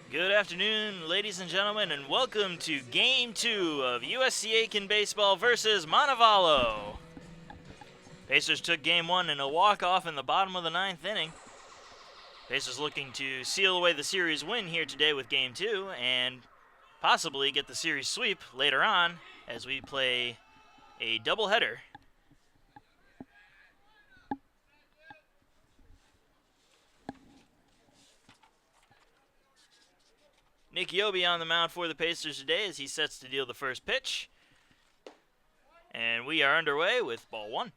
Good afternoon, ladies and gentlemen, and welcome to Game 2 of USC Aiken Baseball versus Montevallo. Pacers took Game 1 in a walk-off in the bottom of the ninth inning. Pacers looking to seal away the series win here today with Game 2 and possibly get the series sweep later on as we play a doubleheader. Nick Yobi on the mound for the Pacers today as he sets to deal the first pitch. And we are underway with ball one.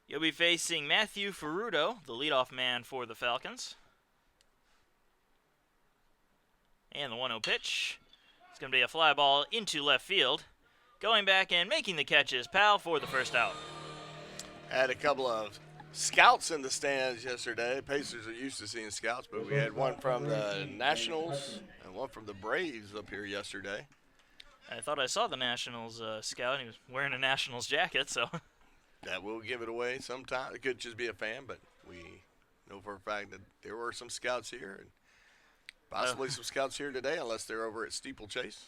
You'll be facing Matthew Ferrudo, the leadoff man for the Falcons. And the 1-0 pitch. It's going to be a fly ball into left field. Going back and making the catch is Powell for the first out. Had a couple of scouts in the stands yesterday. Pacers are used to seeing scouts, but we had one from the Nationals and one from the Braves up here yesterday. I thought I saw the Nationals scout. He was wearing a Nationals jacket, so. That will give it away sometime. It could just be a fan, but we know for a fact that there were some scouts here, and possibly some scouts here today, unless they're over at Steeplechase.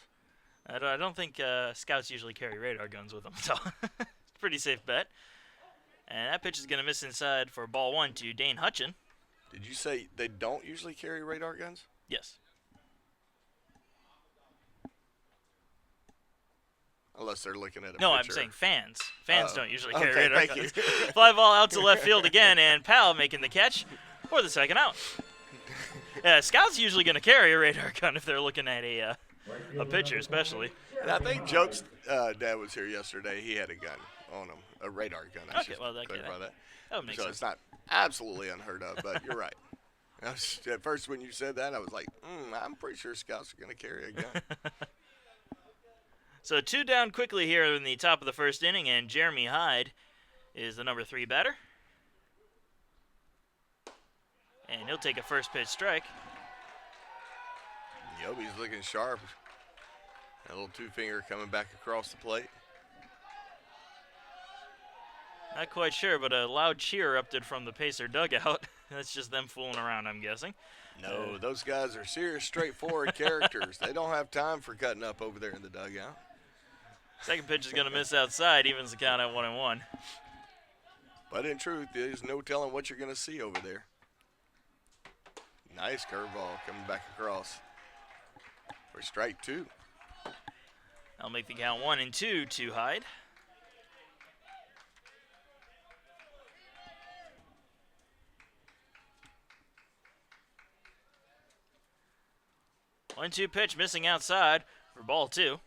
I don't think scouts usually carry radar guns with them, so it's a pretty safe bet. And that pitch is going to miss inside for ball one to Dane Hutchin. Did you say they don't usually carry radar guns? Yes. Unless they're looking at a No, picture. I'm saying fans. Fans don't usually carry Okay, radar thank guns. you. Fly ball out to left field again, and Powell making the catch for the second out. Scouts usually going to carry a radar gun if they're looking at a pitcher, especially. And I think Joke's dad was here yesterday. He had a gun on him, a radar gun. I should clarify that. That would make so sense. it's not absolutely unheard of, but you're right. At first, when you said that, I was like, I'm pretty sure scouts are going to carry a gun. So 2 down quickly here in the top of the first inning, and Jeremy Hyde is the number 3 batter. And he'll take a first pitch strike. Yobi's looking sharp. A little two-finger coming back across the plate. Not quite sure, but a loud cheer erupted from the Pacer dugout. That's just them fooling around, I'm guessing. No, those guys are serious, straightforward characters. They don't have time for cutting up over there in the dugout. Second pitch is going to miss outside, evens the count at 1-1. But in truth, there's no telling what you're going to see over there. Nice curveball coming back across for strike 2. I'll make the count 1-2 to Hyde. One-two pitch missing outside for ball 2.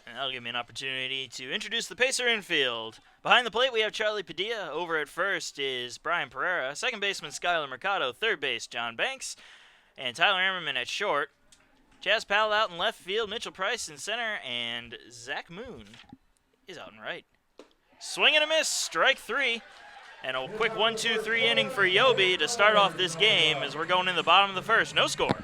And that'll give me an opportunity to introduce the Pacer infield. Behind the plate, we have Charlie Padilla. Over at first is Brian Pereira. Second baseman, Skylar Mercado. Third base, John Banks. And Tyler Ammerman at short. Chaz Powell out in left field. Mitchell Price in center. And Zach Moon is out in right. Swing and a miss. Strike 3. And a quick 1-2-3 inning for Yobi to start off this game as we're going in the bottom of the first. No score.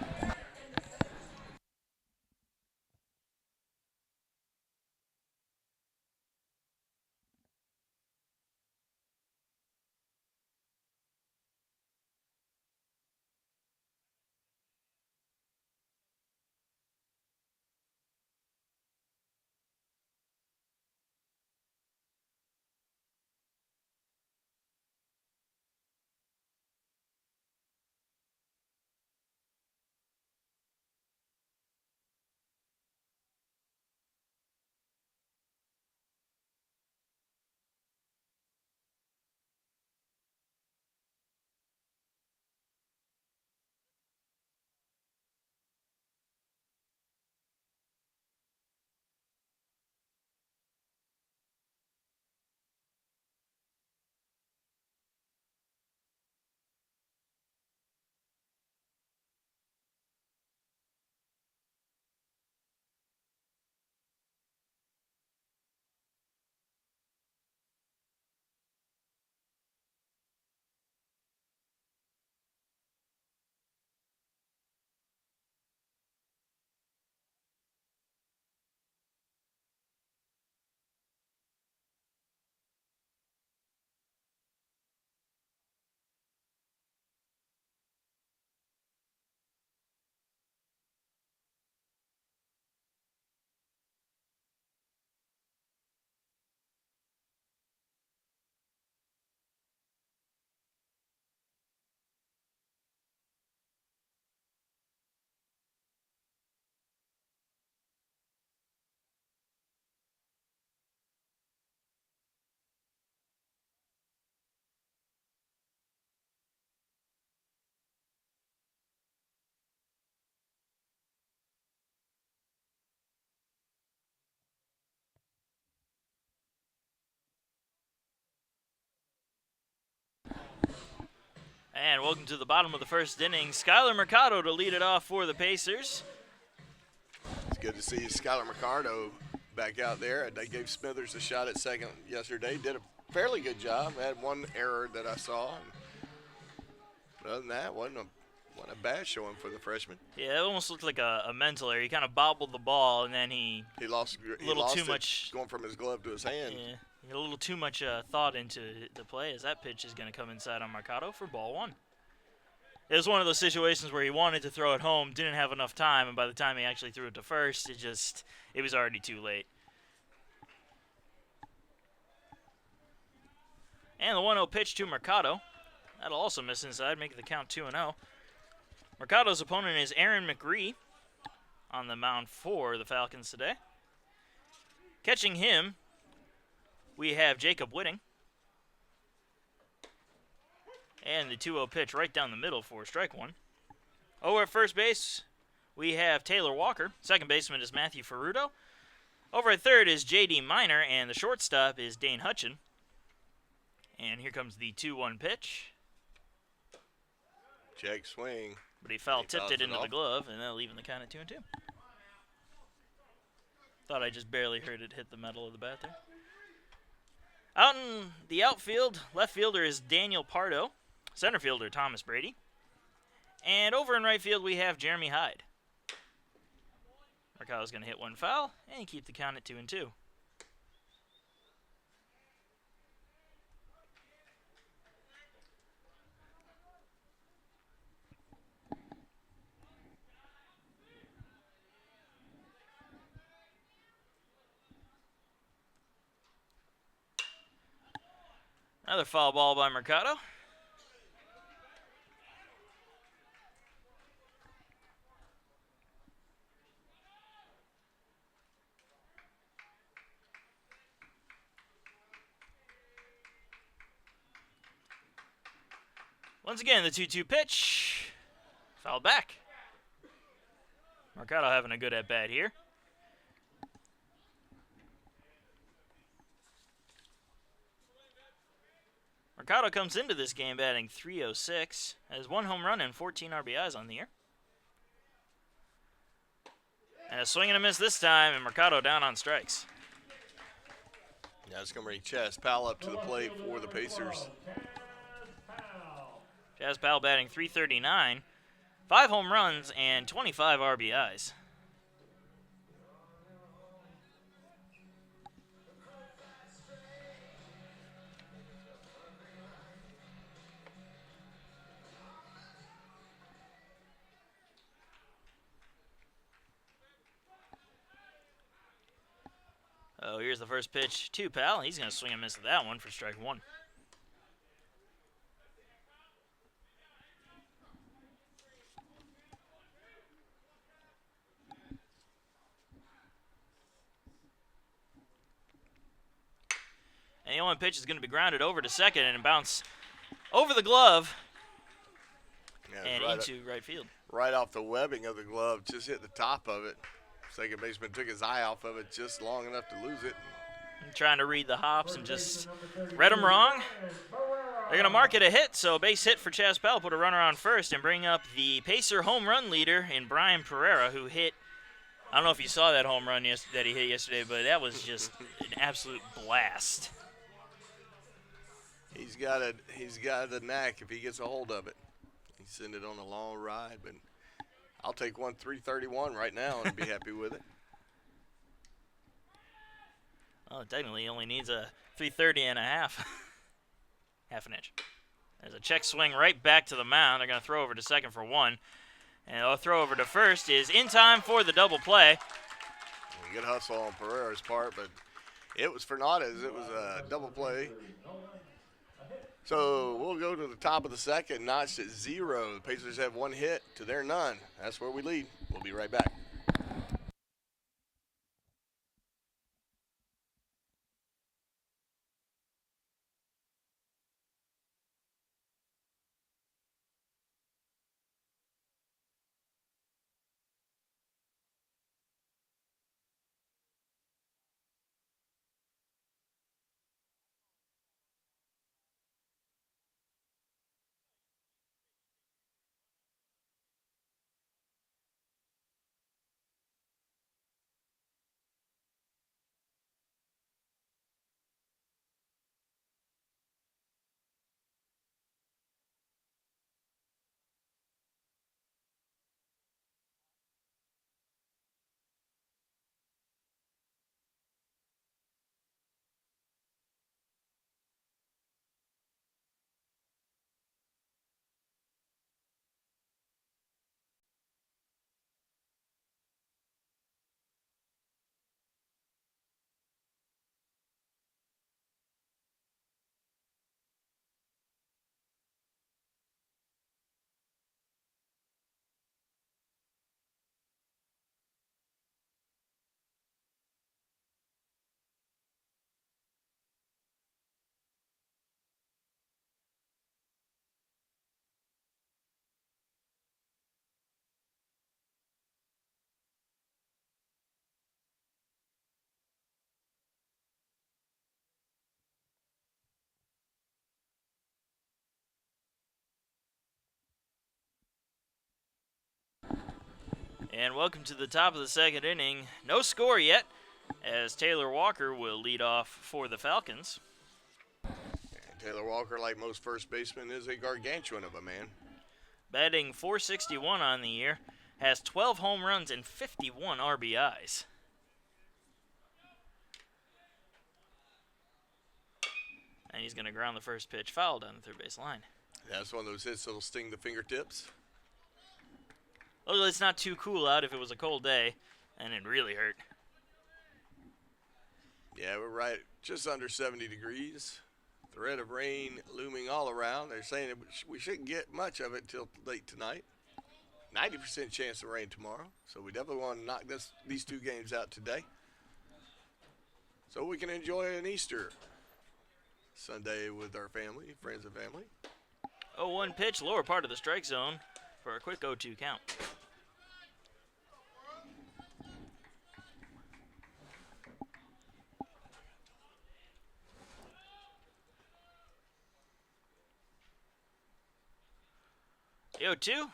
And welcome to the bottom of the first inning. Skylar Mercado to lead it off for the Pacers. It's good to see Skylar Mercado back out there. They gave Smithers a shot at second yesterday. Did a fairly good job. Had one error that I saw. But other than that, wasn't a bad showing for the freshman. Yeah, it almost looked like a mental error. He kind of bobbled the ball, and then he lost too much going from his glove to his hand. Yeah, he had a little too much thought into the play, as that pitch is going to come inside on Mercado for ball one. It was one of those situations where he wanted to throw it home, didn't have enough time, and by the time he actually threw it to first, it was already too late. And the 1-0 pitch to Mercado. That'll also miss inside, making the count 2-0. Mercado's opponent is Aaron McRee on the mound for the Falcons today. Catching him, we have Jacob Whitting. And the 2-0 pitch right down the middle for strike one. Over at first base, we have Taylor Walker. Second baseman is Matthew Ferrudo. Over at third is J.D. Minor, and the shortstop is Dane Hutchin. And here comes the 2-1 pitch. Check swing. But he tipped it into the glove, and that'll leave the count at 2-2. Thought I just barely heard it hit the metal of the bat there. Out in the outfield, left fielder is Daniel Pardo. Center fielder, Thomas Brady. And over in right field, we have Jeremy Hyde. Mercado's going to hit one foul and keep the count at 2-2. Another foul ball by Mercado. Once again, the 2-2 pitch. Foul back. Mercado having a good at-bat here. Mercado comes into this game batting .306, has 1 home run and 14 RBIs on the year. And a swing and a miss this time, and Mercado down on strikes. Yeah, it's going to bring Chaz Powell up to the plate for the Pacers. Chaz Powell batting .339, 5 home runs and 25 RBIs. Oh, here's the first pitch to Powell. He's going to swing and miss at that one for strike one. And the 0-1 pitch is going to be grounded over to second and bounce over the glove and into right field. Right off the webbing of the glove, just hit the top of it. Second baseman took his eye off of it just long enough to lose it. I'm trying to read the hops and just read them wrong. They're going to mark it a hit, so a base hit for Chaz Powell, put a runner on first, and bring up the Pacer home run leader in Brian Pereira, who hit, I don't know if you saw that home run that he hit yesterday, but that was just an absolute blast. He's got the knack if he gets a hold of it. He send it on a long ride, but I'll take one 331 right now and be happy with it. Well, technically he only needs a 330 and a half. Half an inch. There's a check swing right back to the mound. They're going to throw over to second for one. And they'll throw over to first is in time for the double play. Good hustle on Pereira's part, but it was Fernandez. It was a double play. So we'll go to the top of the second, notched at 0. The Pacers have 1 hit to their none. That's where we lead. We'll be right back. And welcome to the top of the second inning. No score yet, as Taylor Walker will lead off for the Falcons. And Taylor Walker, like most first basemen, is a gargantuan of a man. Batting .461 on the year, has 12 home runs and 51 RBIs. And he's going to ground the first pitch foul down the third base line. That's one of those hits that'll sting the fingertips. Luckily, it's not too cool out if it was a cold day, and it really hurt. Yeah, we're right just under 70 degrees. Threat of rain looming all around. They're saying that we shouldn't get much of it till late tonight. 90% chance of rain tomorrow. So we definitely want to knock these two games out today, so we can enjoy an Easter Sunday with our family, friends and family. 0-1 pitch, lower part of the strike zone for a quick 0-2 count. The 0-2,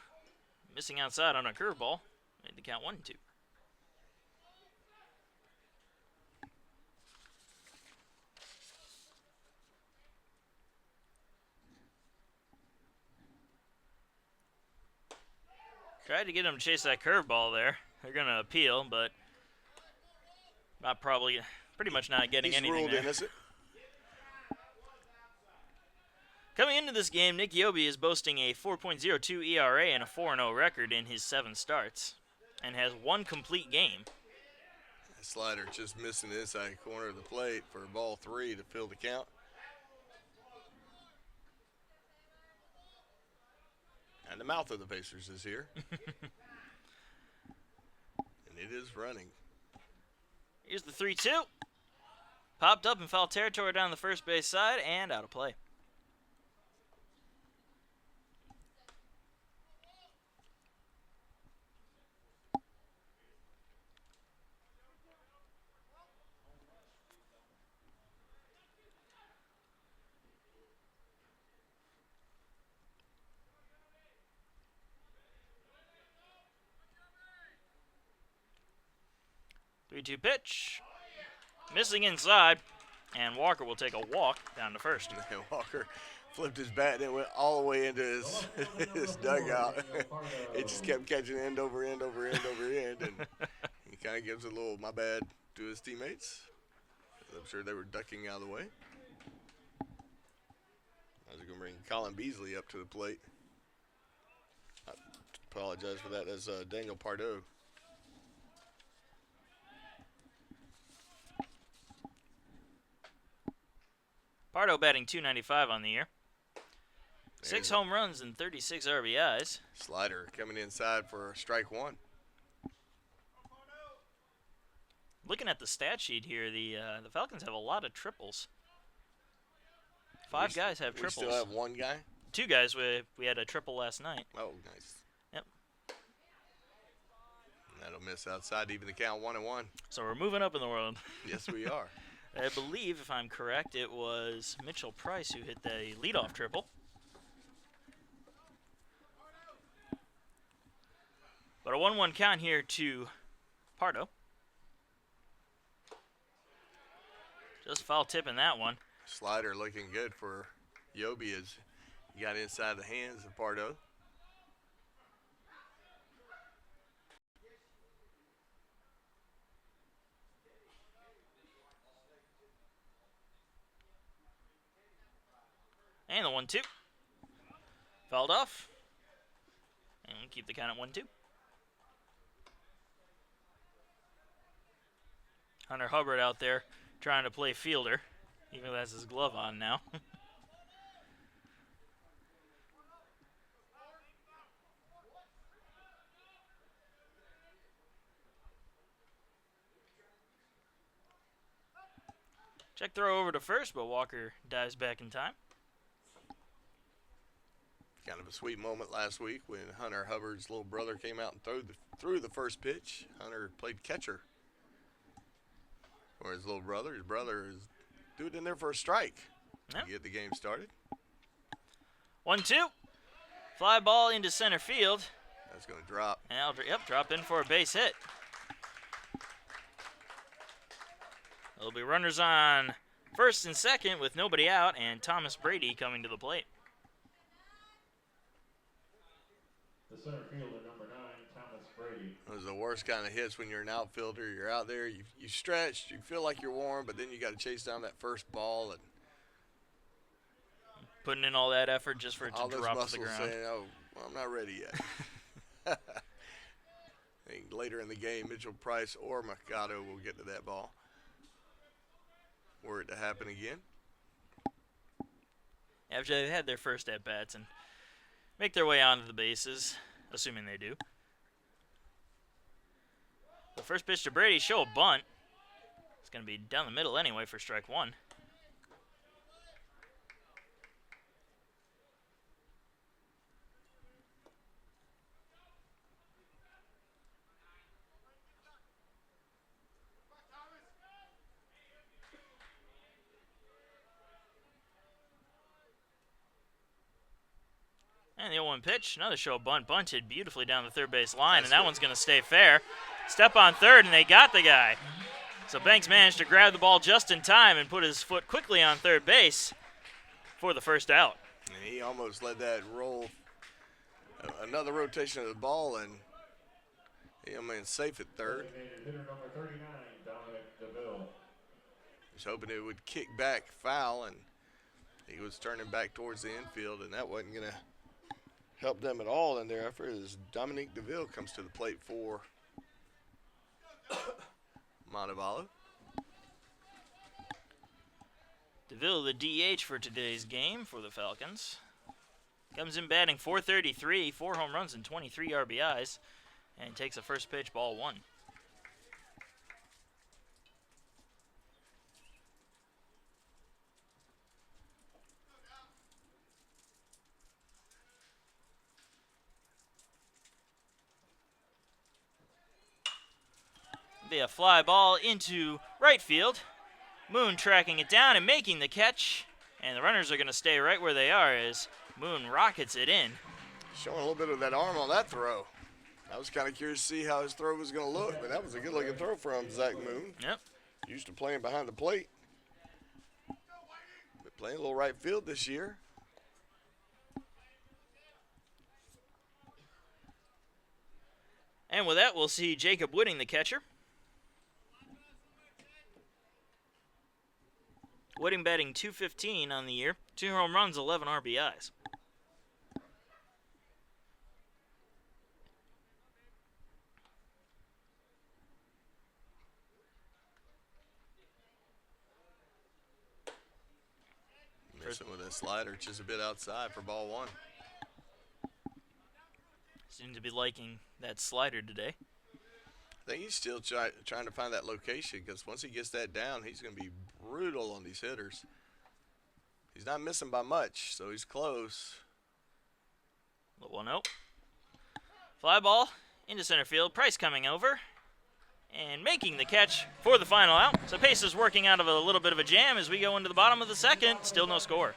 missing outside on a curveball, made the count 1-2. Tried to get him to chase that curveball there. They're going to appeal, but pretty much not getting He's anything ruled there. innocent. Coming into this game, Nick Yobi is boasting a 4.02 ERA and a 4-0 record in his 7 starts, and has 1 complete game. That slider just missing the inside corner of the plate for ball 3 to fill the count. And the mouth of the Pacers is here. And it is running. Here's the 3-2. Popped up in foul territory down the first base side and out of play. Three-two pitch. Missing inside, and Walker will take a walk down to first. And Walker flipped his bat and it went all the way into his dugout. It just kept catching end over end over end over end, and he kind of gives a little "my bad" to his teammates. I'm sure they were ducking out of the way. I was going to bring Colin Beasley up to the plate. I apologize for that. That's Daniel Pardo. Pardo batting .295 on the year. 6 home runs and 36 RBIs. Slider coming inside for strike 1. Looking at the stat sheet here, the Falcons have a lot of triples. 5 guys have triples. We still have 1 guy? 2 guys. We had a triple last night. Oh, nice. Yep. And that'll miss outside, even the count 1-1. So we're moving up in the world. Yes, we are. I believe, if I'm correct, it was Mitchell Price who hit the leadoff triple. But a 1-1 count here to Pardo. Just foul tip in that one. Slider looking good for Yobi as he got inside the hands of Pardo. And the 1-2. Fouled off. And we'll keep the count at 1-2. Hunter Hubbard out there trying to play fielder, even though has his glove on now. Check throw over to first, but Walker dives back in time. Kind of a sweet moment last week when Hunter Hubbard's little brother came out and threw the first pitch. Hunter played catcher for his little brother. His brother is doing it in there for a strike to get the game started. 1-2. Fly ball into center field. That's going to drop. And drop in for a base hit. There'll be runners on first and second with nobody out, and Thomas Brady coming to the plate. The center fielder, number 9, Thomas Brady. Those are the worst kind of hits when you're an outfielder. You're out there, you stretched, you feel like you're warm, but then you got to chase down that first ball and putting in all that effort just for it to drop to the ground. Saying, "Oh, well, I'm not ready yet." I think later in the game, Mitchell Price or Mercado will get to that ball. Were it to happen again. After they've had their first at-bats and make their way onto the bases, assuming they do. The first pitch to Brady, show a bunt. It's going to be down the middle anyway for strike one. And the 0-1 pitch, another show bunt, bunted beautifully down the third base line, and that one's going to stay fair. Step on third, and they got the guy. So Banks managed to grab the ball just in time and put his foot quickly on third base for the first out. And he almost let that roll. Another rotation of the ball, and safe at third. Hitter number 39, Dominic DeVille. Just hoping it would kick back foul, and he was turning back towards the infield, and that wasn't going to help them at all in their effort as Dominique DeVille comes to the plate for Montevallo. DeVille, the DH for today's game for the Falcons. Comes in batting .433, 4 home runs and 23 RBIs, and takes a first pitch, ball one. Be a fly ball into right field. Moon tracking it down and making the catch. And the runners are going to stay right where they are as Moon rockets it in. Showing a little bit of that arm on that throw. I was kind of curious to see how his throw was going to look, but that was a good-looking throw from Zach Moon. Yep. Used to playing behind the plate. But playing a little right field this year. And with that, we'll see Jacob Whitting, the catcher. Whitting batting .215 on the year. 2 home runs, 11 RBIs. Missing with that slider, just a bit outside for ball one. Seem to be liking that slider today. I think he's still trying to find that location because once he gets that down, he's going to be brutal on these hitters. He's not missing by much, so he's close. The 1-0. Fly ball into center field. Price coming over and making the catch for the final out. So Pace is working out of a little bit of a jam as we go into the bottom of the second. Still no score.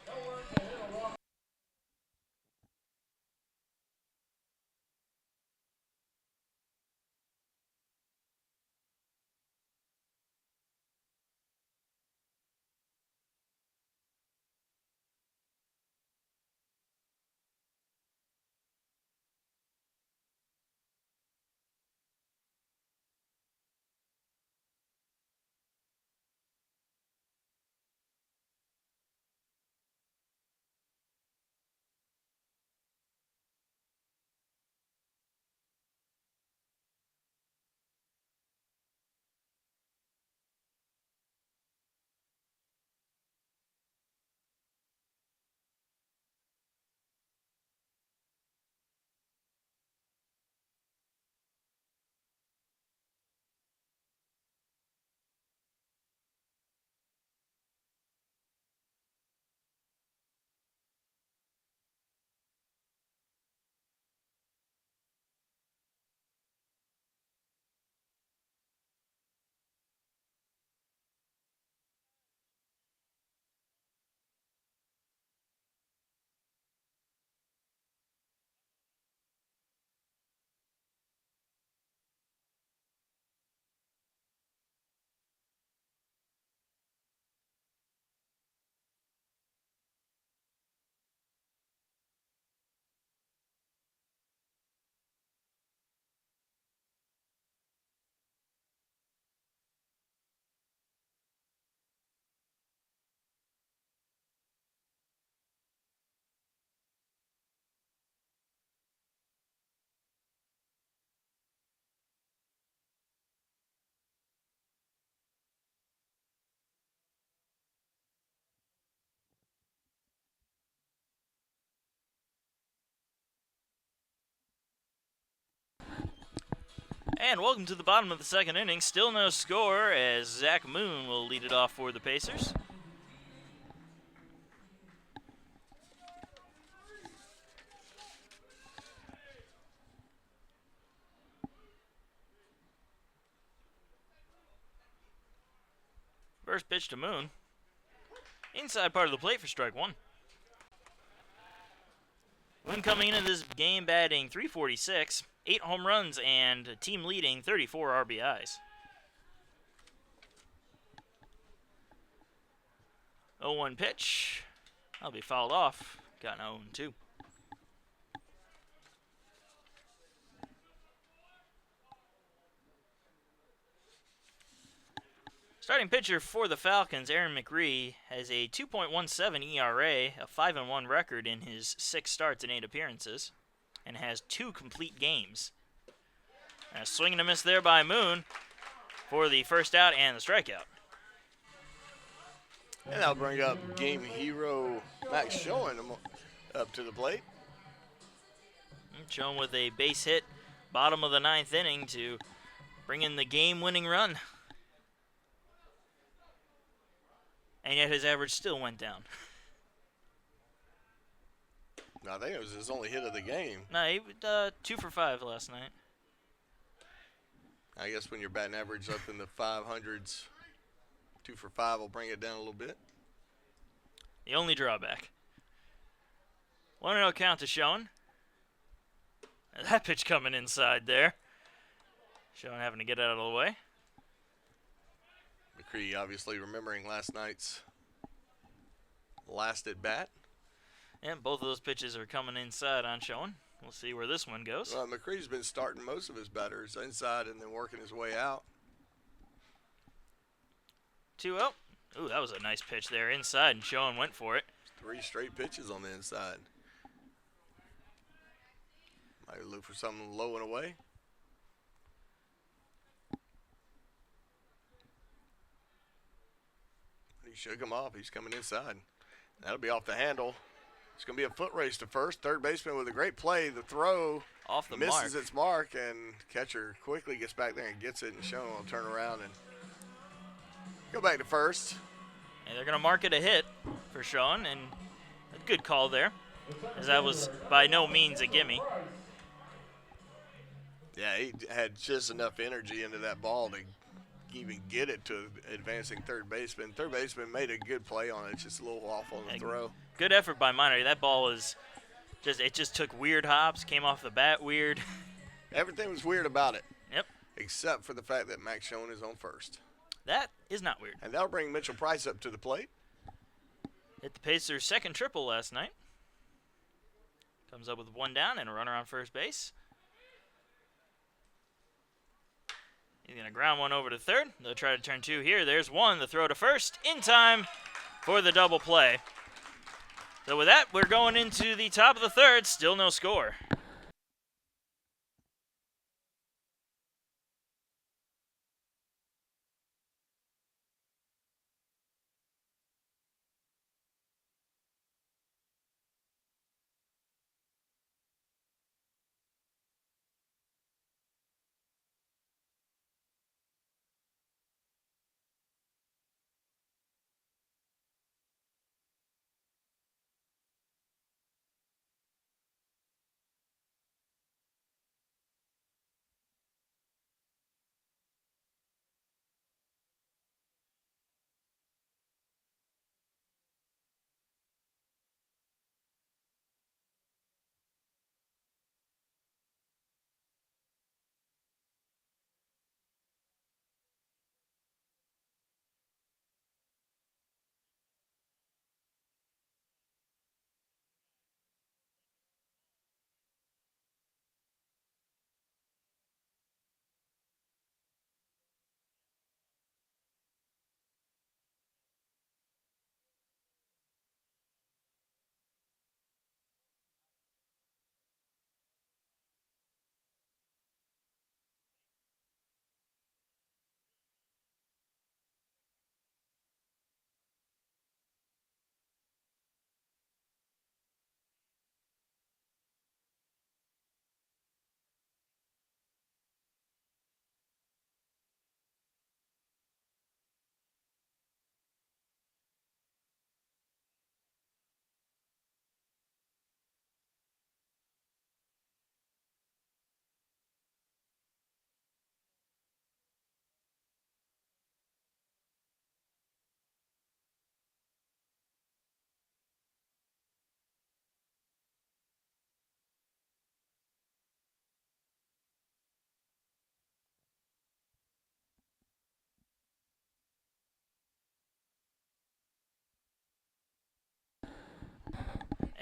And welcome to the bottom of the second inning. Still no score as Zach Moon will lead it off for the Pacers. First pitch to Moon. Inside part of the plate for strike one. Moon coming into this game batting .346, 8 home runs, and a team leading 34 RBIs. 0-1 pitch. That'll be fouled off. Got an 0-2. Starting pitcher for the Falcons, Aaron McRee, has a 2.17 ERA, a 5-1 record in his 6 starts and 8 appearances, and has 2 complete games. A swing and a miss there by Moon for the first out and the strikeout. And I'll bring up game hero Max Schoen up to the plate. Schoen with a base hit, bottom of the 9th inning to bring in the game-winning run. And yet his average still went down. No, I think it was his only hit of the game. No, he 2 for 5 last night. I guess when your batting average up in the 500s, 2 for 5 will bring it down a little bit. The only drawback. 1-0 count to Schoen. And that pitch coming inside there. Schoen having to get out of the way. McCree obviously remembering last night's last at bat. And both of those pitches are coming inside on Schoen. We'll see where this one goes. Well, McCree's been starting most of his batters inside and then working his way out. 2-0. Ooh, that was a nice pitch there inside, and Schoen went for it. 3 straight pitches on the inside. Might look for something low and away. He shook him off. He's coming inside. That'll be off the handle. It's going to be a foot race to first. Third baseman with a great play. The throw Off the misses mark. its mark, and catcher quickly gets back there and gets it, and Schoen will turn around and go back to first. And they're going to mark it a hit for Schoen, and a good call there, as that was by no means a gimme. Yeah, he had just enough energy into that ball to even get it to advancing third baseman. Third baseman made a good play on it, just a little off on the throw. Good effort by Minor. That ball was just took weird hops, came off the bat weird. Everything was weird about it. Yep. Except for the fact that Max Schoen is on first. That is not weird. And that'll bring Mitchell Price up to the plate. Hit the Pacers' second triple last night. Comes up with 1 down and a runner on first base. He's going to ground one over to third. They'll try to turn 2 here. There's 1. The throw to first in time for the double play. So with that, we're going into the top of the third. Still no score.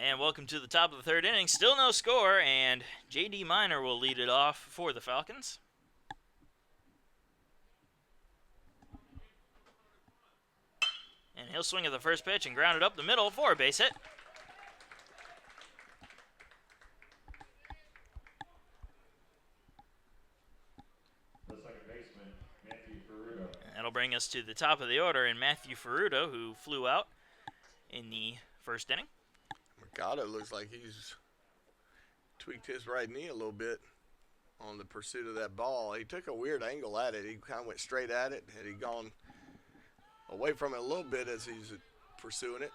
And welcome to the top of the third inning. Still no score, and J.D. Minor will lead it off for the Falcons. And he'll swing at the first pitch and ground it up the middle for a base hit. The second baseman, Matthew Ferrudo. And that'll bring us to the top of the order in Matthew Ferrudo, who flew out in the first inning. Mercado looks like he's tweaked his right knee a little bit on the pursuit of that ball. He took a weird angle at it. He kind of went straight at it. Had he gone away from it a little bit as he's pursuing it,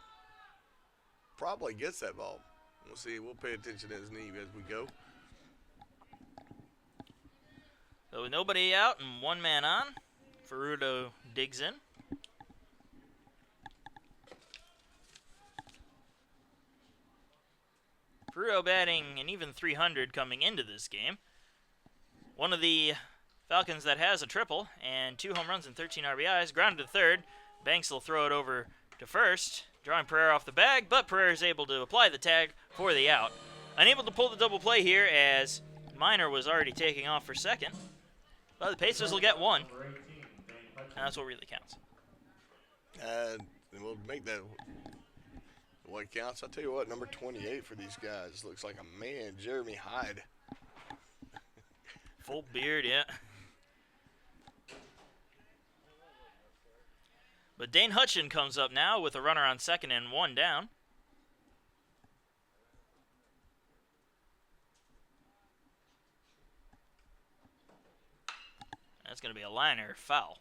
probably gets that ball. We'll see. We'll pay attention to his knee as we go. So with nobody out and one man on, Ferrudo digs in. Ferrudo batting an even .300 coming into this game. One of the Falcons that has a triple and 2 home runs and 13 RBIs. Grounded to third. Banks will throw it over to first, drawing Pereira off the bag, but Pereira is able to apply the tag for the out. Unable to pull the double play here as Minor was already taking off for second. But the Pacers will get one, and that's what really counts. And we'll make that what counts. I'll tell you what, number 28 for these guys looks like a man, Jeremy Hyde. Full beard, yeah. But Dane Hutchin comes up now with a runner on second and 1 down. That's going to be a liner foul.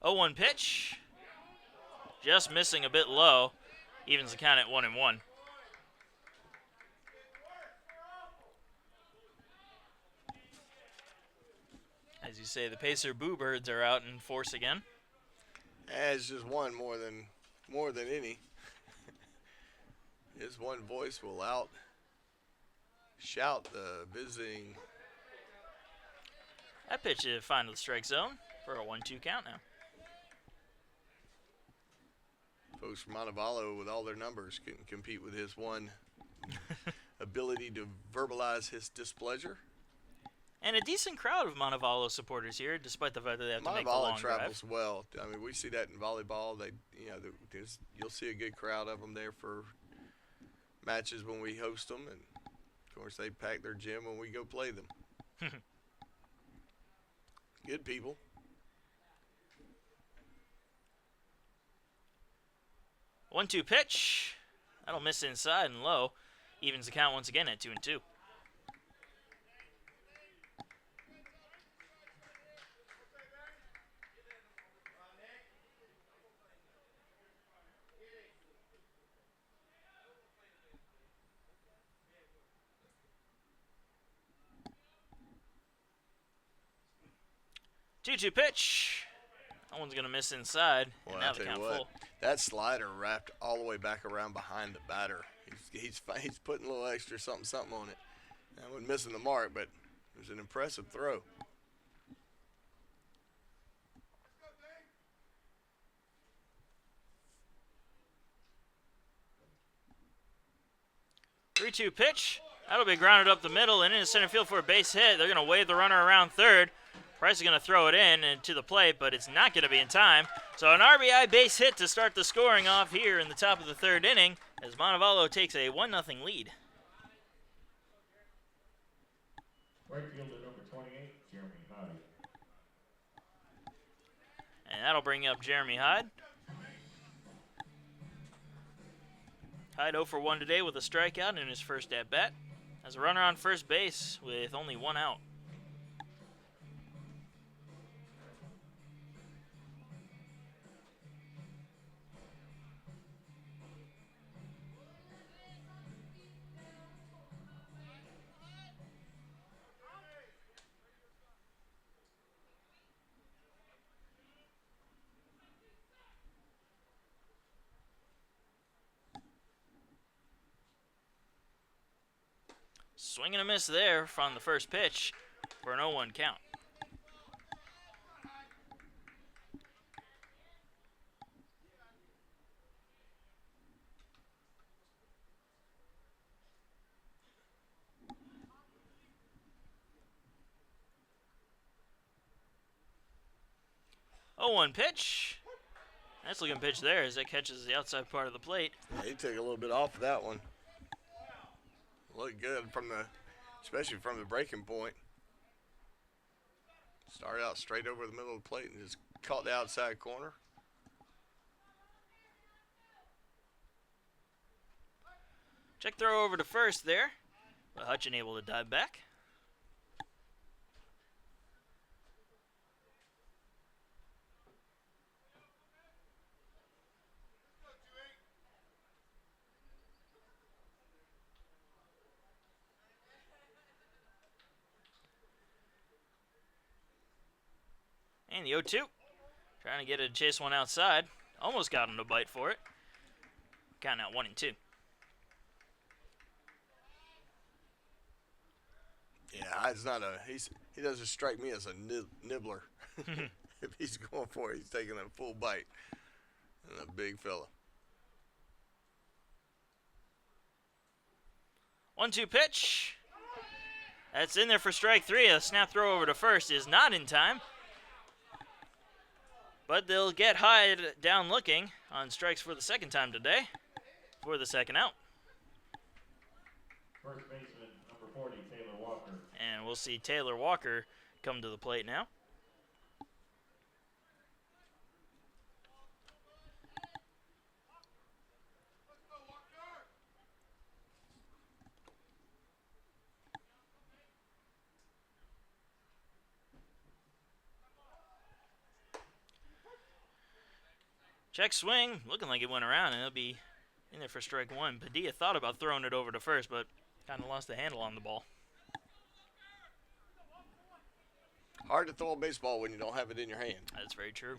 Oh, 1 pitch. Just missing a bit low. Evens the count at 1-1. As you say, the Pacer Boo Birds are out in force again. It's just one more than any. His one voice will shout the visiting. That pitch is final strike zone for a 1-2 count now. Folks from Montevallo with all their numbers can compete with his one ability to verbalize his displeasure. And a decent crowd of Montevallo supporters here, despite the fact that they have to make the long Montevallo travels drive. well. I mean, we see that in volleyball. You'll see a good crowd of them there for matches when we host them, and of course they pack their gym when we go play them. Good people. 1-2 pitch. That'll miss inside and low. Evens the count once again at 2-2. Two pitch. That one's gonna miss inside, Well, and now I the tell you count what, full. that slider wrapped all the way back around behind the batter. He's putting a little extra something on it. That wasn't missing the mark, but it was an impressive throw. Three-two pitch. That'll be grounded up the middle and into center field for a base hit. They're gonna wave the runner around third. Price is going to throw it in and to the plate, but it's not going to be in time. So an RBI base hit to start the scoring off here in the top of the third inning as Montevallo takes a 1-0 lead. Right fielder number 28, Jeremy Hyde. And that'll bring up Jeremy Hyde. Hyde 0 for 1 today with a strikeout in his first at-bat. Has a runner on first base with only 1 out. Swing and a miss there from the first pitch for an 0-1 count. Oh, 1 pitch. Nice looking pitch there as that catches the outside part of the plate. Yeah, he took a little bit off of that one. Looked good especially from the breaking point. Started out straight over the middle of the plate and just caught the outside corner. Check throw over to first there, but Hutchin able to dive back. And the 0-2. Trying to get it to chase one outside. Almost got him to bite for it. Count out 1-2. Yeah, it's not he doesn't strike me as a nibbler. If he's going for it, he's taking a full bite. And a big fella. 1-2 pitch. That's in there for strike 3. A snap throw over to first is not in time. But they'll get Hyde down looking on strikes for the second time today for the second out. First baseman, number 40, Taylor Walker. And we'll see Taylor Walker come to the plate now. Check swing, looking like it went around, and it'll be in there for strike 1. Padilla thought about throwing it over to first, but kind of lost the handle on the ball. Hard to throw a baseball when you don't have it in your hand. That's very true.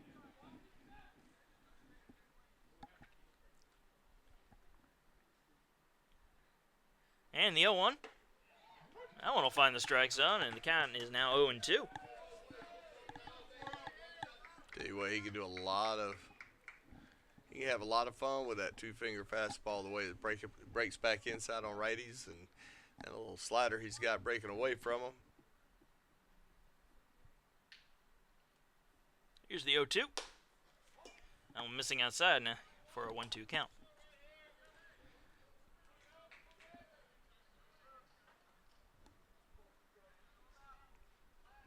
And the 0-1. That one will find the strike zone, and the count is now 0-2. Tell you what, he can do he can have a lot of fun with that two-finger fastball, the way it breaks back inside on righties, and that little slider he's got breaking away from him. Here's the 0-2. That one missing outside now for a 1-2 count.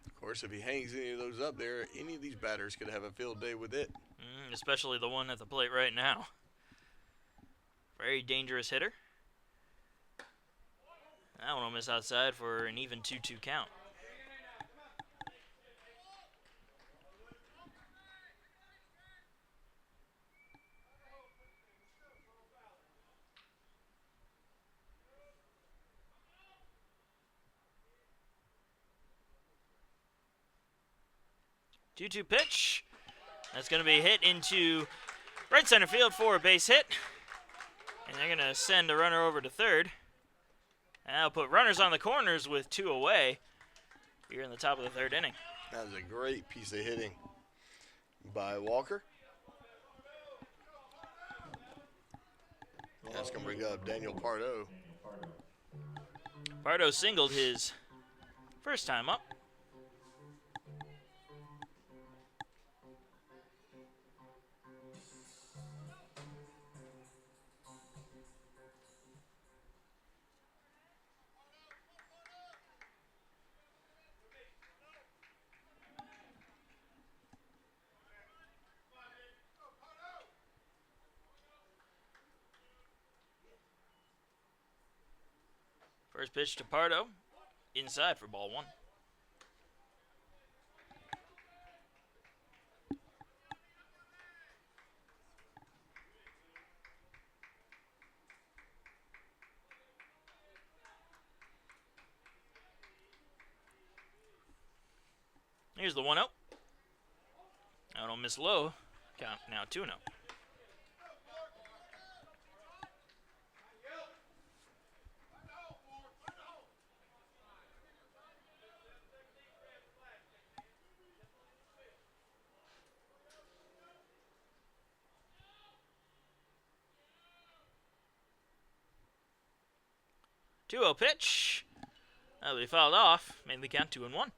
Of course, if he hangs any of those up there, any of these batters could have a field day with it. Especially the one at the plate right now. Very dangerous hitter. That one will miss outside for an even 2-2 count. Two-two pitch. That's going to be hit into right center field for a base hit. And they're going to send a runner over to third. And that'll put runners on the corners with 2 away here in the top of the 3rd inning. That was a great piece of hitting by Walker. That's going to bring up Daniel Pardo. Pardo singled his first time up. First pitch to Pardo, inside for ball 1. Here's the 1-0. That one miss low. Count now 2-0. 2-0 pitch. That'll be fouled off. Made the count 2-1.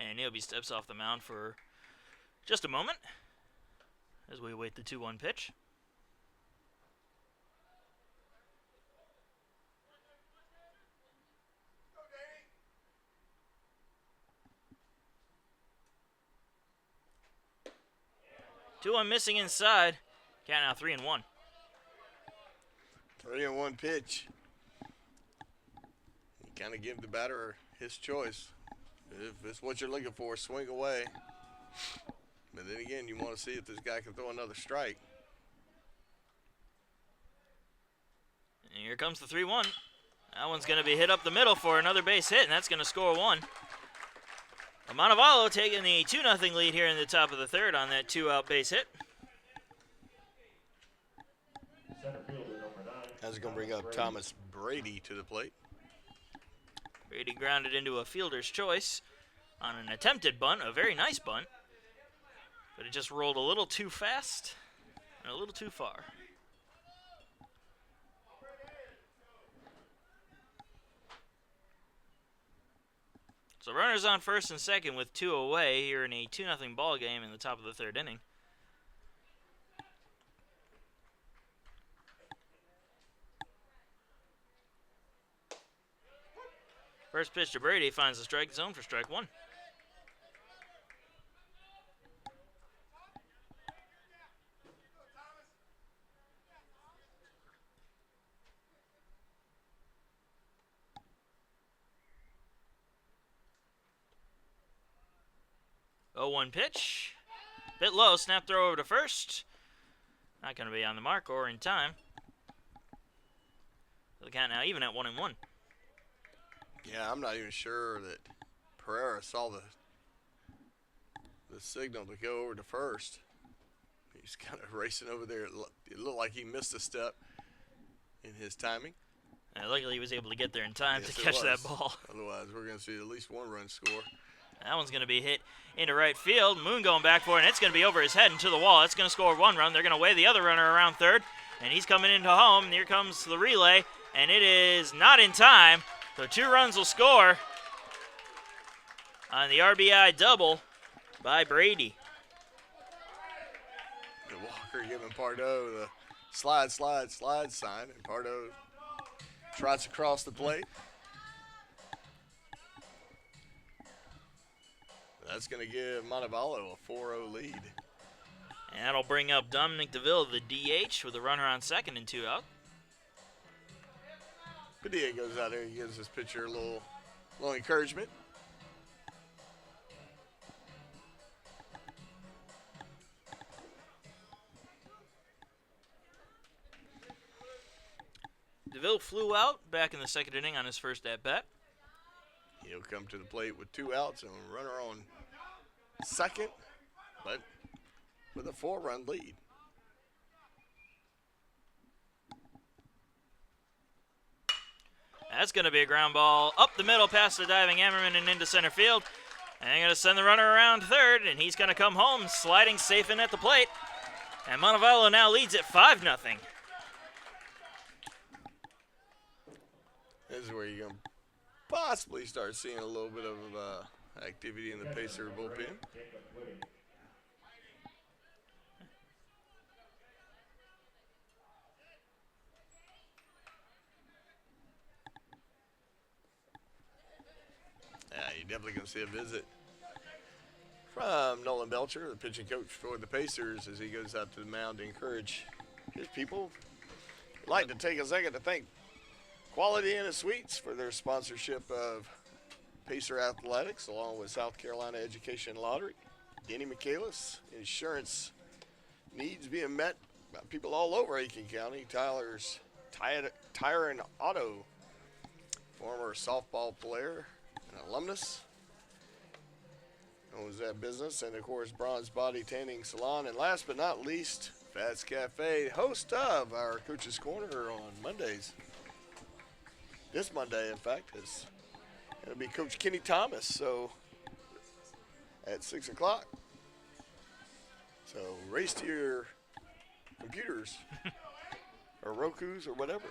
And Neoby steps off the mound for just a moment as we await the 2-1 pitch. Two one missing inside. Count now 3-1. 3-1 pitch. You kind of give the batter his choice. If it's what you're looking for, swing away. But then again, you want to see if this guy can throw another strike. And here comes the 3-1. That one's going to be hit up the middle for another base hit, and that's going to score one. Montevallo taking the 2-0 lead here in the top of the third on that 2-out base hit. Center fielder number 9. That's going to bring up Thomas Brady to the plate. Brady grounded into a fielder's choice on an attempted bunt, a very nice bunt. But it just rolled a little too fast and a little too far. So runners on first and second with 2 away here in a 2-0 ball game in the top of the third inning. First pitch to Brady finds the strike zone for strike one. Oh, 1 pitch. Bit low, snap throw over to first. Not going to be on the mark or in time. The count now even at 1-1. Yeah, I'm not even sure that Pereira saw the signal to go over to first. He's kind of racing over there. It looked like he missed a step in his timing. Luckily, he was able to get there in time Yes, to catch that ball. Otherwise, we're going to see at least one run score. That one's going to be hit into right field. Moon going back for it, and it's going to be over his head and to the wall. It's going to score 1 run. They're going to weigh the other runner around third, and he's coming into home. And here comes the relay, and it is not in time. So 2 runs will score on the RBI double by Brady. Walker giving Pardo the slide sign, and Pardo trots across the plate. That's going to give Montevallo a 4-0 lead. And that'll bring up Dominic DeVille, the DH, with a runner on second and 2 out. Padilla goes out there and gives his pitcher a little encouragement. DeVille flew out back in the second inning on his first at-bat. He'll come to the plate with 2 outs and a runner on second, but with a 4-run lead. That's going to be a ground ball up the middle past the diving Ammerman and into center field. And they're going to send the runner around third, and he's going to come home, sliding safe in at the plate. And Montevallo now leads at 5-0. This is where you're going to possibly start seeing a little bit of activity in the Pacer bullpen. Yeah, you're definitely going to see a visit from Nolan Belcher, the pitching coach for the Pacers, as he goes out to the mound to encourage his people. I'd like to take a second to thank Quality Inn and Suites for their sponsorship of Pacer Athletics, along with South Carolina Education Lottery. Denny Michaelis, insurance needs being met by people all over Aiken County. Tyler's Tire and Auto, former softball player and alumnus. owns that business. And, of course, Bronze Body Tanning Salon. And last but not least, Fats Cafe, host of our Coach's Corner on Mondays. This Monday, in fact, is going to be Coach Kenny Thomas. So at 6 o'clock. So race to your computers or Roku's or whatever.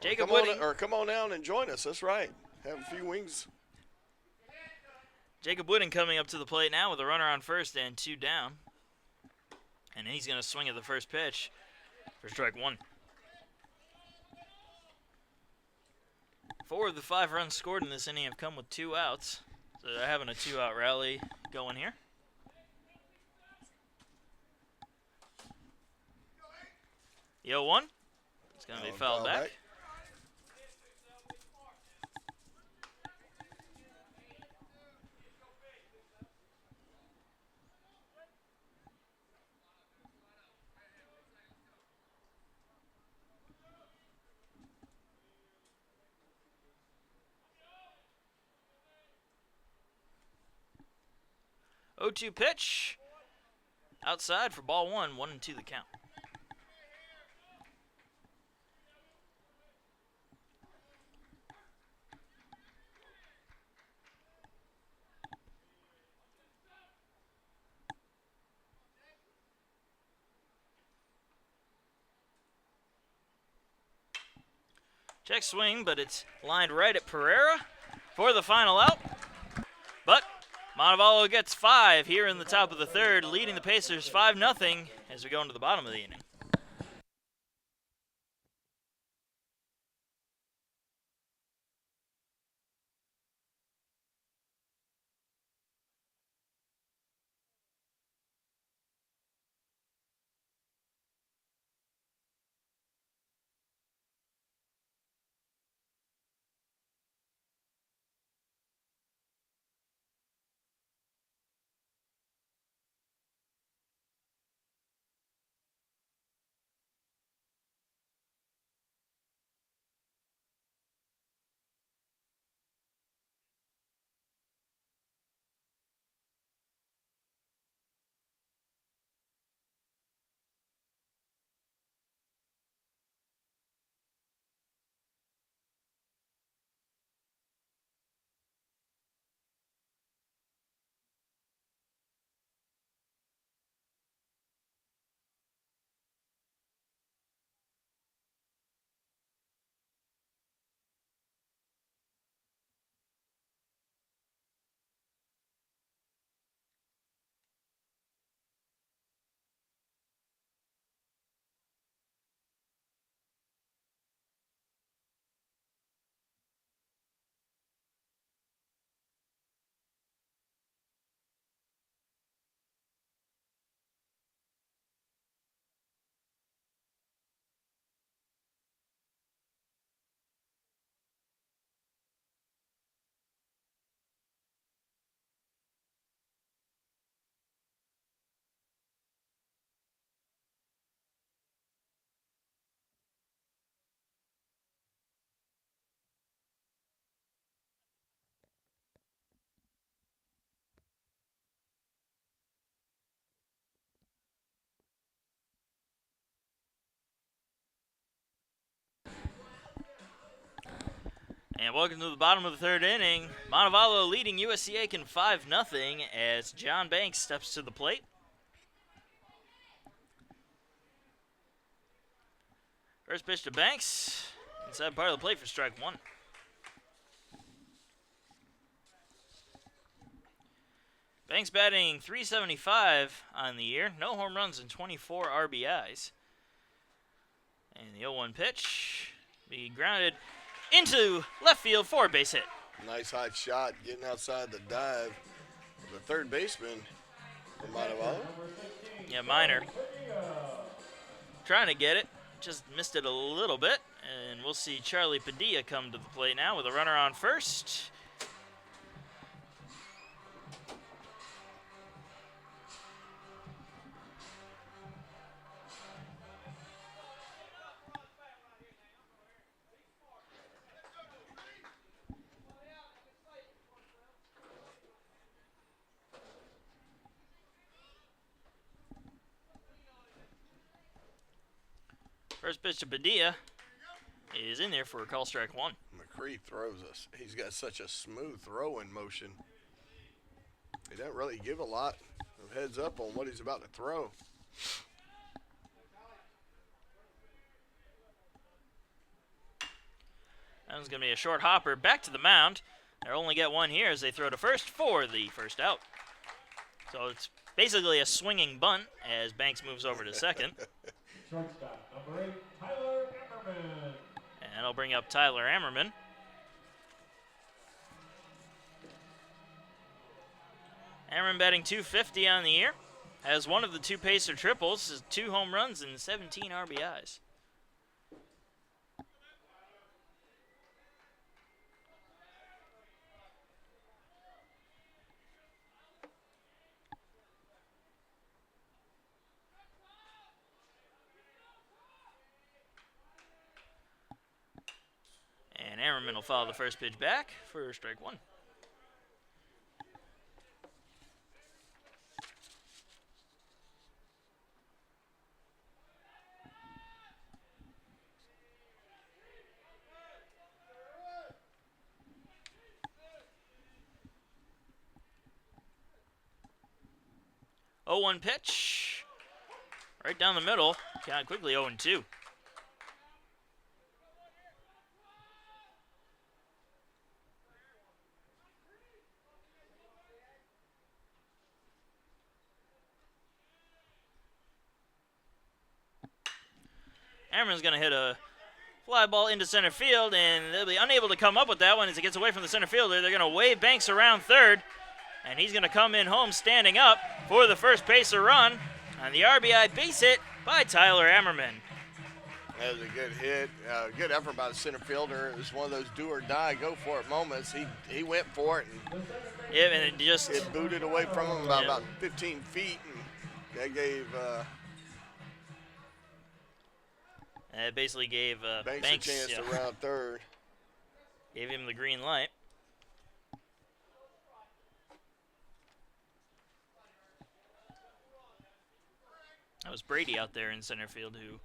Jacob Or come on down and join us. That's right. Have a few wings. Jacob Wooden coming up to the plate now with a runner on first and 2 down. And he's going to swing at the first pitch for strike 1. 4 of the 5 runs scored in this inning have come with 2 outs. So they're having a 2-out rally going here. The 0-1. It's going to be fouled back. 0-2 pitch. Outside for ball 1, 1-2 the count. Check swing, but it's lined right at Pereira for the final out. But Montevallo gets 5 here in the top of the third, leading the Pacers 5-0 as we go into the bottom of the inning. And welcome to the bottom of the third inning. Montevallo leading USC Aiken 5-0 as John Banks steps to the plate. First pitch to Banks. Inside part of the plate for strike 1. Banks batting .375 on the year. No home runs and 24 RBIs. And the 0-1 pitch. Be grounded into left field for a base hit. Nice hot shot getting outside the dive of the third baseman from Montevallo. Yeah, Minor. Trying to get it. Just missed it a little bit. And we'll see Charlie Padilla come to the plate now with a runner on first. First pitch to Padilla is in there for a call strike one. McCree throws us. He's got such a smooth throwing motion. He doesn't really give a lot of heads up on what he's about to throw. That one's going to be a short hopper back to the mound. They'll only get one here as they throw to first for the first out. So it's basically a swinging bunt as Banks moves over to second. Shortstop, number 8, Tyler Emmerman. And that'll bring up Tyler Ammerman. Ammerman batting .250 on the year. Has one of the two Pacer triples, 2 home runs and 17 RBIs. And Ammerman will follow the first pitch back for strike one. Oh, 1 pitch. Right down the middle. Kind of quickly 0-2. Ammerman's going to hit a fly ball into center field, and they'll be unable to come up with that one as it gets away from the center fielder. They're going to wave Banks around third, and he's going to come in home standing up for the first Pacer run on the RBI base hit by Tyler Ammerman. That was a good hit. Good effort by the center fielder. It was one of those do-or-die, go-for-it moments. He went for it, and Yeah, and it just... it booted away from him about 15 feet, and that gave It basically gave Banks a chance to round third. Gave him the green light. That was Brady out there in center field who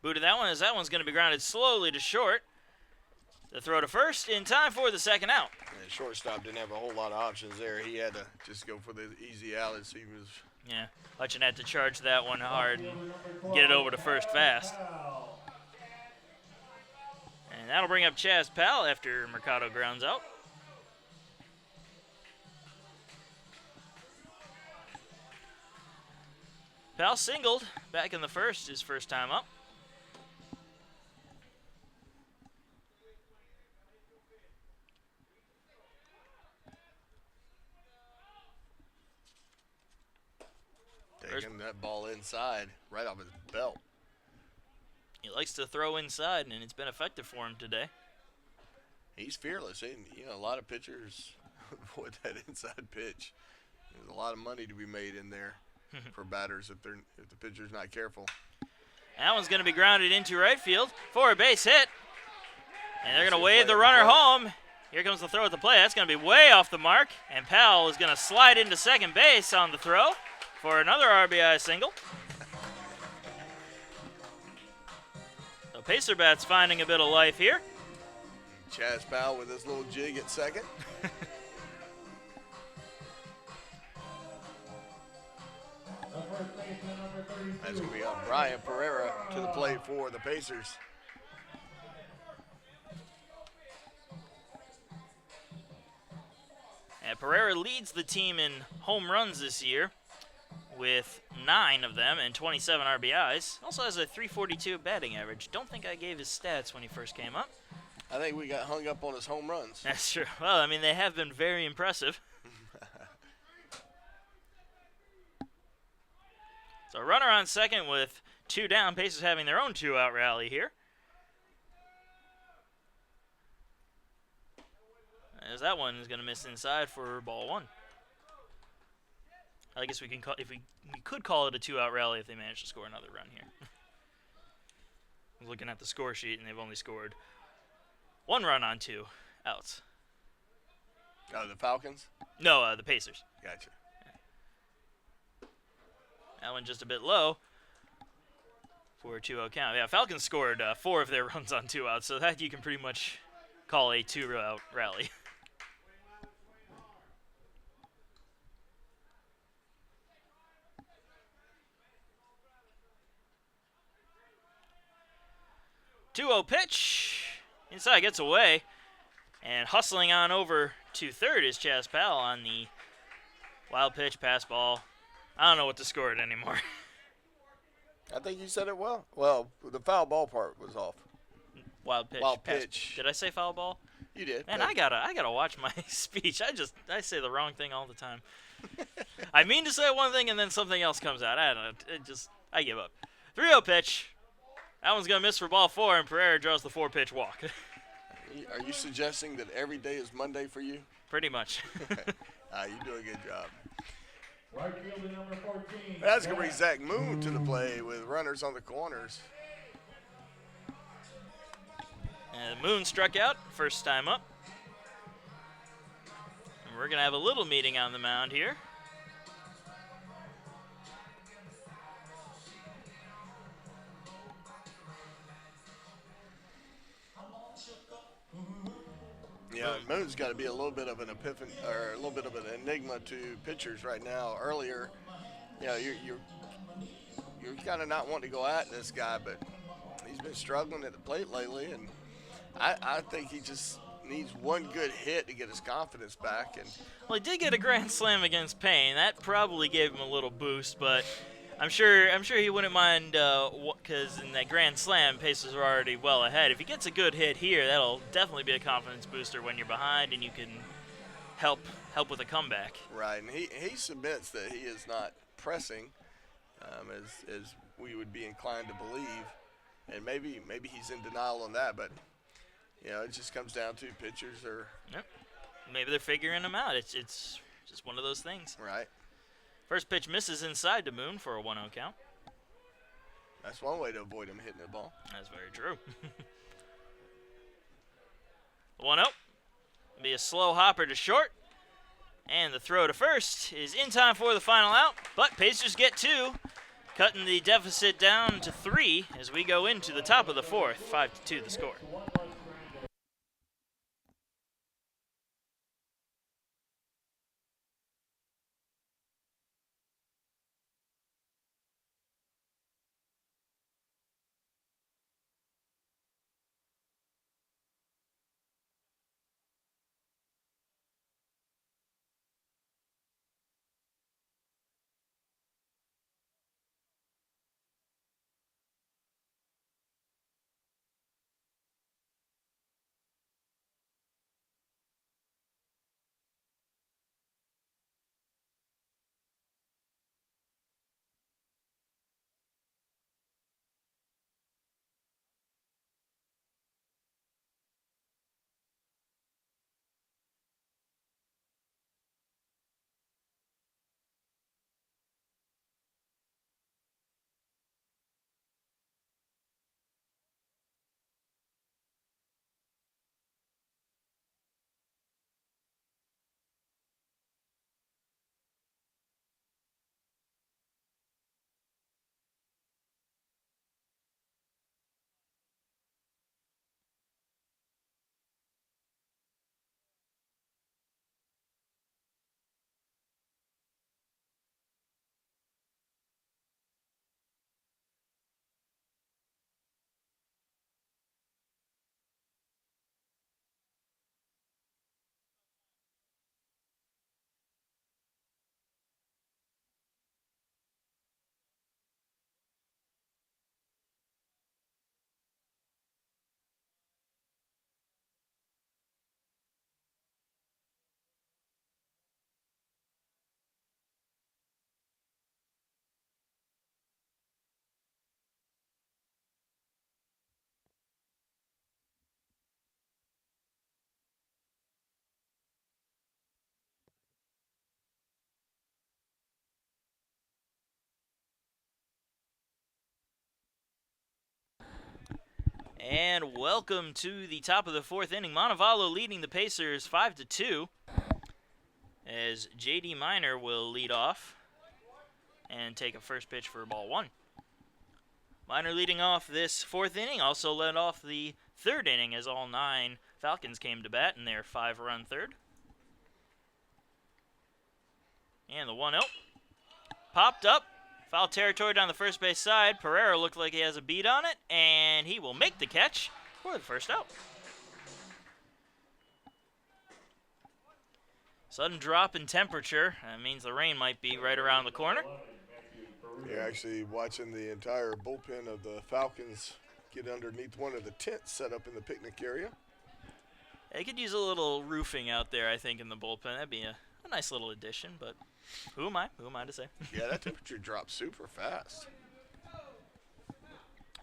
booted that one, as that one's going to be grounded slowly to short. The throw to first in time for the second out. And shortstop didn't have a whole lot of options there. He had to just go for the easy out as he was. Yeah, Hutchin had to charge that one hard and get it over to first fast. And that'll bring up Chaz Powell after Mercado grounds out. Powell singled back in the first, his first time up. Taking that ball inside, right off his belt. He likes to throw inside, and it's been effective for him today. He's fearless. A lot of pitchers avoid that inside pitch. There's a lot of money to be made in there for batters if the pitcher's not careful. That one's going to be grounded into right field for a base hit. And they're going to wave the runner home. Here comes the throw at the plate. That's going to be way off the mark. And Powell is going to slide into second base on the throw for another RBI single. So Pacer Bat's finding a bit of life here. Chaz Powell with his little jig at second. That's going to be Brian Pereira to the plate for the Pacers. And Pereira leads the team in home runs this year with 9 of them and 27 RBIs. Also has a .342 batting average. Don't think I gave his stats when he first came up. I think we got hung up on his home runs. That's true. Well, I mean, they have been very impressive. So runner on second with 2 down. Pacers having their own 2-out rally here. As that one is going to miss inside for ball 1. I guess we can call we could call it a 2-out rally if they manage to score another run here. I'm looking at the score sheet and they've only scored 1 run on 2 outs. Oh, the Falcons? No, the Pacers. Gotcha. That one just a bit low. for a 2-0 count. Yeah, Falcons scored 4 of their runs on 2 outs, so that you can pretty much call a 2-out rally. Two-0 pitch. Inside, gets away. And hustling on over to third is Chaz Powell on the wild pitch, pass ball. I don't know what to score it anymore. I think you said it well. Well, the foul ball part was off. Wild pitch. Wild pass. pitch. Did I say foul ball? You did. Man, I gotta watch my speech. I say the wrong thing all the time. I mean to say one thing and then something else comes out. I don't know. I give up. 3-0 pitch. That one's gonna miss for ball 4, and Pereira draws the 4-pitch walk. Are you suggesting that every day is Monday for you? Pretty much. You do a good job. Right fielder number 14. That's going to bring Zach Moon to the play with runners on the corners. And Moon struck out first time up. And we're going to have a little meeting on the mound here. Yeah, Moon's got to be a little bit of an epiphany or a little bit of an enigma to pitchers right now. Earlier, you're kind of not wanting to go at this guy, but he's been struggling at the plate lately, and I think he just needs one good hit to get his confidence back. And well, he did get a grand slam against Payne. That probably gave him a little boost, but I'm sure he wouldn't mind because in that grand slam, Pacers are already well ahead. If he gets a good hit here, that'll definitely be a confidence booster when you're behind and you can help with a comeback. Right, and he submits that he is not pressing, as we would be inclined to believe, and maybe he's in denial on that, but it just comes down to pitchers are. Yep. Maybe they're figuring him out. It's just one of those things. Right. First pitch misses inside to Moon for a 1-0 count. That's one way to avoid him hitting the ball. That's very true. 1-0. Be a slow hopper to short. And the throw to first is in time for the final out. But Pacers get 2, cutting the deficit down to 3 as we go into the top of the 4th. 5-2 the score. And welcome to the top of the 4th inning. Montevallo leading the Pacers 5-2 as J.D. Minor will lead off and take a first pitch for ball 1. Minor leading off this fourth inning, also led off the third inning as all 9 Falcons came to bat in their 5-run third. And the 1-0 popped up. Foul territory down the first base side. Pereira looked like he has a beat on it, and he will make the catch for the first out. Sudden drop in temperature. That means the rain might be right around the corner. You're actually watching the entire bullpen of the Falcons get underneath one of the tents set up in the picnic area. They could use a little roofing out there, I think, in the bullpen. That'd be a nice little addition, but who am I? Who am I to say? Yeah, that temperature drops super fast.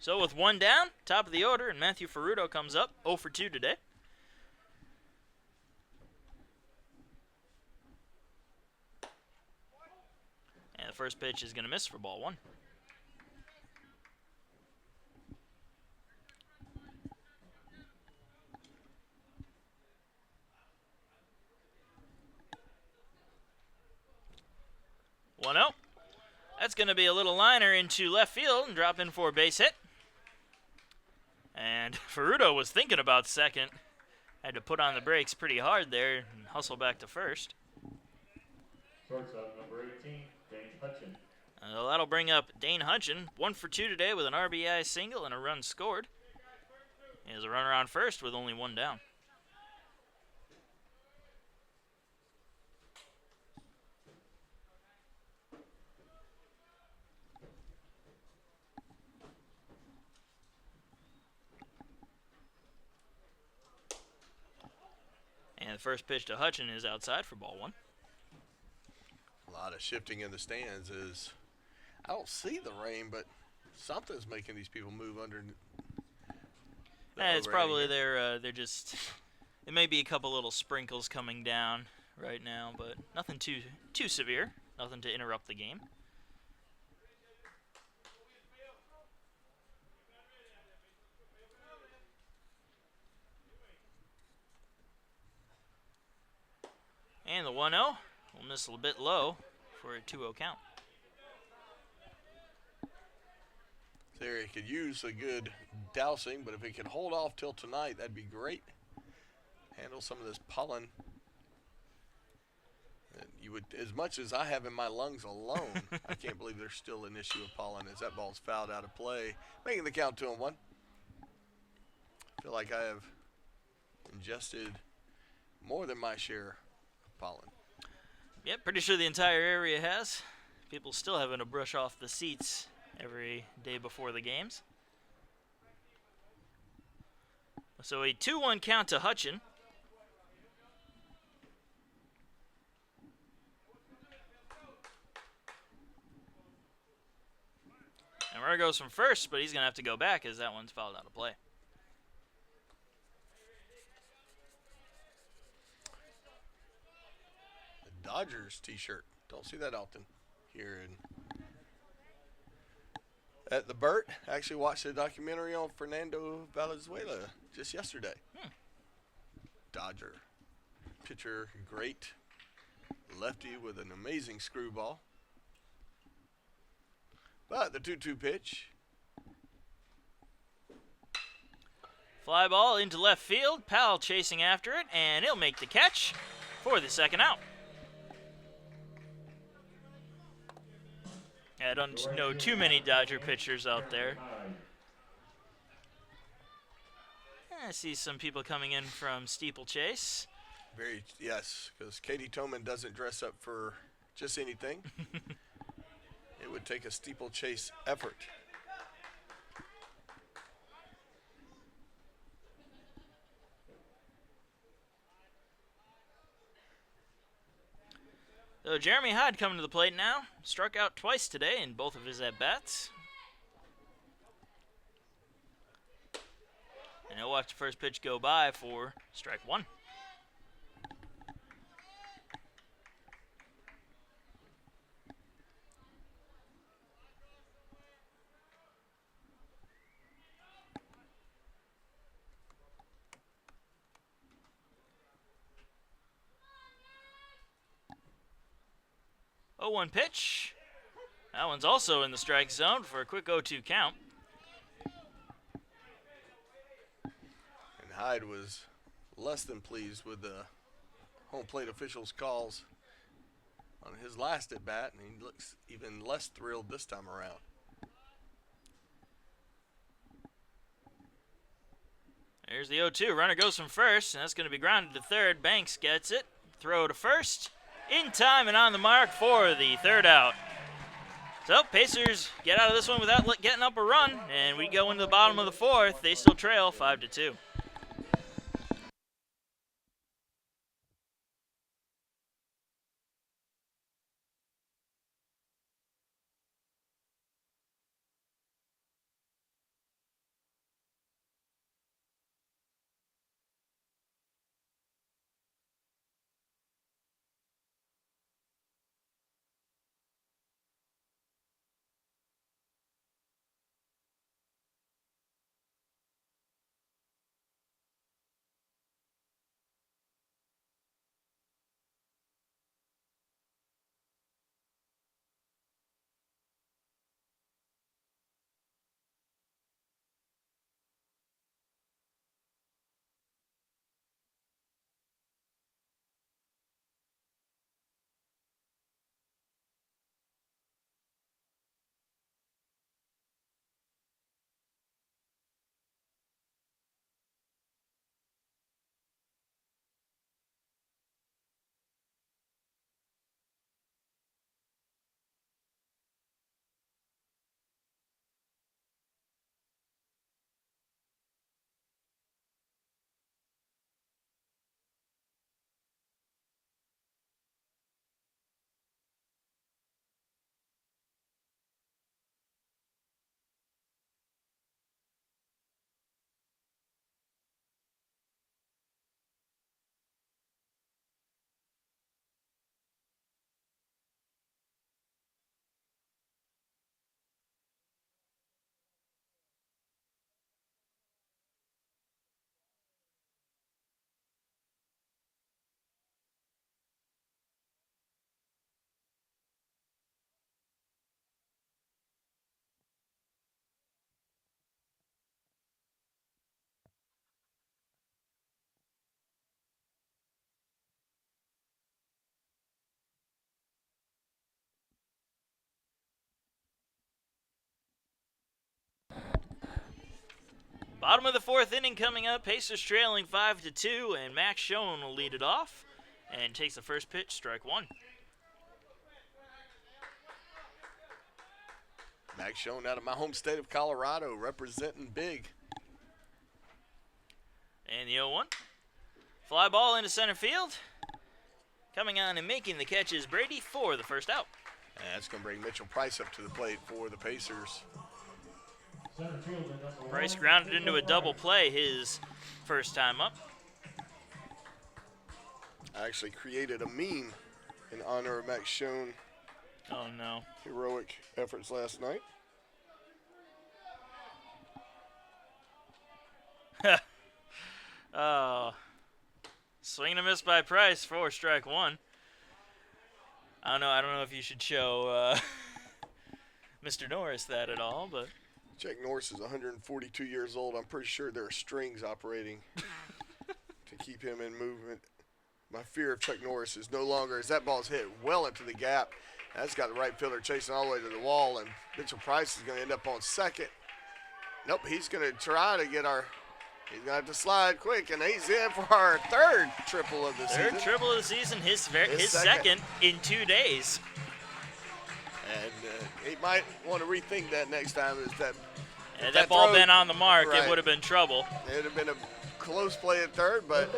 So with 1 down, top of the order, and Matthew Ferrudo comes up 0 for 2 today. And the first pitch is going to miss for ball 1. That's going to be a little liner into left field and drop in for a base hit. And Ferrudo was thinking about second. Had to put on the brakes pretty hard there and hustle back to first. Shortstop number 18, Dane Hutchin. That'll bring up Dane Hutchin, 1 for 2 today with an RBI single and a run scored. He has a runner on first with only 1 down. And the first pitch to Hutchin is outside for ball 1. A lot of shifting in the stands is, I don't see the rain, but something's making these people move under. It's probably they're just, it may be a couple little sprinkles coming down right now, but nothing too severe, nothing to interrupt the game. And the 1-0 will miss a bit low for a 2-0 count. There, he could use a good dousing, but if he could hold off till tonight, that'd be great. Handle some of this pollen. You would, as much as I have in my lungs alone, I can't believe there's still an issue of pollen as that ball's fouled out of play, making the count 2-1. I feel like I have ingested more than my share of pollen. Yep, pretty sure the entire area has. People still having to brush off the seats every day before the games. So a 2-1 count to Hutchin. And Murray goes from first, but he's going to have to go back as that one's fouled out of play. The Dodgers t-shirt. Don't see that often here at the Burt. Actually watched a documentary on Fernando Valenzuela just yesterday. Dodger pitcher, great lefty with an amazing screwball. But the 2-2 pitch. Fly ball into left field. Powell chasing after it, and he'll make the catch for the second out. I don't know too many Dodger pitchers out there. I see some people coming in from Steeplechase. Yes, because Katie Toman doesn't dress up for just anything. It would take a steeplechase effort. So Jeremy Hyde coming to the plate now. Struck out twice today in both of his at-bats. And he'll watch the first pitch go by for strike 1. Oh, 1 pitch. That one's also in the strike zone for a quick 0-2 count. Hyde was less than pleased with the home plate officials' calls on his last at bat, and he looks even less thrilled this time around. There's the 0-2. Runner goes from first, and that's going to be grounded to third. Banks gets it. Throw to first. In time and on the mark for the third out. So Pacers get out of this one without getting up a run, and we go into the bottom of the fourth. They still trail 5-2. Bottom of the fourth inning coming up. Pacers trailing 5-2, and Max Schoen will lead it off and takes the first pitch, strike one. Max Schoen out of my home state of Colorado, representing big. And the 0-1. Fly ball into center field. Coming on and making the catch is Brady for the first out. And that's going to bring Mitchell Price up to the plate for the Pacers. Price grounded into a double play his first time up. I actually created a meme in honor of Max Schoen. Oh, no. Heroic efforts last night. Oh. Swing and a miss by Price for strike one. I don't know if you should show Mr. Norris that at all, but Jack Norris is 142 years old. I'm pretty sure there are strings operating to keep him in movement. My fear of Chuck Norris is no longer as that ball's hit well into the gap. That's got the right fielder chasing all the way to the wall, and Mitchell Price is going to end up on second. Nope, he's going to try to get our – he's going to have to slide quick, and he's in for our third triple of the season. Third triple of the season, his second in 2 days. And he might want to rethink that next time. Is that Had that ball throw, been on the mark, right, it would have been trouble. It would have been a close play at third, but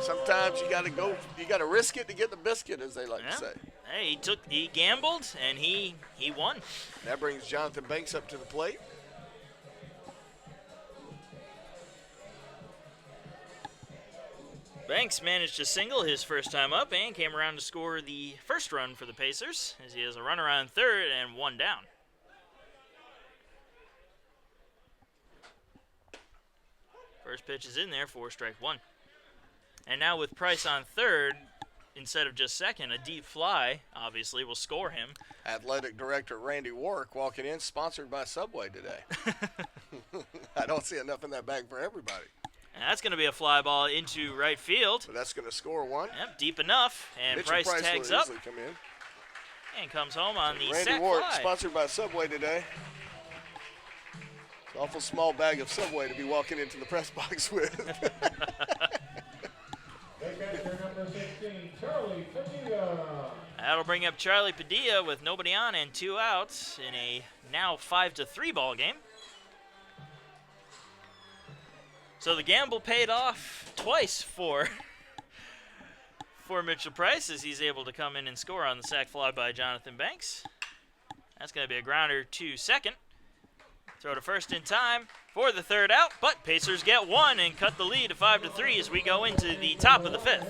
sometimes you got to go. You got to risk it to get the biscuit, as they like to say. Hey, he gambled and he won. That brings Jonathan Banks up to the plate. Banks managed to single his first time up and came around to score the first run for the Pacers, as he has a runner on third and one down. First pitch is in there for strike one. And now with Price on third, instead of just second, a deep fly, obviously, will score him. Athletic Director Randy Warwick walking in, sponsored by Subway today. I don't see enough in that bag for everybody. And that's going to be a fly ball into right field. But that's going to score one. Yep, deep enough. And Mitchell Price tags will up easily come in. and comes home on the Randy sac Ward, fly. sponsored by Subway today. It's an awful small bag of Subway to be walking into the press box with. Catcher number 16, Charlie Padilla. That'll bring up Charlie Padilla with nobody on and 2 outs in a now 5-3 ball game. So the gamble paid off twice for Mitchell Price as he's able to come in and score on the sac fly by Jonathan Banks. That's going to be a grounder to second. Throw to first in time for the 3rd out, but Pacers get 1 and cut the lead to 5-3 as we go into the top of the 5th.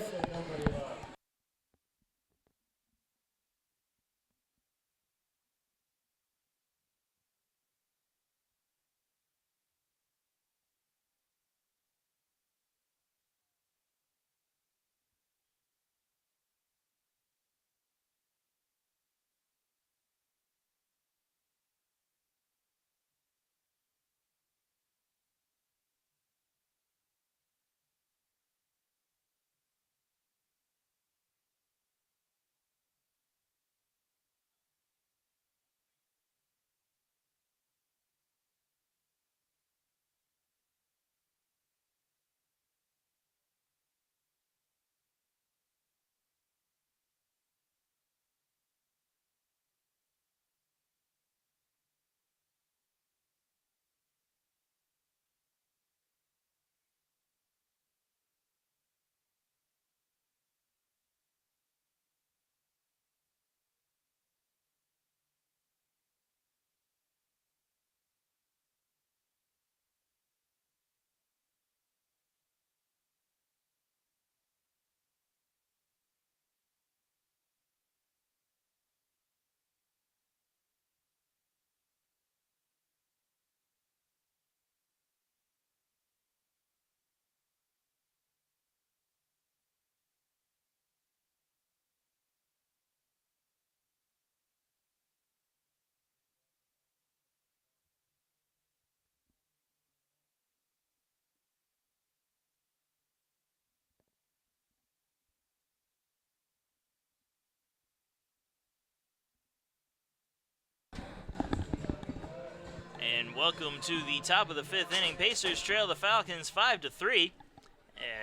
And welcome to the top of the 5th inning. Pacers trail the Falcons 5-3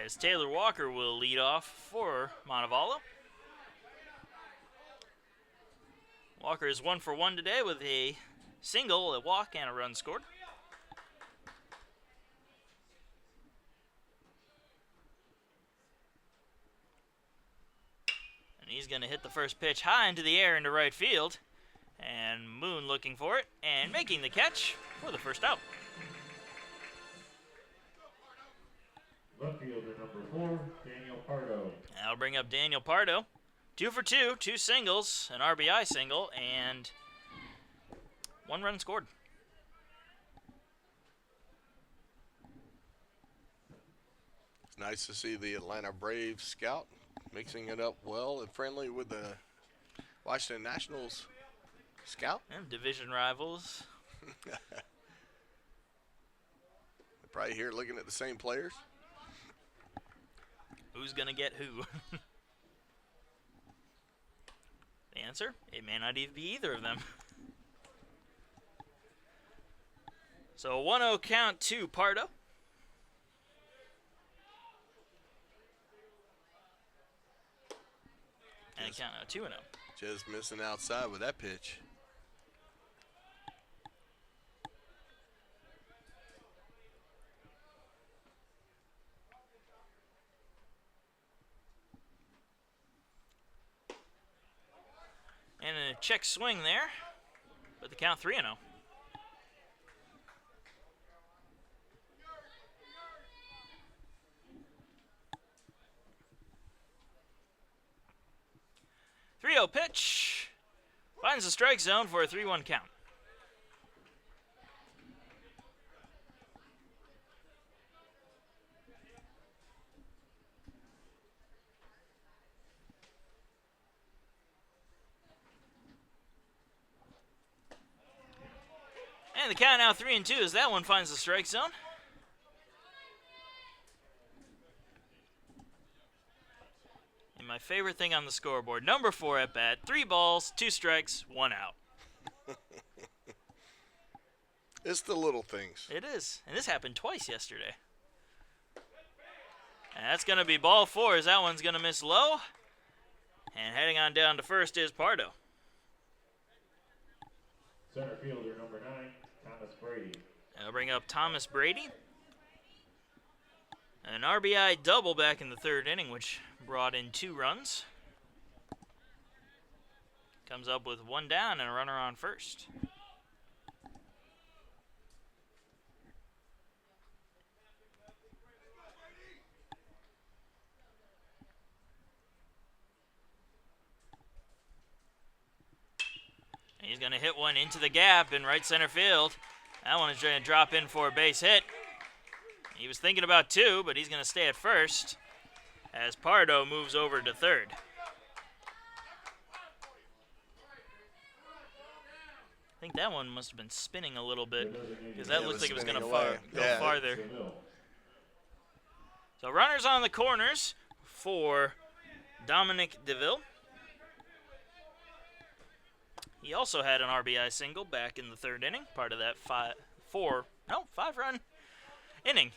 as Taylor Walker will lead off for Montevallo. Walker is 1 for 1 today with a single, a walk, and a run scored. And he's going to hit the first pitch high into the air into right field. And Moon looking for it and making the catch for the first out. Left fielder number 4, Daniel Pardo. That'll bring up Daniel Pardo. 2 for 2, 2 singles, an RBI single, and 1 run scored. It's nice to see the Atlanta Braves scout mixing it up well and friendly with the Washington Nationals scout. And division rivals. They're probably here looking at the same players. Who's going to get who? The answer? It may not even be either of them. So a 1-0 count to Pardo. And a count now 2-0. Just missing outside with that pitch. And a check swing there, but the count 3-0. Pitch finds the strike zone for a 3-1 count. And the count now 3-2 as that one finds the strike zone. favorite thing on the scoreboard. Number 4 at bat. 3 balls, 2 strikes, 1 out. It's the little things. It is. And this happened twice yesterday. And that's going to be ball 4 as that one's going to miss low. And heading on down to first is Pardo. Center fielder number 9, Thomas Brady. I'll bring up Thomas Brady. An RBI double back in the 3rd inning, which brought in 2 runs. Comes up with 1 down and a runner on first. And he's going to hit one into the gap in right center field. That one is going to drop in for a base hit. He was thinking about 2, but he's going to stay at first as Pardo moves over to 3rd. I think that one must have been spinning a little bit because that looks like it was going to go farther. So runners on the corners for Dominic DeVille. He also had an RBI single back in the 3rd inning, part of that 5-run inning.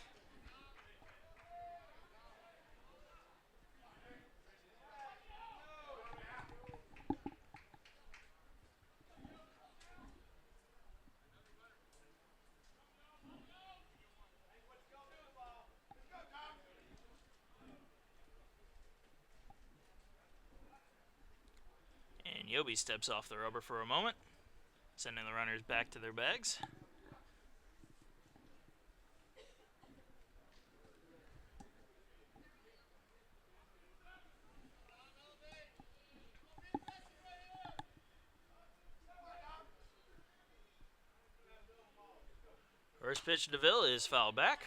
And Yobi steps off the rubber for a moment, sending the runners back to their bags. First pitch to DeVille is fouled back.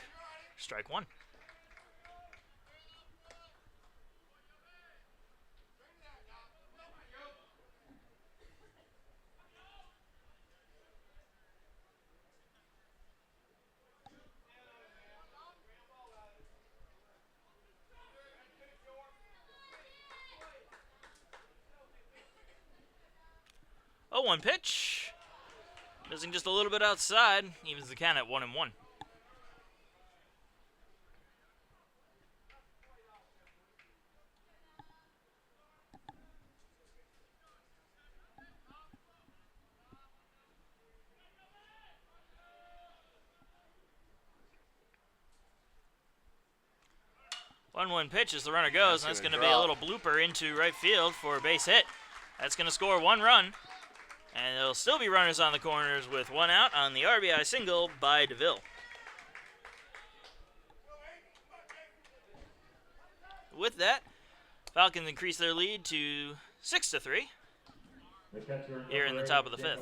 Strike 1. Oh, 1 pitch. Missing just a little bit outside. Evens the count at 1-1. One pitch as the runner goes, and that's going to be a little blooper into right field for a base hit. That's going to score 1 run, and there'll still be runners on the corners with 1 out on the RBI single by DeVille. With that, Falcons increase their lead to 6-3 here in the top of the 5th.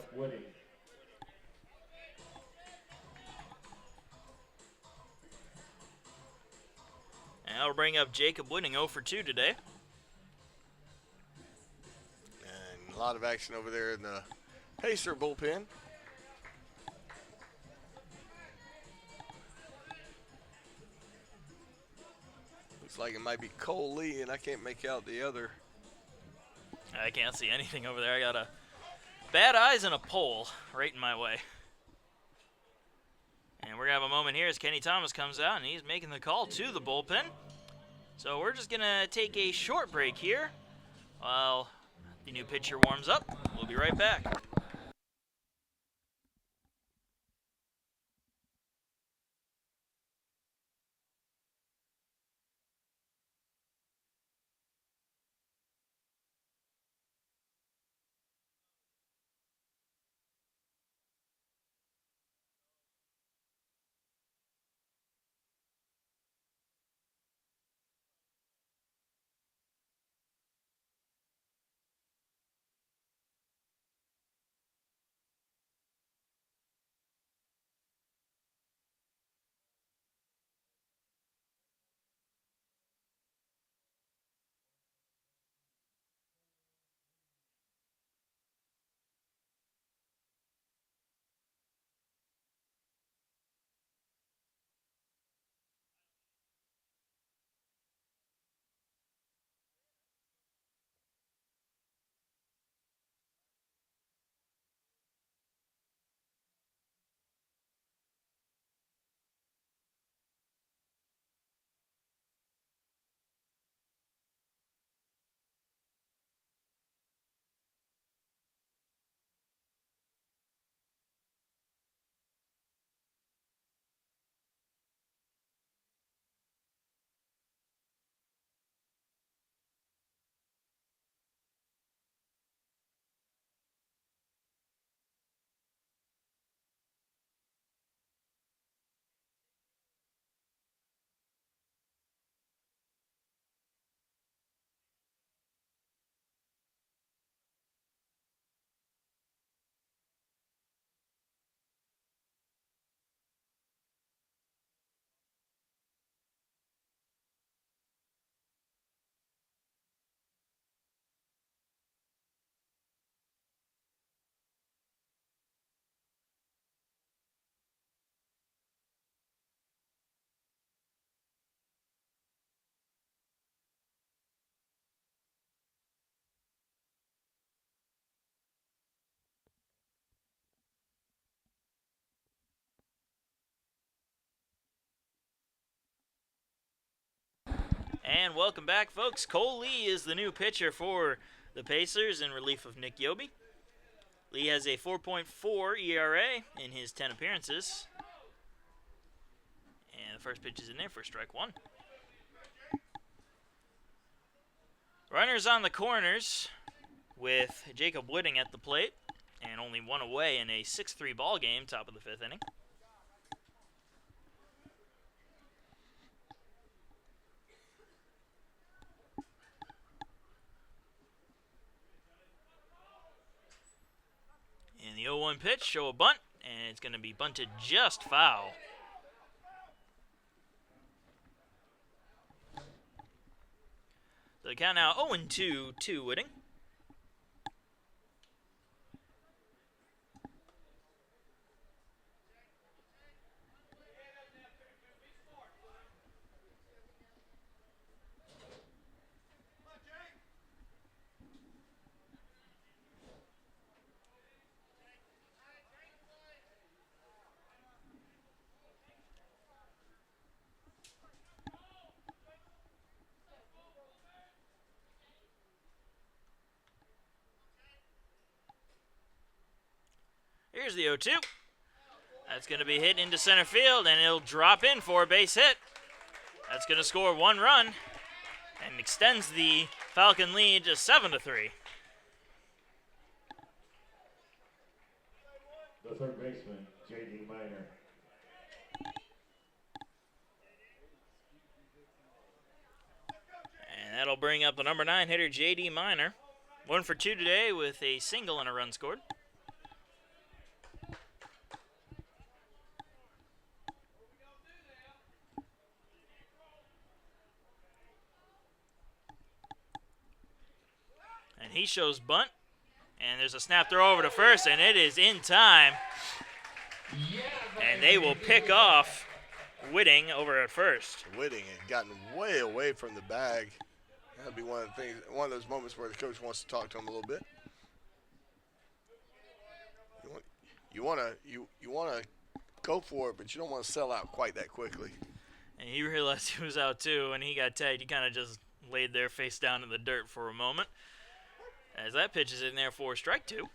And I'll bring up Jacob Whitting 0 for 2 today. And a lot of action over there in the Pacer bullpen. Looks like it might be Cole Lee, and I can't make out the other. I can't see anything over there. I got a bad eyes and a pole right in my way. And we're going to have a moment here as Kenny Thomas comes out, and he's making the call to the bullpen. So we're just going to take a short break here while the new pitcher warms up. We'll be right back. And welcome back, folks. Cole Lee is the new pitcher for the Pacers in relief of Nick Yobi. Lee has a 4.4 ERA in his 10 appearances. And the first pitch is in there for strike one. Runners on the corners with Jacob Whitting at the plate. And only one away in a 6-3 ball game, top of the fifth inning. And the 0-1 pitch, show a bunt, and it's going to be bunted just foul. The count now 0-2 to Whitting. Here's the 0-2. That's going to be hit into center field, and it'll drop in for a base hit. That's going to score one run and extends the Falcon lead to 7-3. The third baseman, J.D. Minor. And that'll bring up the number 9 hitter, J.D. Minor. 1 for 2 today with a single and a run scored. And he shows bunt. And there's a snap throw over to first, and it is in time. And they will pick off Whitting over at first. Whitting had gotten way away from the bag. That'd be one of the things, one of those moments where the coach wants to talk to him a little bit. You want to go for it, but you don't want to sell out quite that quickly. And he realized he was out too, and he got tagged. He kind of just laid there face down in the dirt for a moment. As that pitch is in there for strike two.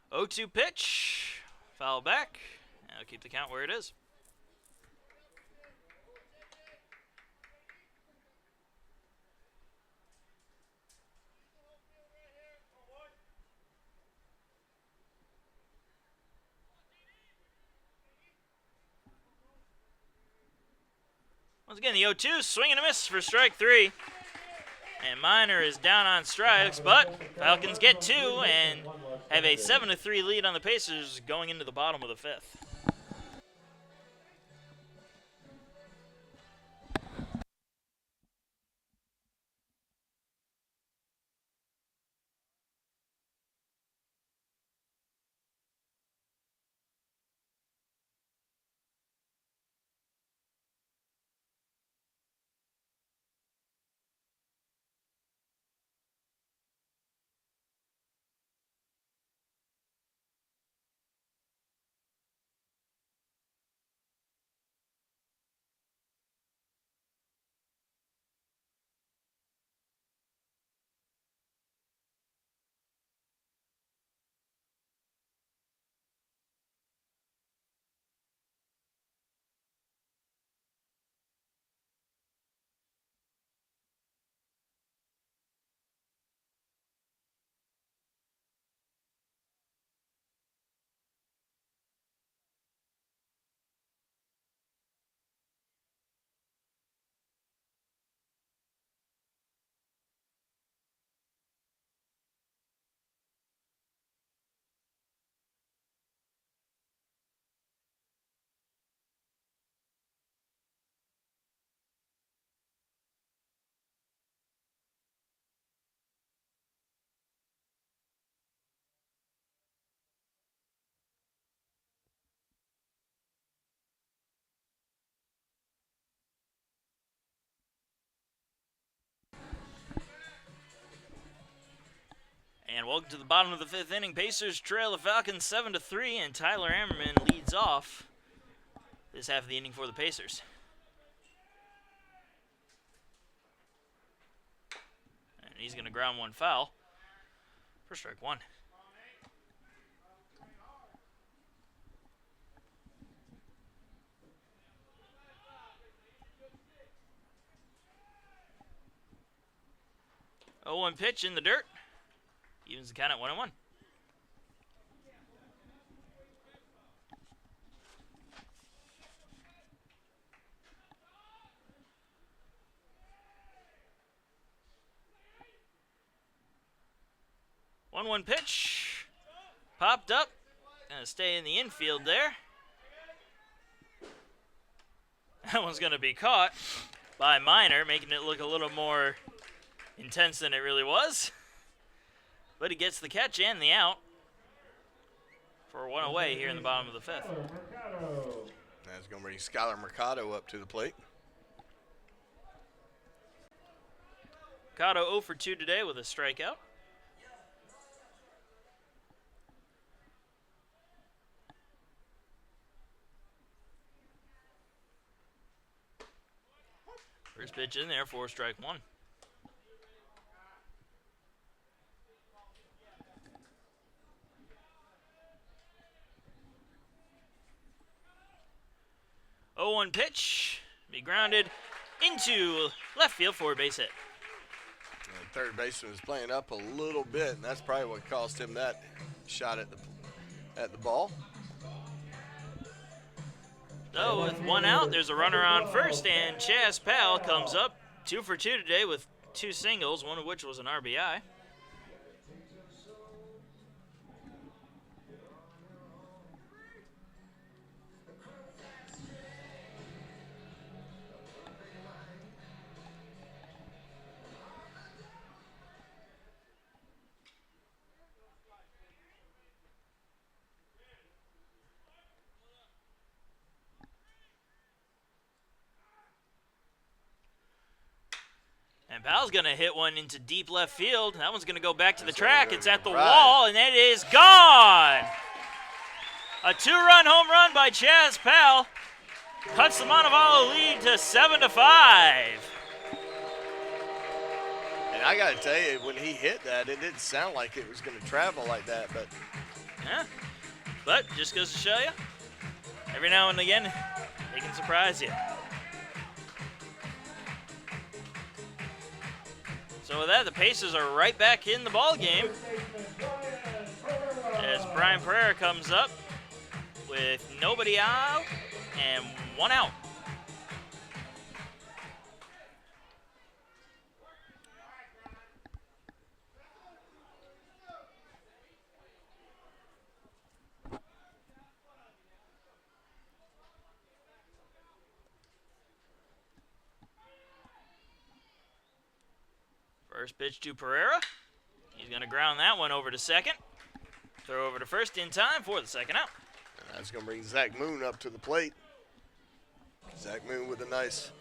Oh, 0-2 pitch. Foul back. I'll keep the count where it is. Once again, the 0-2, swing and a miss for strike three. And Minor is down on strikes, but Falcons get two and have a 7-3 lead on the Pacers going into the bottom of the fifth. And welcome to the bottom of the 5th inning. Pacers trail the Falcons 7-3, and Tyler Ammerman leads off this half of the inning for the Pacers. And he's going to ground one foul for strike one. Oh, 1 pitch in the dirt. Evens the count at 1-1. One pitch. Popped up. Gonna stay in the infield there. That one's gonna be caught by Minor, making it look a little more intense than it really was. But he gets the catch and the out for one away here in the bottom of the 5th. That's going to bring Skylar Mercado up to the plate. Mercado 0 for 2 today with a strikeout. First pitch in there for strike one. Oh, 1 pitch. Be grounded into left field for a base hit. And third baseman was playing up a little bit, and that's probably what cost him that shot at the ball. So with 1 out, there's a runner on first, and Chaz Powell comes up 2 for 2 today with 2 singles, one of which was an RBI. And Powell's going to hit one into deep left field. That one's going to go back to the track. It's at the wall, and it is gone. A 2-run home run by Chaz Powell cuts the Montevallo lead to 7-5. And I got to tell you, when he hit that, it didn't sound like it was going to travel like that. But Yeah, but just goes to show you, every now and again, they can surprise you. So with that, the Pacers are right back in the ball game as Brian Pereira comes up with nobody out and 1 out. First pitch to Pereira. He's going to ground that one over to second. Throw over to first in time for the second out. and that's going to bring Zach Moon up to the plate. Zach Moon with a nice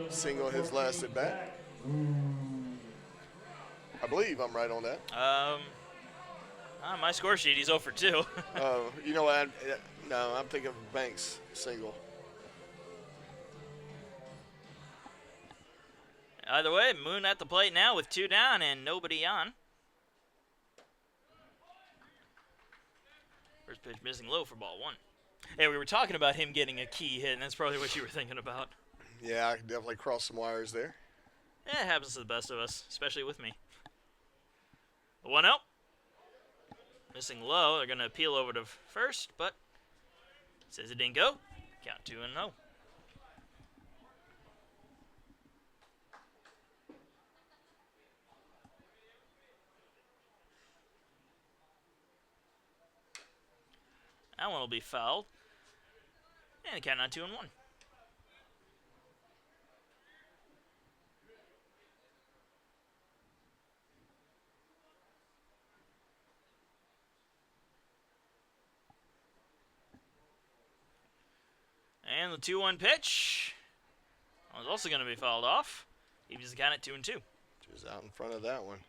single his last at bat. I believe I'm right on that. On my score sheet, he's 0 for 2. You know what? No, I'm thinking of Banks single. Either way, Moon at the plate now with 2 down and nobody on. First pitch missing low for ball 1. Hey, we were talking about him getting a key hit, and that's probably what you were thinking about. Yeah, I can definitely cross some wires there. Yeah, it happens to the best of us, especially with me. The 1 out. Missing low. They're going to appeal over to first, but says it didn't go. Count 2-0. That one will be fouled. And the count on 2-1. And the 2-1 pitch was also going to be fouled off. He was the count at 2-2. Just out in front of that one.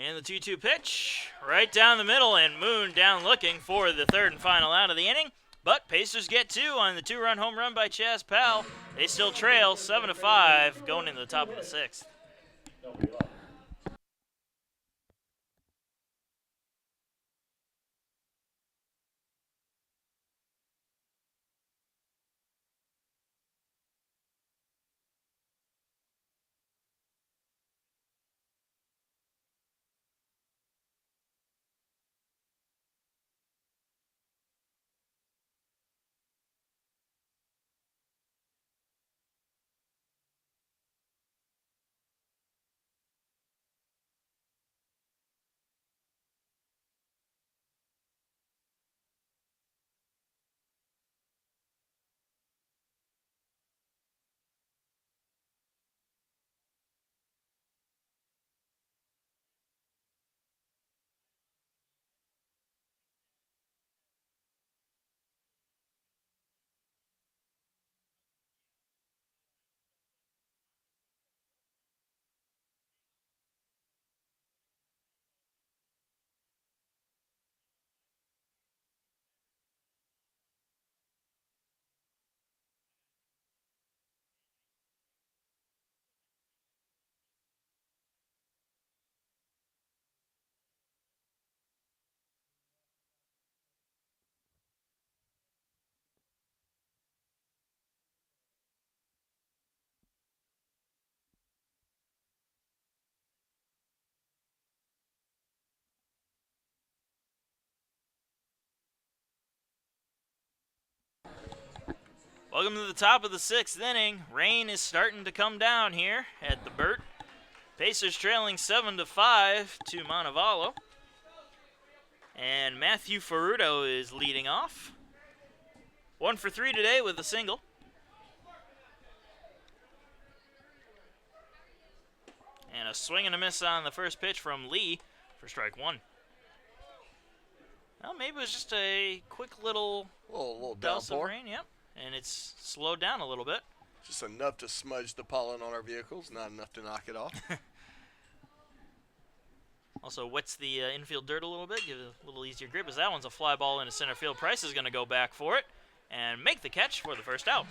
And the 2-2 pitch, right down the middle, and Moon down looking for the third and final out of the inning. But Pacers get 2 on the 2-run home run by Chaz Powell. They still trail 7-5 going into the top of the 6th. Welcome to the top of the 6th inning. Rain is starting to come down here at the Burt. Pacers trailing 7-5 to Montevallo. And Matthew Ferruto is leading off. 1 for 3 today with a single. And a swing and a miss on the first pitch from Lee for strike 1. Well, maybe it was just a quick little douse of downpour. rain, yep. And it's slowed down a little bit. Just enough to smudge the pollen on our vehicles, not enough to knock it off. Also wets the infield dirt a little bit, gives it a little easier grip, as that one's a fly ball into center field. Price is going to go back for it and make the catch for the first out.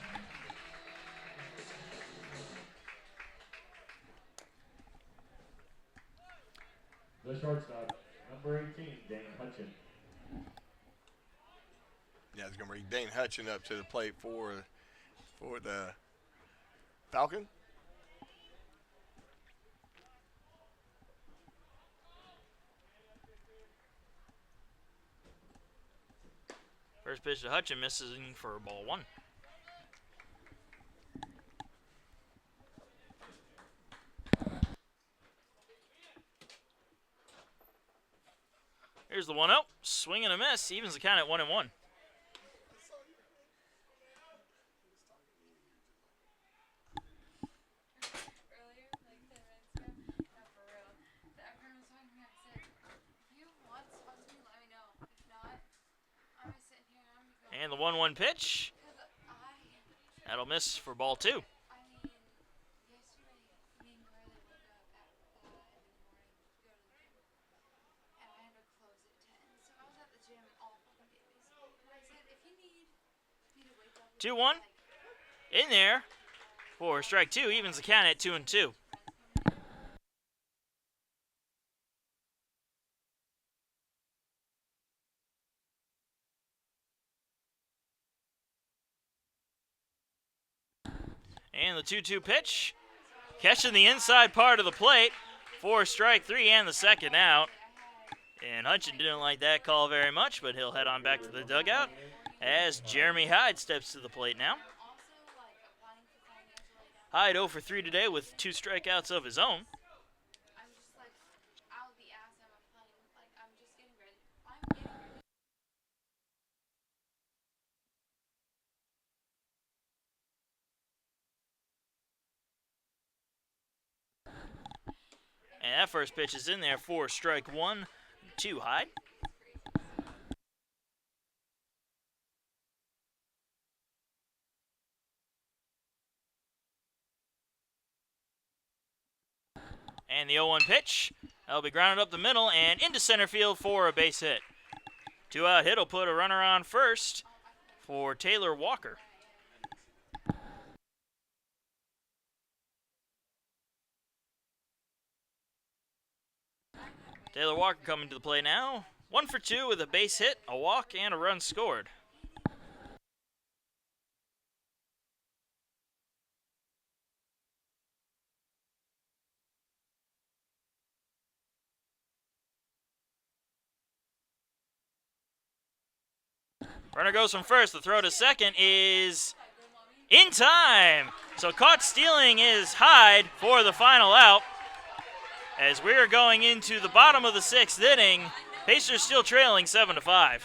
The shortstop, number 18, Dane Hutchin. Yeah, it's going to bring Dane Hutchin up to the plate for the Falcon. First pitch to Hutchin, misses for ball 1. Here's the 1-0. Swing and a miss. Evens the count at 1-1. And the 1-1 pitch. That'll miss for ball 2. Two one in there for strike 2. Evens the count at 2-2. And the 2-2 pitch, catching the inside part of the plate for strike 3 and the second out. And Hutchin didn't like that call very much, but he'll head on back to the dugout as Jeremy Hyde steps to the plate now. Hyde 0 for 3 today with 2 strikeouts of his own. And that first pitch is in there for strike 1 to Hyde. And the 0-1 pitch. That'll be grounded up the middle and into center field for a base hit. 2-out hit will put a runner on first for Taylor Walker. Taylor Walker coming to the plate now. 1 for 2 with a base hit, a walk, and a run scored. Runner goes from first. The throw to second is in time. So caught stealing is Hyde for the final out. As we're going into the bottom of the 6th inning, Pacers still trailing 7-5.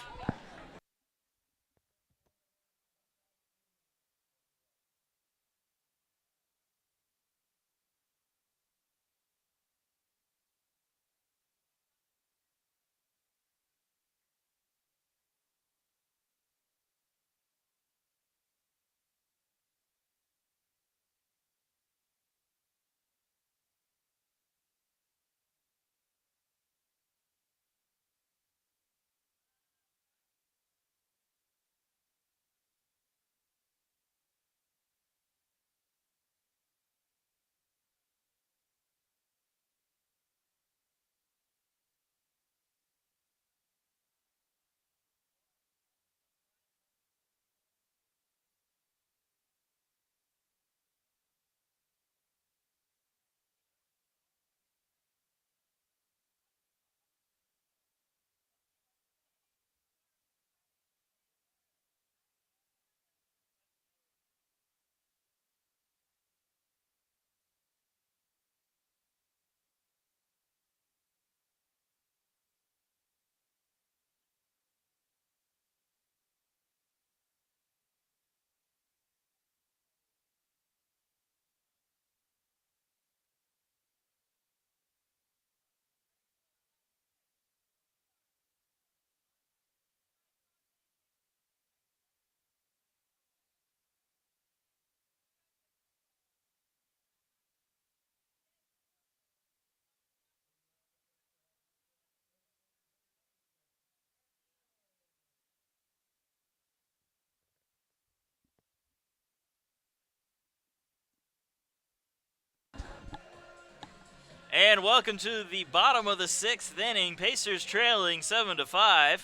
And welcome to the bottom of the 6th inning. Pacers trailing 7-5.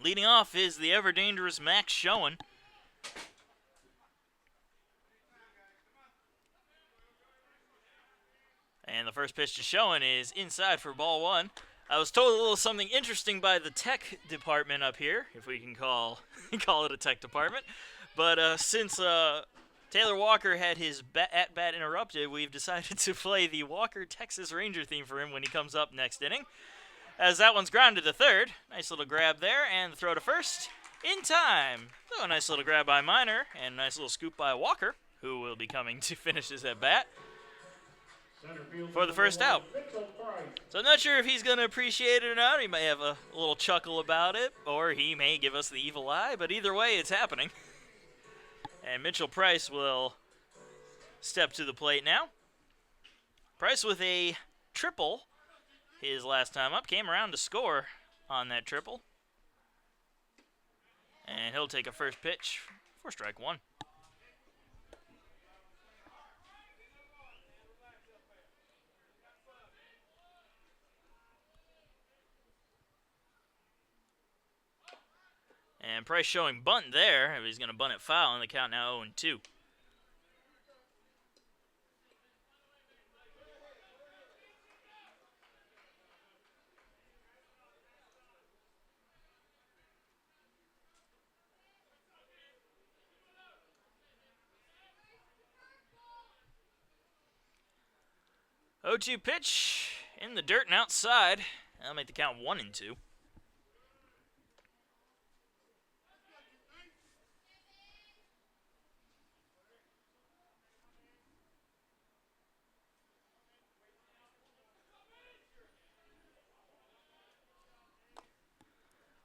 Leading off is the ever-dangerous Max Schoen. And the first pitch to Schoen is inside for ball 1. I was told a little something interesting by the tech department up here, if we can call it a tech department. But since Taylor Walker had his at-bat interrupted, we've decided to play the Walker Texas Ranger theme for him when he comes up next inning. As that one's grounded to third. Nice little grab there, and the throw to first in time. So a nice little grab by Minor, and a nice little scoop by Walker, who will be coming to finish his at-bat for the first out. So I'm not sure if he's going to appreciate it or not. He may have a little chuckle about it, or he may give us the evil eye, but either way, it's happening. And Mitchell Price will step to the plate now. Price with a triple his last time up. Came around to score on that triple. And he'll take a first pitch for strike 1. And Price showing bunt there. He's going to bunt it foul, and the count now 0-2. O2 pitch in the dirt and outside. That'll make the count 1-2.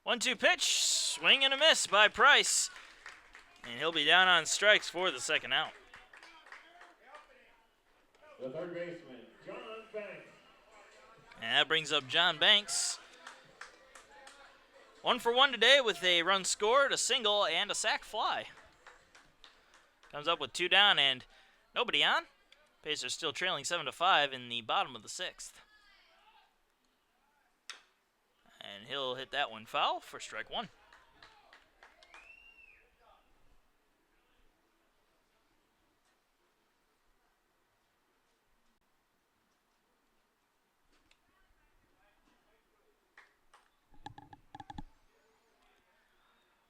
One-two pitch, swing and a miss by Price. And he'll be down on strikes for the second out. The third baseman, John Banks. And that brings up John Banks. 1 for 1 today with a run scored, a single, and a sac fly. Comes up with 2 down and nobody on. Pacers still trailing 7-5 in the bottom of the 6th. And he'll hit that one foul for strike 1.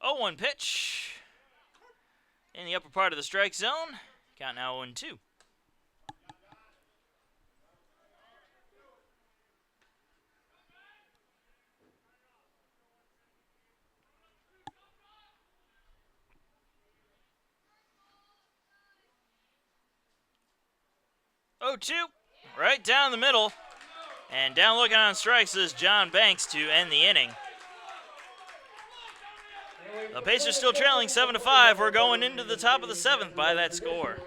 Oh, 1 pitch in the upper part of the strike zone. Count now 0-2. Oh, 2, right down the middle. And down looking on strikes is John Banks to end the inning. The Pacers still trailing 7-5. We're going into the top of the 7th by that score.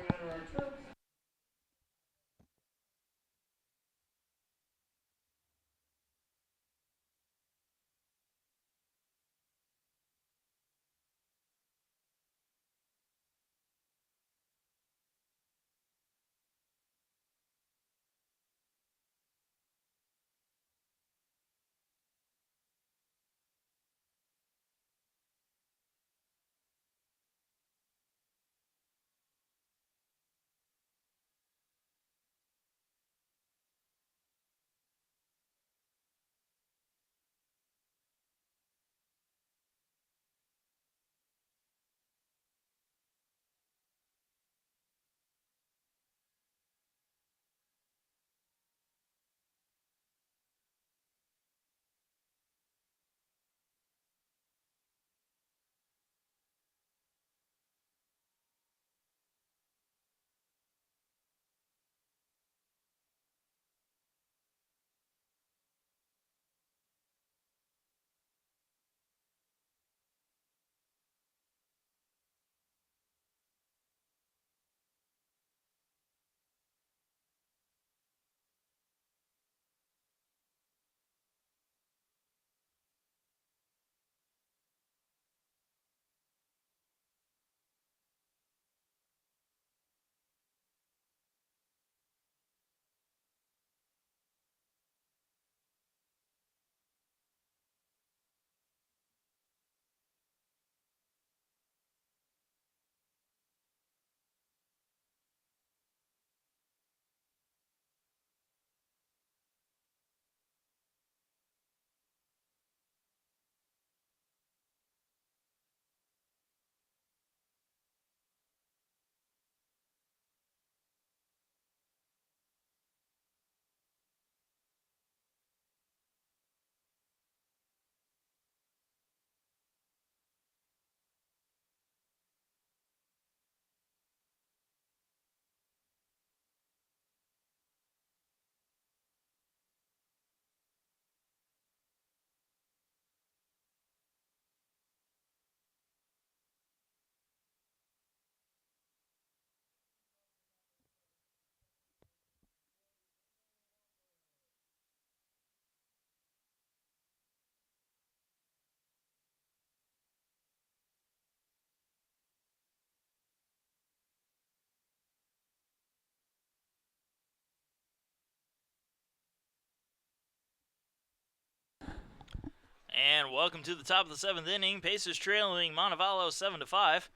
And welcome to the top of the 7th inning. Pacers trailing Montevallo 7-5.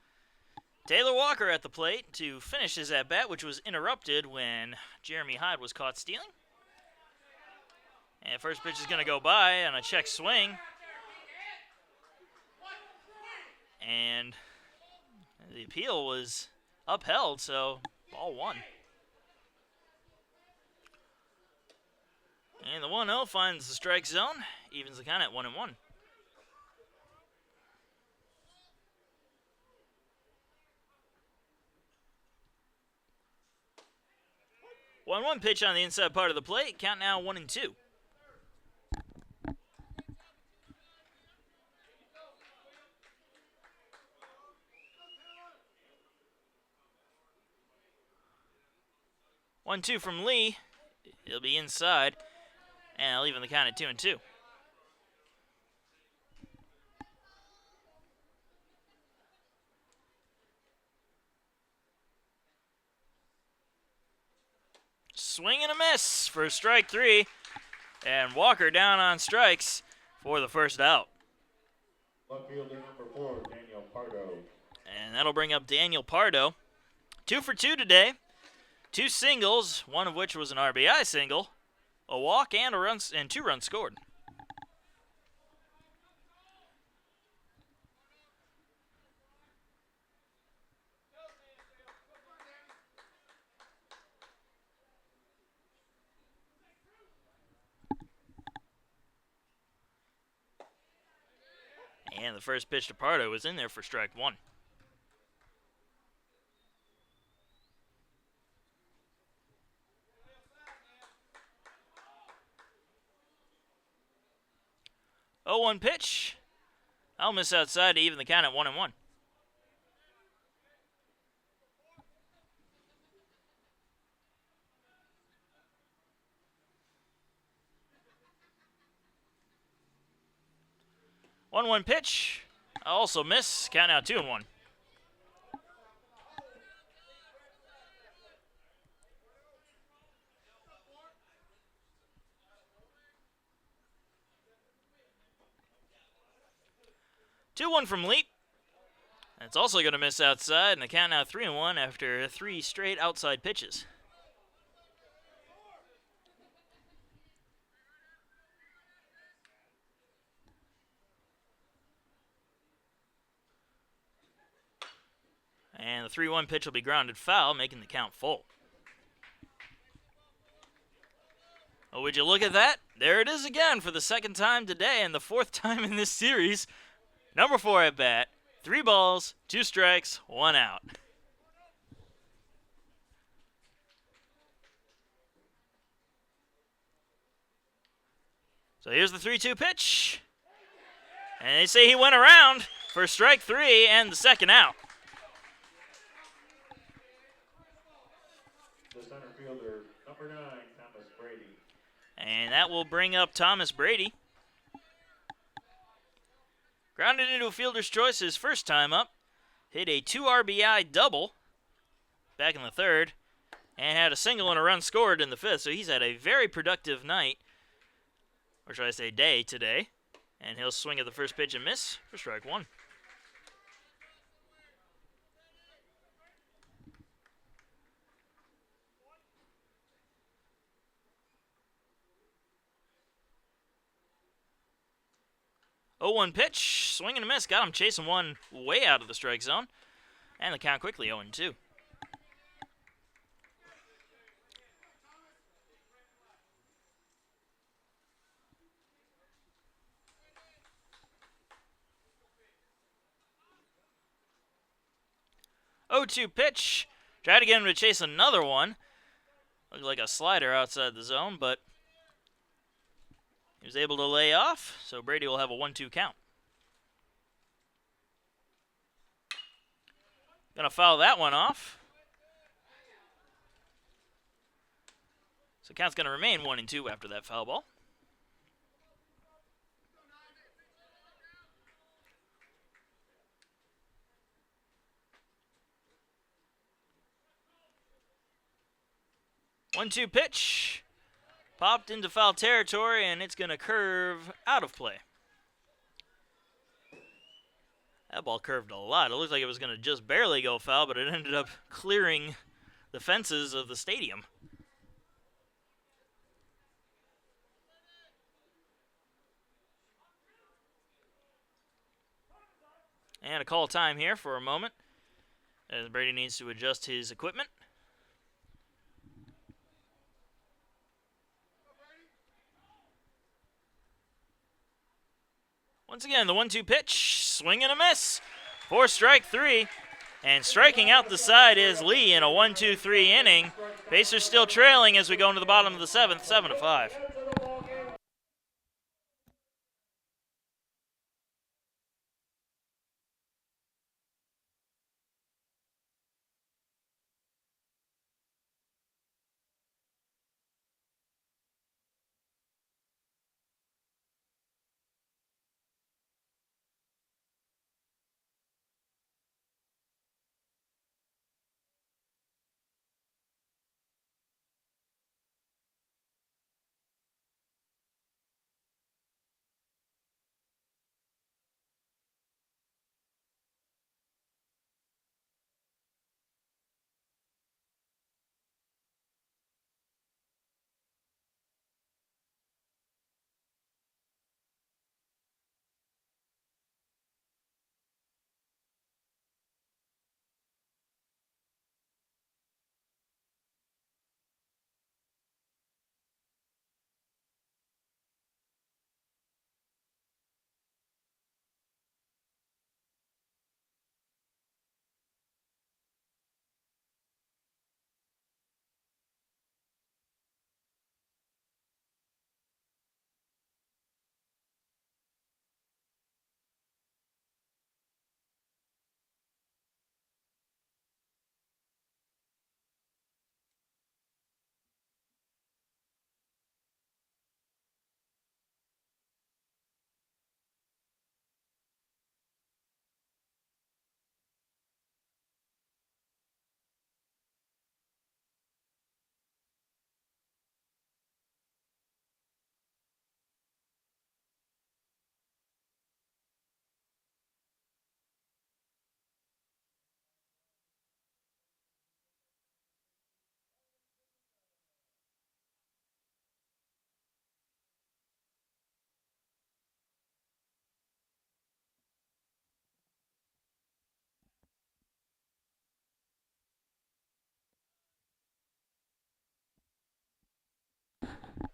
Taylor Walker at the plate to finish his at-bat, which was interrupted when Jeremy Hyde was caught stealing. And first pitch is going to go by on a check swing. And the appeal was upheld, so ball 1. And the 1-0 finds the strike zone, evens the count at 1-1. 1-1 pitch on the inside part of the plate, count now 1-2. One-two from Lee. He'll be inside. And I'll even the count at 2-2. Swing and a miss for strike 3. And Walker down on strikes for the first out. Left fielder number 4, Daniel Pardo. And that'll bring up Daniel Pardo. 2 for 2 today. 2 singles, one of which was an RBI single, a walk, and 2 runs scored. And the first pitch to Pardo was in there for strike 1. Oh, 1 pitch. I'll miss outside to even the count at 1-1. One pitch. I'll also miss. Count now 2-1. Two one from Leap. It's also going to miss outside, and the count now 3-1 after 3 straight outside pitches. And the 3-1 pitch will be grounded foul, making the count full. Oh, would you look at that? There it is again for the second time today and the 4th time in this series. Number 4 at bat. 3 balls, 2 strikes, 1 out. So here's the 3-2 pitch. And they say he went around for strike 3 and the second out. The center fielder, number 9, Thomas Brady. And that will bring up Thomas Brady. Grounded into a fielder's choice his first time up. Hit a 2 RBI double back in the 3rd. And had a single and a run scored in the 5th. So he's had a very productive night. Or should I say day today. And he'll swing at the first pitch and miss for strike 1. Oh, 1 pitch, swing and a miss, got him chasing one way out of the strike zone. And the count quickly 0-2. Oh, 2 pitch, tried to get him to chase another one. Looked like a slider outside the zone, but he was able to lay off, so Brady will have a 1-2 count. Gonna foul that one off. So count's gonna remain 1-2 after that foul ball. One-two pitch. Popped into foul territory, and it's gonna curve out of play. That ball curved a lot. It looked like it was going to just barely go foul, but it ended up clearing the fences of the stadium. And a call time here for a moment, as Brady needs to adjust his equipment. Once again, the 1-2 pitch, swing and a miss for strike 3. And striking out the side is Lee in a 1-2-3 inning. Pacers still trailing as we go into the bottom of the 7th, 7-5.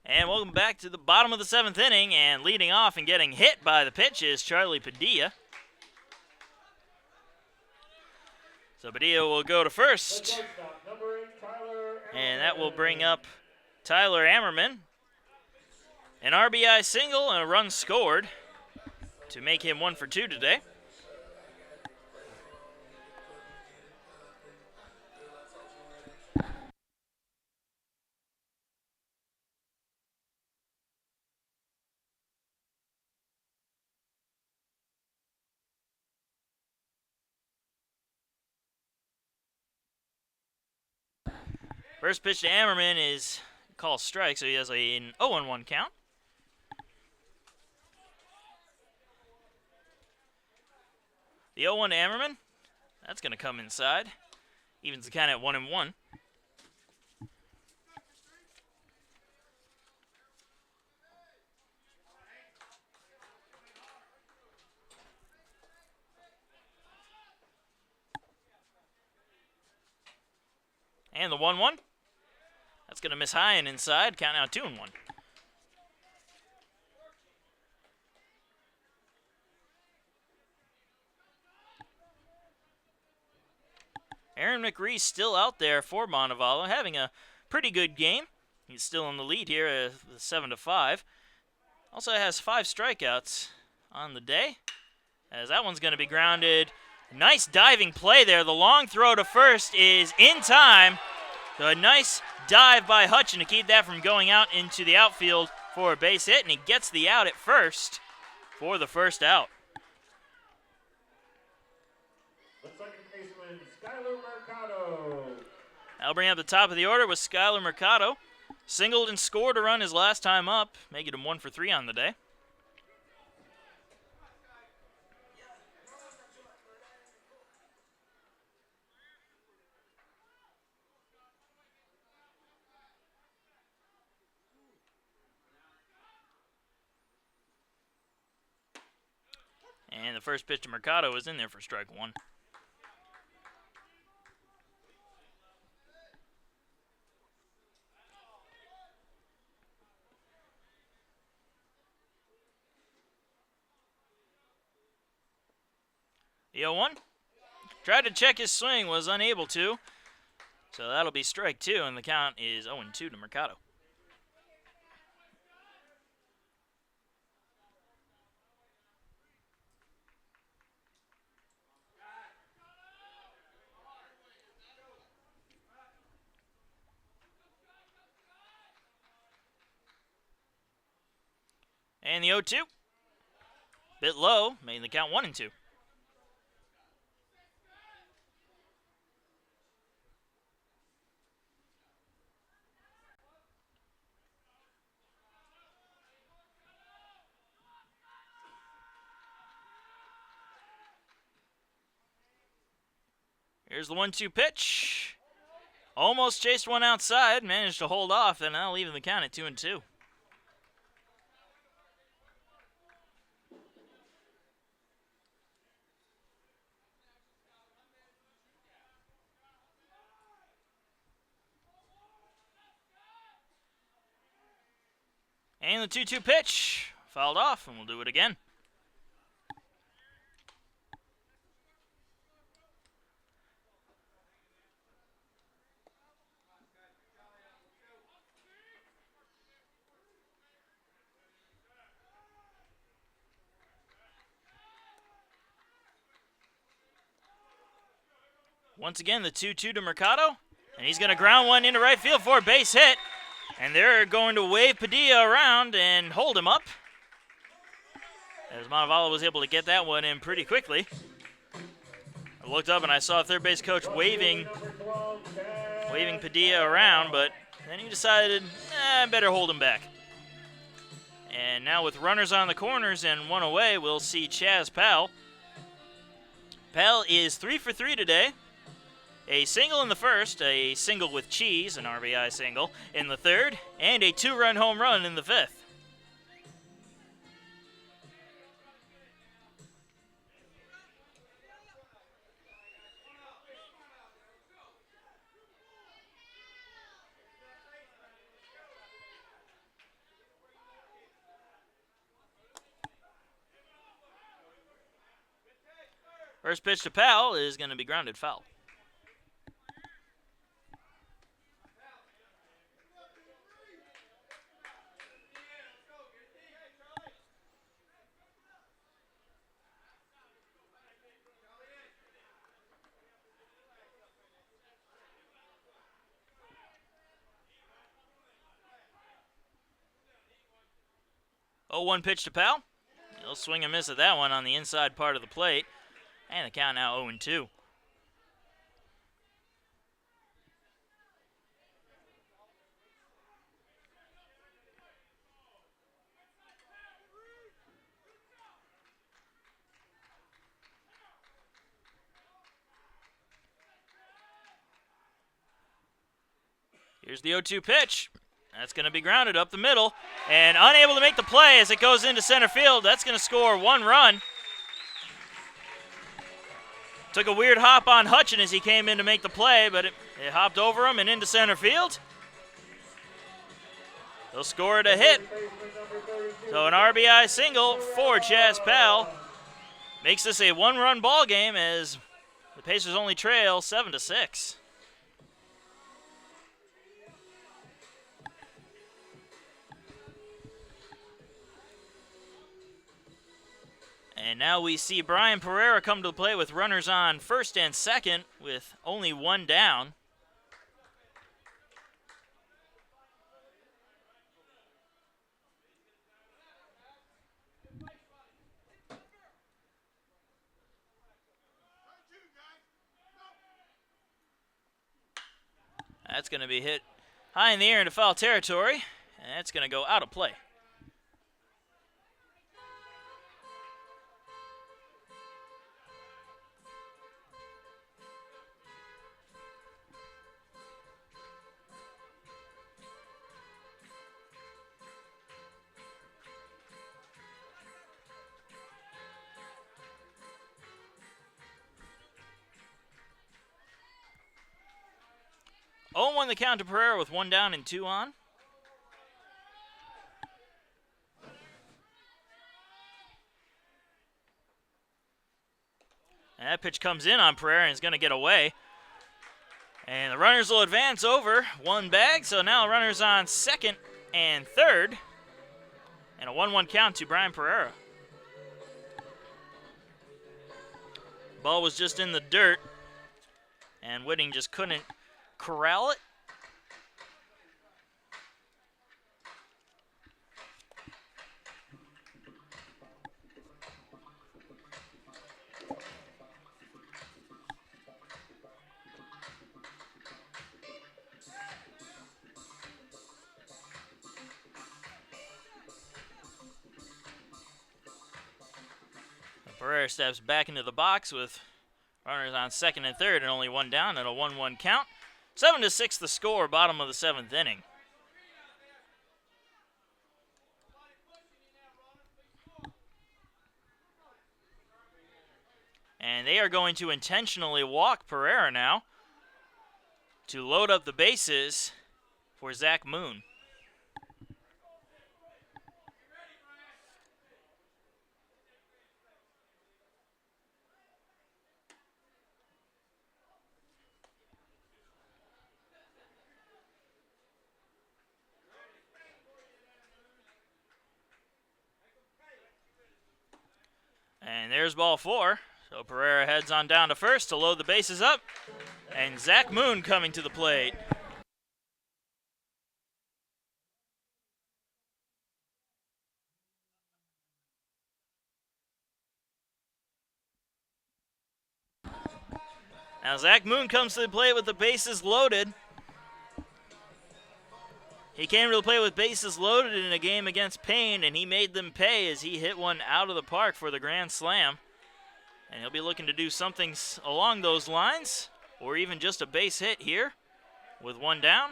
And welcome back to the bottom of the 7th inning, and leading off and getting hit by the pitch is Charlie Padilla. So Padilla will go to first, and that will bring up Tyler Ammerman. An RBI single and a run scored to make him 1 for 2 today. First pitch to Ammerman is called strike, so he has an 0-1 count. The 0-1 to Ammerman, that's going to come inside. Evens the count at 1-1. And the 1-1, that's going to miss high and inside. Count now 2-1. Aaron McRee still out there for Montevallo, having a pretty good game. He's still in the lead here at 7-5. Also has 5 strikeouts on the day, as that one's going to be grounded. Nice diving play there. The long throw to first is in time. So a nice dive by Hutchin to keep that from going out into the outfield for a base hit, and he gets the out at first for the first out. The second baseman, Skyler Mercado. That'll bring up the top of the order with Skyler Mercado. Singled and scored a run his last time up, making him 1 for 3 on the day. And the first pitch to Mercado is in there for strike 1. The 0-1 tried to check his swing, was unable to. So that'll be strike 2, and the count is 0-2 to Mercado. And the 0-2, bit low, making the count 1-2. Here's the 1-2 pitch. Almost chased one outside, managed to hold off, and that'll even the count at 2-2. And the 2-2 pitch fouled off, and we'll do it again. Once again, the 2-2 to Mercado, and he's going to ground one into right field for a base hit. And they're going to wave Padilla around and hold him up, as Montevallo was able to get that one in pretty quickly. I looked up and I saw third base coach waving Padilla around, but then he decided, better hold him back. And now with runners on the corners and one away, we'll see Chaz Powell. Powell is 3 for 3 today. A single in the first, a single with cheese, an RBI single, in the third, and a 2-run home run in the fifth. First pitch to Powell is going to be grounded foul. Oh, 1 pitch to Powell. He'll swing and miss at that one on the inside part of the plate. And the count now 0-2. Here's the 0-2 pitch. That's going to be grounded up the middle. And unable to make the play as it goes into center field. That's going to score 1 run. Took a weird hop on Hutchin as he came in to make the play, but it hopped over him and into center field. They'll score it a hit. So an RBI single for Chas Powell. Makes this a 1-run ball game as the Pacers only trail 7-6. And now we see Brian Pereira come to the plate with runners on first and second with only 1 down. That's going to be hit high in the air into foul territory, and that's going to go out of play. Oh, 1 the count to Pereira with 1 down and 2 on. And that pitch comes in on Pereira and is going to get away. And the runners will advance over 1 bag, so now runners on second and third. And a 1-1 count to Brian Pereira. Ball was just in the dirt, and Whitting just couldn't corral it. Pereira steps back into the box with runners on second and third and only 1 down and a 1-1 count. 7-6 the score, bottom of the 7th inning. And they are going to intentionally walk Pereira now to load up the bases for Zach Moon. And there's ball 4. So Pereira heads on down to first to load the bases up. And Zach Moon coming to the plate. Now Zach Moon comes to the plate with the bases loaded. He came to the plate with bases loaded in a game against Payne, and he made them pay as he hit one out of the park for the grand slam. And he'll be looking to do something along those lines, or even just a base hit here with 1 down.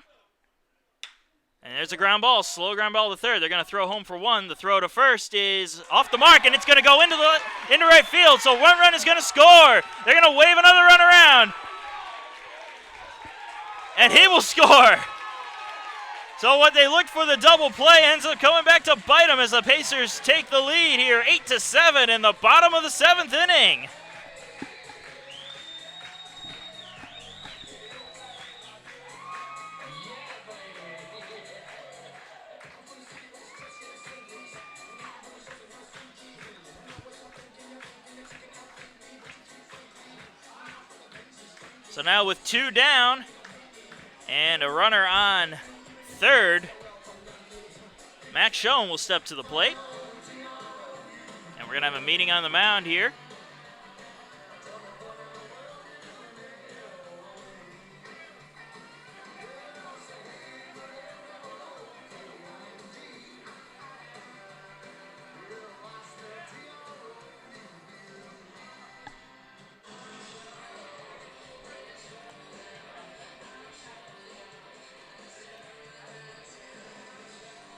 And there's a ground ball, slow ground ball to third. They're going to throw home for 1. The throw to first is off the mark, and it's going to go into right field. So 1 run is going to score. They're going to wave another run around, and he will score. So what they looked for, the double play, ends up coming back to bite them as the Pacers take the lead here, 8-7 in the bottom of the 7th inning. So now with 2 down and a runner on third, Max Schoen will step to the plate. And we're going to have a meeting on the mound here.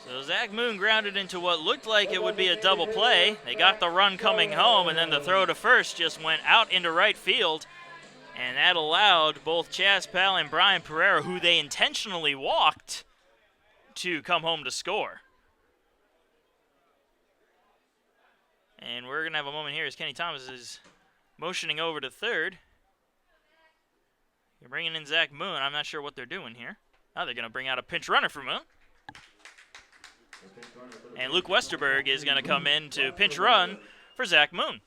So Zach Moon grounded into what looked like it would be a double play. They got the run coming home, and then the throw to first just went out into right field. And that allowed both Chas Pal and Brian Pereira, who they intentionally walked, to come home to score. And we're going to have a moment here as Kenny Thomas is motioning over to third. You're bringing in Zach Moon. I'm not sure what they're doing here. Now they're going to bring out a pinch runner for Moon. And Luke Westerberg is going to come in to pinch run for Zach Moon.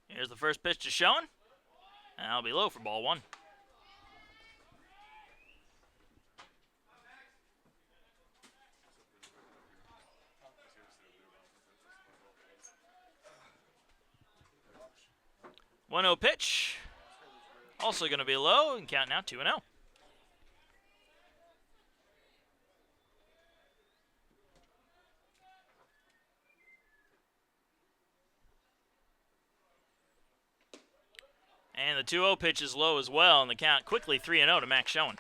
Here's the first pitch to Schoen. And that'll be low for ball 1. One 0 pitch. Also going to be low and count now 2-0. And the 2-0 pitch is low as well, and the count quickly 3-0 to Max Schoen.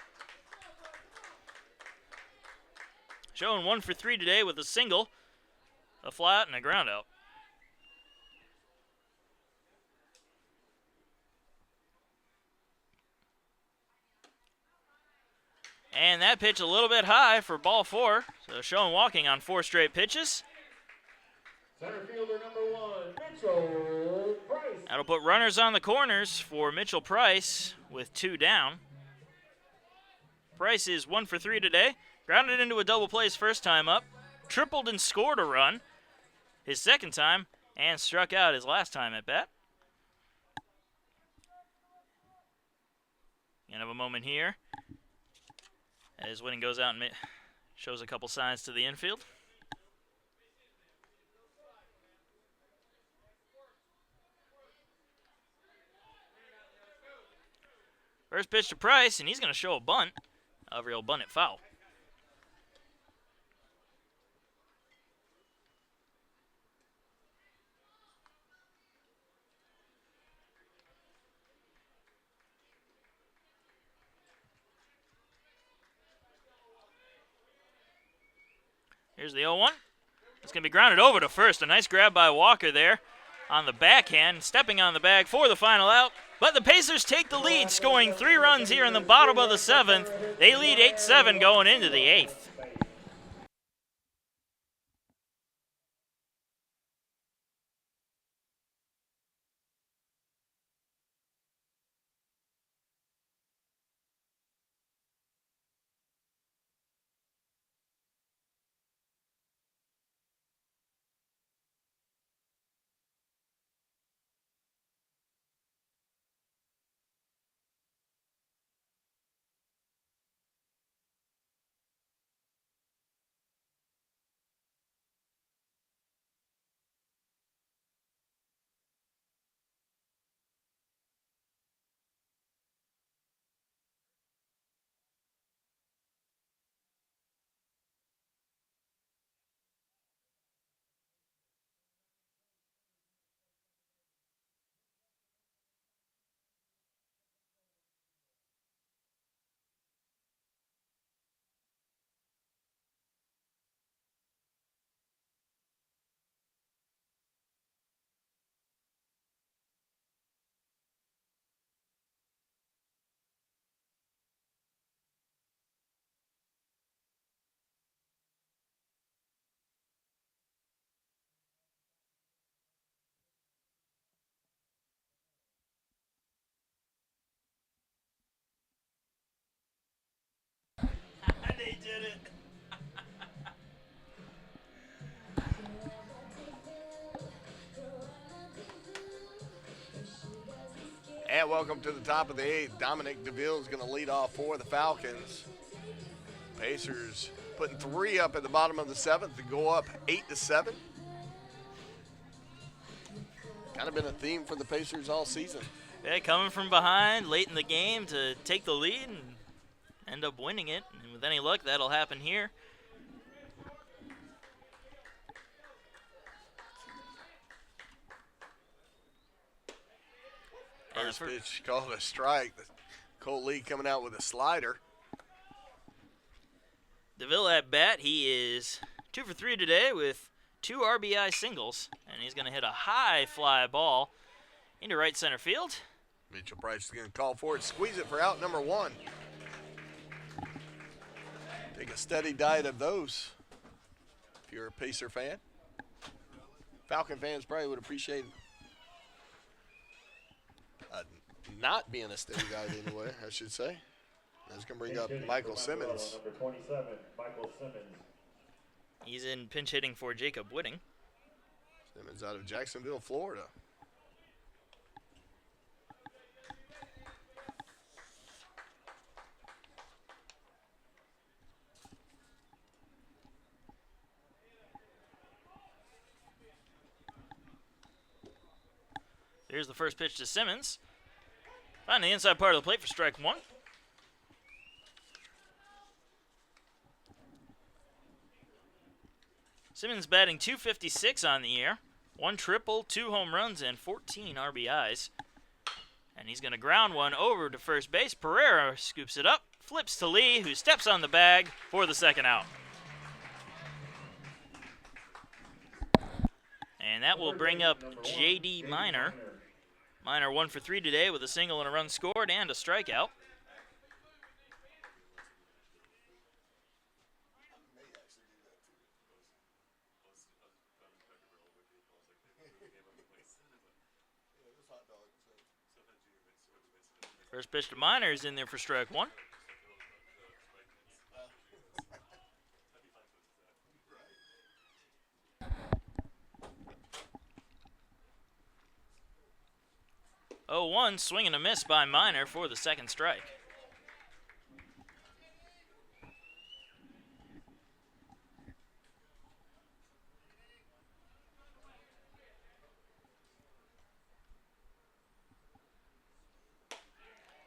Schoen 1 for 3 today with a single, a flat, and a ground out. And that pitch a little bit high for ball 4. So Schoen walking on 4 straight pitches. Center fielder number 1, Mitchell Price. That'll put runners on the corners for Mitchell Price with 2 down. Price is 1 for 3 today. Grounded into a double play his first time up. Tripled and scored a run his second time. And struck out his last time at bat. Gonna have a moment here as Whitting goes out and shows a couple signs to the infield. First pitch to Price, and he's going to show a bunt. However, he'll bunt it foul. Here's the 0-1. It's going to be grounded over to first. A nice grab by Walker there on the backhand, stepping on the bag for the final out. But the Pacers take the lead, scoring 3 runs here in the bottom of the 7th. They lead 8-7 going into the 8th. And welcome to the top of the 8th. Dominic DeVille is going to lead off for the Falcons. Pacers putting 3 up at the bottom of the 7th to go up 8-7. Kind of been a theme for the Pacers all season. Yeah, coming from behind late in the game to take the lead and end up winning it. And with any luck, that'll happen here. First pitch called a strike. Colt Lee coming out with a slider. DeVille at bat. He is 2 for 3 today with 2 RBI singles. And he's going to hit a high fly ball into right center field. Mitchell Price is going to call for it. Squeeze it for out number 1. Take a steady diet of those if you're a Pacer fan. Falcon fans probably would appreciate not being a steady diet anyway, I should say. That's going to bring up Michael Simmons. Number 27, Michael Simmons. He's in pinch hitting for Jacob Whitting. Simmons out of Jacksonville, Florida. Here's the first pitch to Simmons. Finding the inside part of the plate for strike 1. Simmons batting .256 on the year. 1 triple, 2 home runs, and 14 RBIs. And he's going to ground one over to first base. Pereira scoops it up, flips to Lee, who steps on the bag for the second out. And that will bring up J.D. Minor. Minor 1 for 3 today with a single and a run scored and a strikeout. First pitch to Minor is in there for strike 1. Oh, 1 swing and a miss by Minor for the second strike.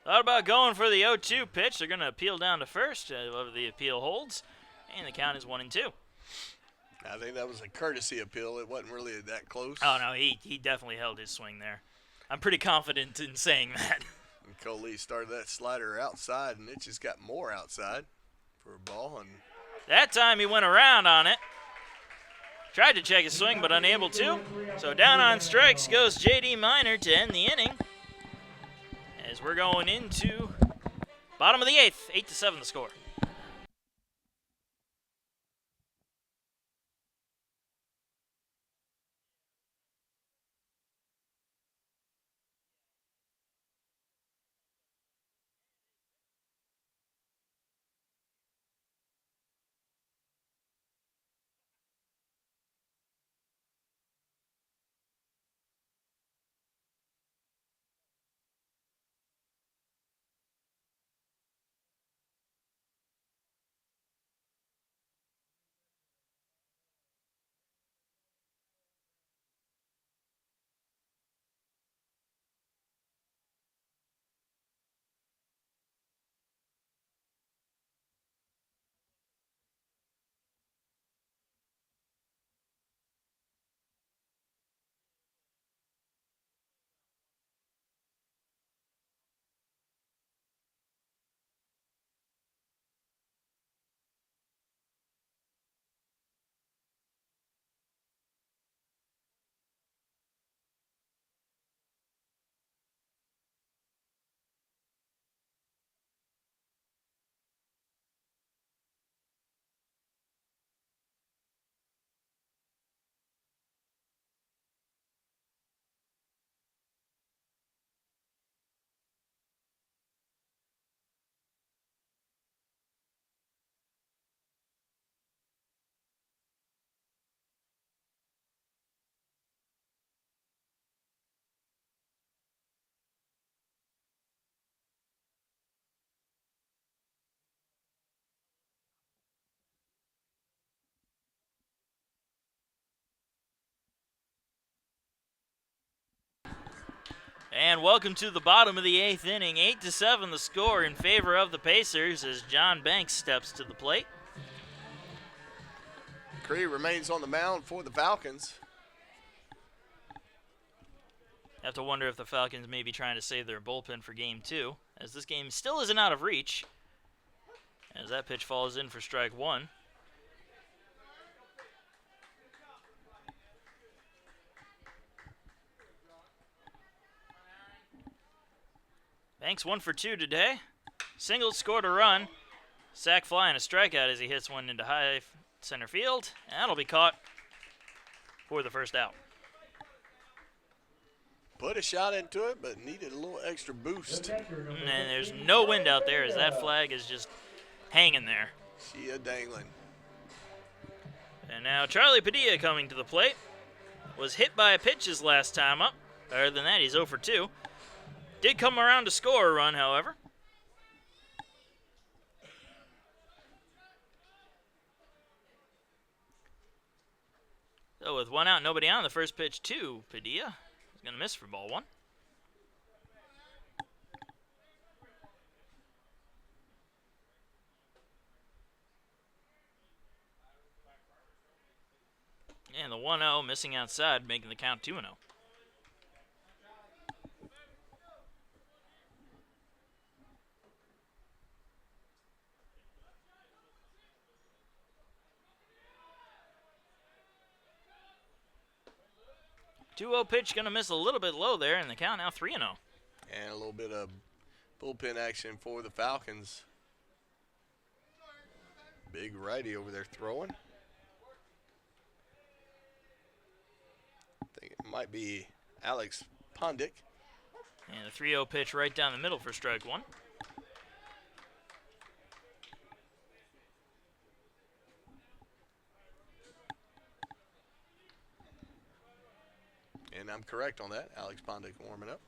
Thought about going for the 0-2 pitch. They're going to appeal down to first. Whoever the appeal holds. And the count is 1-2. I think that was a courtesy appeal. It wasn't really that close. Oh, no, he definitely held his swing there. I'm pretty confident in saying that. And Cole Lee started that slider outside, and it just got more outside for a ball. And that time he went around on it. Tried to check his swing, but unable to. So down on strikes goes J.D. Minor to end the inning. As we're going into bottom of the 8th, 8-7 the score. And welcome to the bottom of the 8th inning. 8-7 the score in favor of the Pacers as John Banks steps to the plate. McCree remains on the mound for the Falcons. Have to wonder if the Falcons may be trying to save their bullpen for game 2, as this game still isn't out of reach. As that pitch falls in for strike 1. Banks 1 for 2 today. Single, scored a run. Sac fly and a strikeout as he hits one into high center field. And that'll be caught for the first out. Put a shot into it, but needed a little extra boost. And there's no wind out there as that flag is just hanging there. She a dangling. And now Charlie Padilla coming to the plate. Was hit by a pitch his last time up. Other than that, he's 0 for 2. Did come around to score a run, however. So with 1 out, nobody on, the first pitch to Padilla. He's going to miss for ball 1. And the 1-0 missing outside, making the count 2-0. Pitch going to miss a little bit low there, and the count now 3-0. And a little bit of bullpen action for the Falcons. Big righty over there throwing. I think it might be Alex Pondick. And a 3-0 pitch right down the middle for strike 1. And I'm correct on that. Alex Pondick warming up.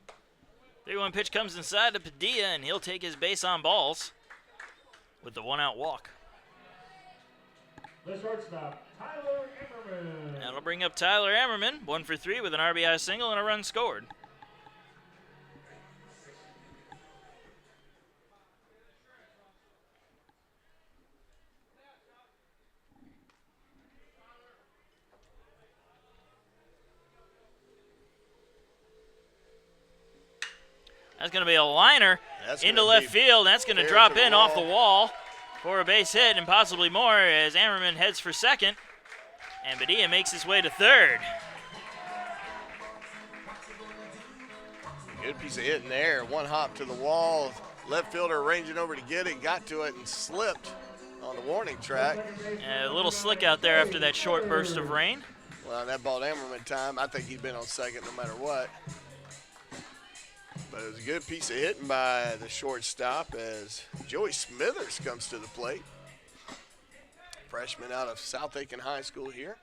3-1 pitch comes inside to Padilla, and he'll take his base on balls with the 1-out walk. The shortstop, Tyler Emmerman. That'll bring up Tyler Emmerman, 1 for 3 with an RBI single and a run scored. That's going to be a liner into left field. That's going to drop in off the wall for a base hit and possibly more as Ammerman heads for second. And Padilla makes his way to third. Good piece of hitting there. One hop to the wall. Left fielder ranging over to get it. Got to it and slipped on the warning track. A little slick out there after that short burst of rain. Well, that balled Ammerman time. I think he'd been on second no matter what. But it was a good piece of hitting by the shortstop as Joey Smithers comes to the plate. Freshman out of South Aiken High School here.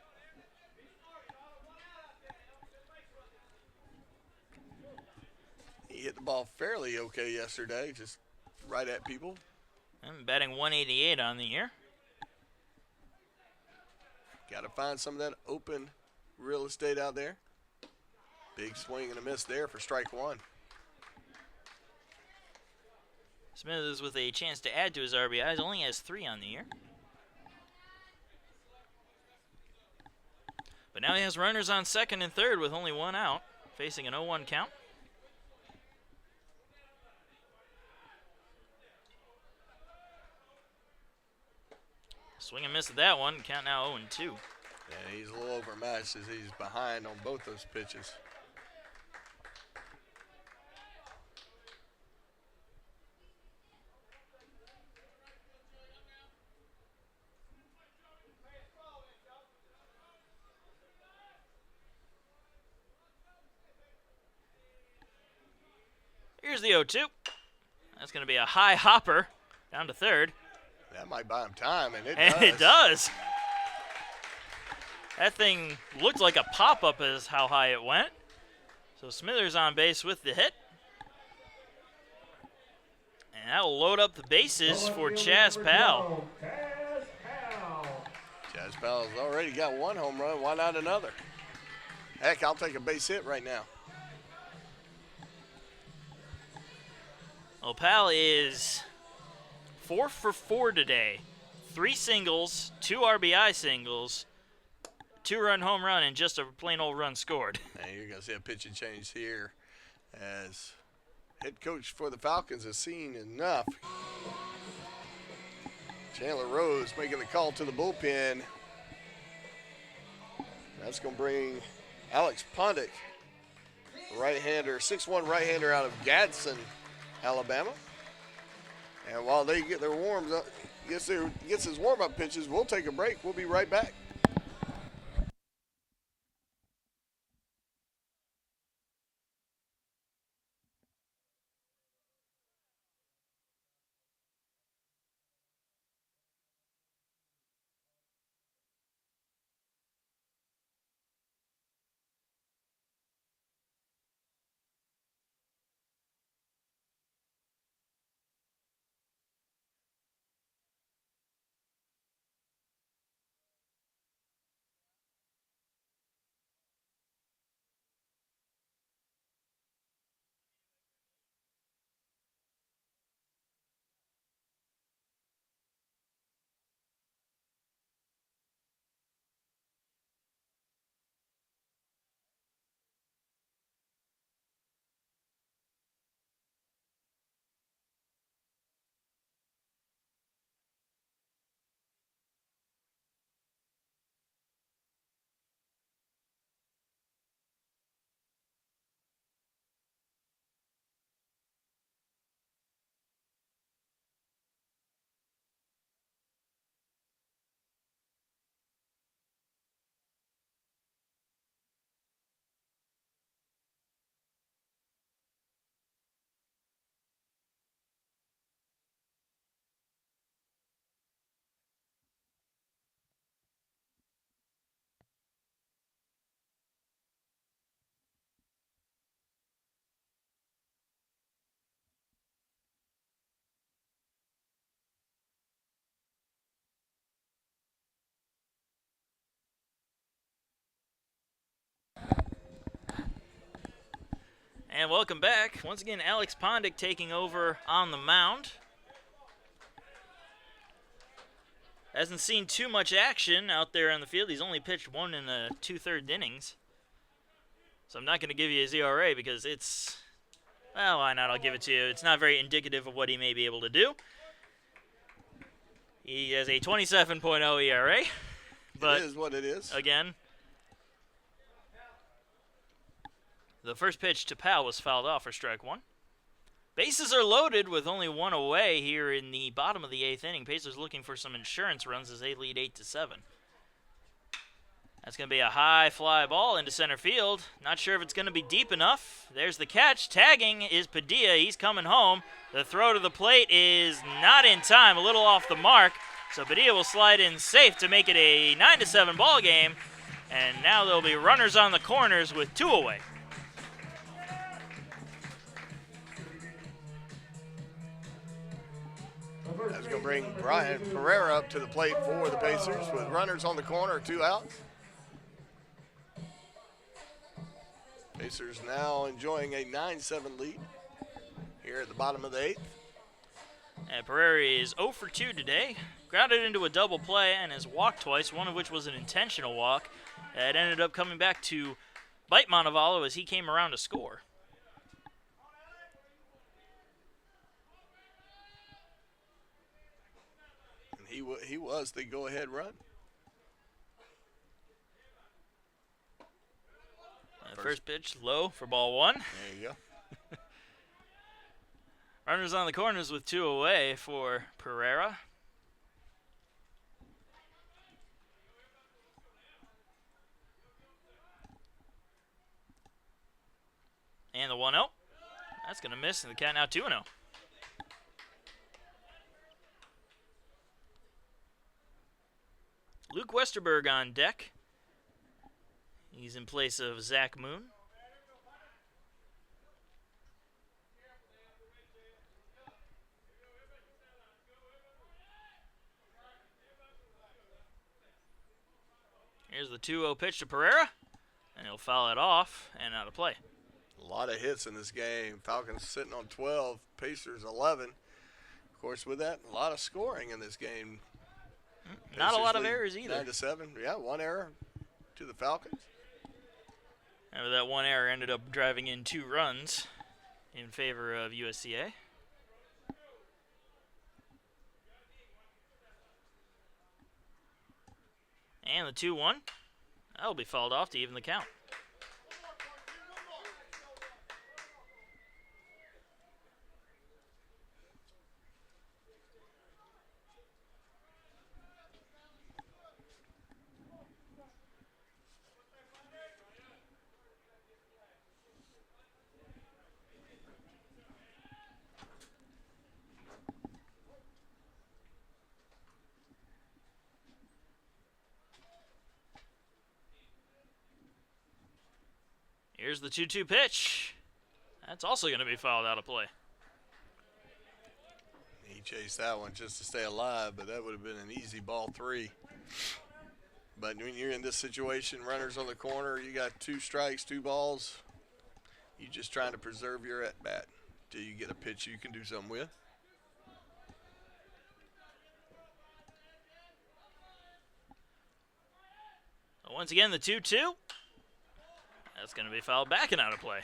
He hit the ball fairly okay yesterday, just right at people. And batting 188 on the year. Got to find some of that open real estate out there. Big swing and a miss there for strike 1. Smithers with a chance to add to his RBIs, only has 3 on the year. But now he has runners on second and third with only 1 out, facing an 0-1 count. Swing and miss at that one, count now 0-2. Yeah, he's a little overmatched as he's behind on both those pitches. Here's the 0-2. That's going to be a high hopper down to third. That might buy him time, and it And does. it does. That thing looked like a pop-up is how high it went. So Smithers on base with the hit. And that'll load up the bases for Chaz Powell. Chaz Powell's already got 1 home run. Why not another? Heck, I'll take a base hit right now. Pal is 4 for 4 today. 3 singles, 2 RBI singles, 2-run home run, and just a plain old run scored. And you're going to see a pitch and change here as head coach for the Falcons has seen enough. Chandler Rose making the call to the bullpen. That's going to bring Alex Pondick, right-hander, 6'1" right-hander out of Gadsden, Alabama. And while they get their warms up, gets his warm-up pitches, we'll take a break. We'll be right back. And welcome back. Once again, Alex Pondick taking over on the mound. Hasn't seen too much action out there on the field. He's only pitched 1 in the 2/3 innings. So I'm not going to give you his ERA because it's, well, why not? I'll give it to you. It's not very indicative of what he may be able to do. He has a 27.0 ERA. But it is what it is. Again, the first pitch to Powell was fouled off for strike 1. Bases are loaded with only 1 away here in the bottom of the 8th inning. Pacers looking for some insurance runs as they lead 8-7. That's going to be a high fly ball into center field. Not sure if it's going to be deep enough. There's the catch. Tagging is Padilla. He's coming home. The throw to the plate is not in time. A little off the mark. So Padilla will slide in safe to make it a 9-7 ball game. And now there'll be runners on the corners with 2 away. That's going to bring Brian Pereira up to the plate for the Pacers with runners on the corner, 2 outs. Pacers now enjoying a 9-7 lead here at the bottom of the 8th. And Pereira is 0 for 2 today. Grounded into a double play and has walked twice, one of which was an intentional walk. That ended up coming back to bite Montevallo as he came around to score. He was the go-ahead run. First pitch, low for ball 1. There you go. Runners on the corners with 2 away for Pereira. And the 1-0. That's going to miss, and the count now 2-0. Luke Westerberg on deck. He's in place of Zach Moon. Here's the 2-0 pitch to Pereira, and he'll foul it off and out of play. A lot of hits in this game. Falcons sitting on 12, Pacers 11. Of course, with that, a lot of scoring in this game. Not a lot of Pacers lead errors either. 9-7. Yeah, one error to the Falcons. And with that one error ended up driving in 2 runs in favor of USCA. And the 2-1. That'll be fouled off to even the count. Here's the 2-2 pitch. That's also going to be fouled out of play. He chased that one just to stay alive, but that would have been an easy ball 3. But when you're in this situation, runners on the corner, you got 2 strikes, 2 balls. You're just trying to preserve your at-bat till you get a pitch you can do something with. Once again, the 2-2. That's going to be fouled back and out of play.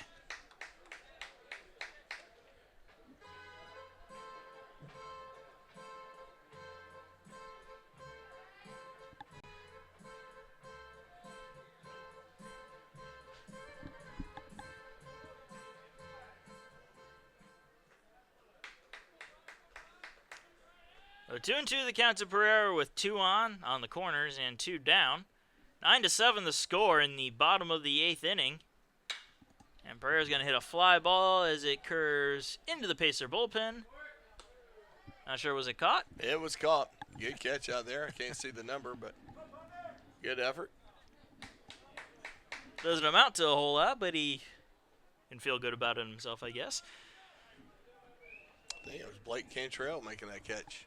So 2-2 the count to Pereira with 2 on the corners and 2 down. 9-7 the score in the bottom of the 8th inning. And Pereira's going to hit a fly ball as it curves into the Pacer bullpen. Not sure, was it caught? It was caught. Good catch out there. I can't see the number, but good effort. Doesn't amount to a whole lot, but he can feel good about it himself, I guess. I think it was Blake Cantrell making that catch.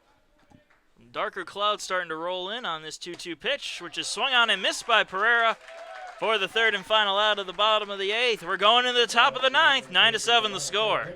Darker clouds starting to roll in on this 2-2 pitch, which is swung on and missed by Pereira for the 3rd and final out of the bottom of the 8th. We're going into the top of the 9th, 9-7 the score.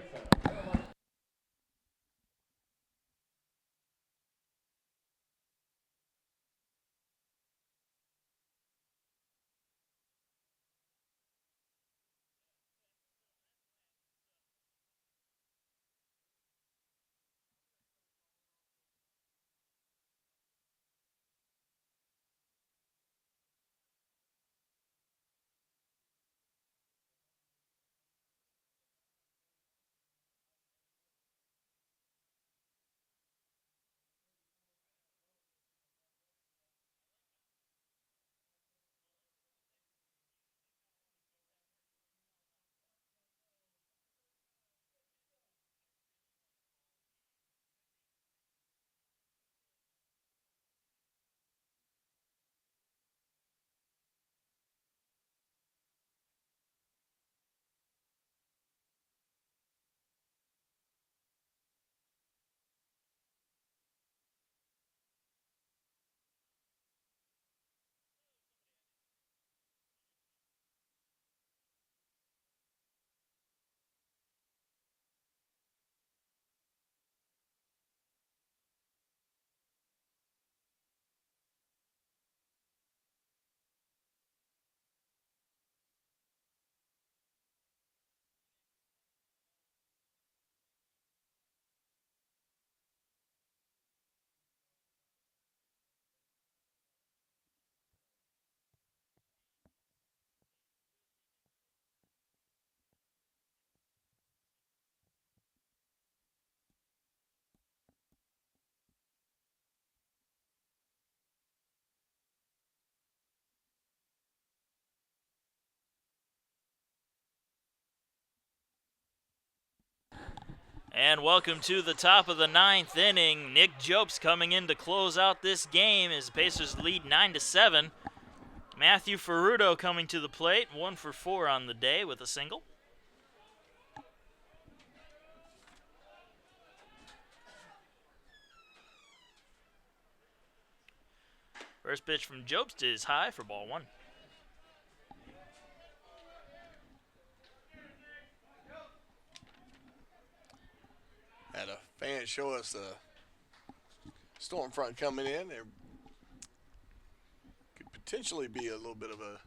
And welcome to the top of the 9th inning. Nick Jopes coming in to close out this game as the Pacers lead 9-7. Matthew Ferrudo coming to the plate, 1 for 4 on the day with a single. First pitch from Jobst is high for ball 1. fans show us the storm front coming in. There could potentially be a little bit of a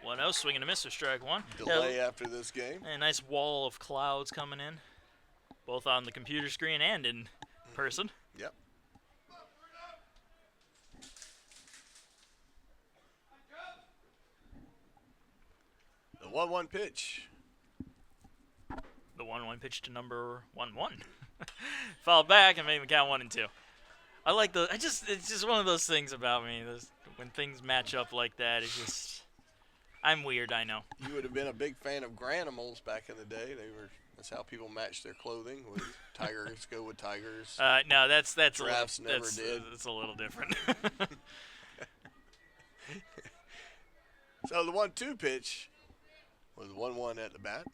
1-0, swing and a miss for strike one. delay after this game. A nice wall of clouds coming in, both on the computer screen and in person. Yep. The 1-1 pitch. The 1-1 pitch to number 1-1. Fouled back and made him count 1 and 2. I like the. It's just one of those things about me. When things match up like that, it's just. I'm weird, I know. You would have been a big fan of Granimals back in the day. That's how people matched their clothing. With tigers go with tigers. No, that's Giraffes never did. It's a little different. So the 1-2 pitch was 1-1 at the bat.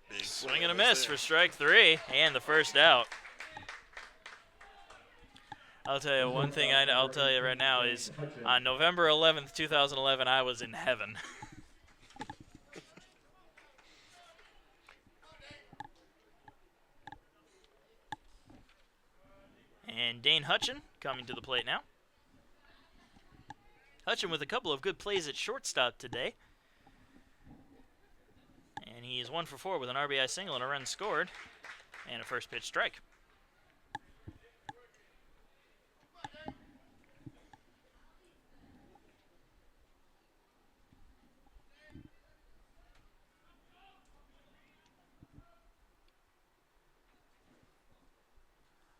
Big Swing and a miss for strike 3 and the first out. I'll tell you one thing I'll tell you right now is on November 11th, 2011, I was in heaven. And Dane Hutchin coming to the plate now. Hutchin with a couple of good plays at shortstop today. And he is 1 for 4 with an RBI single and a run scored and a first pitch strike.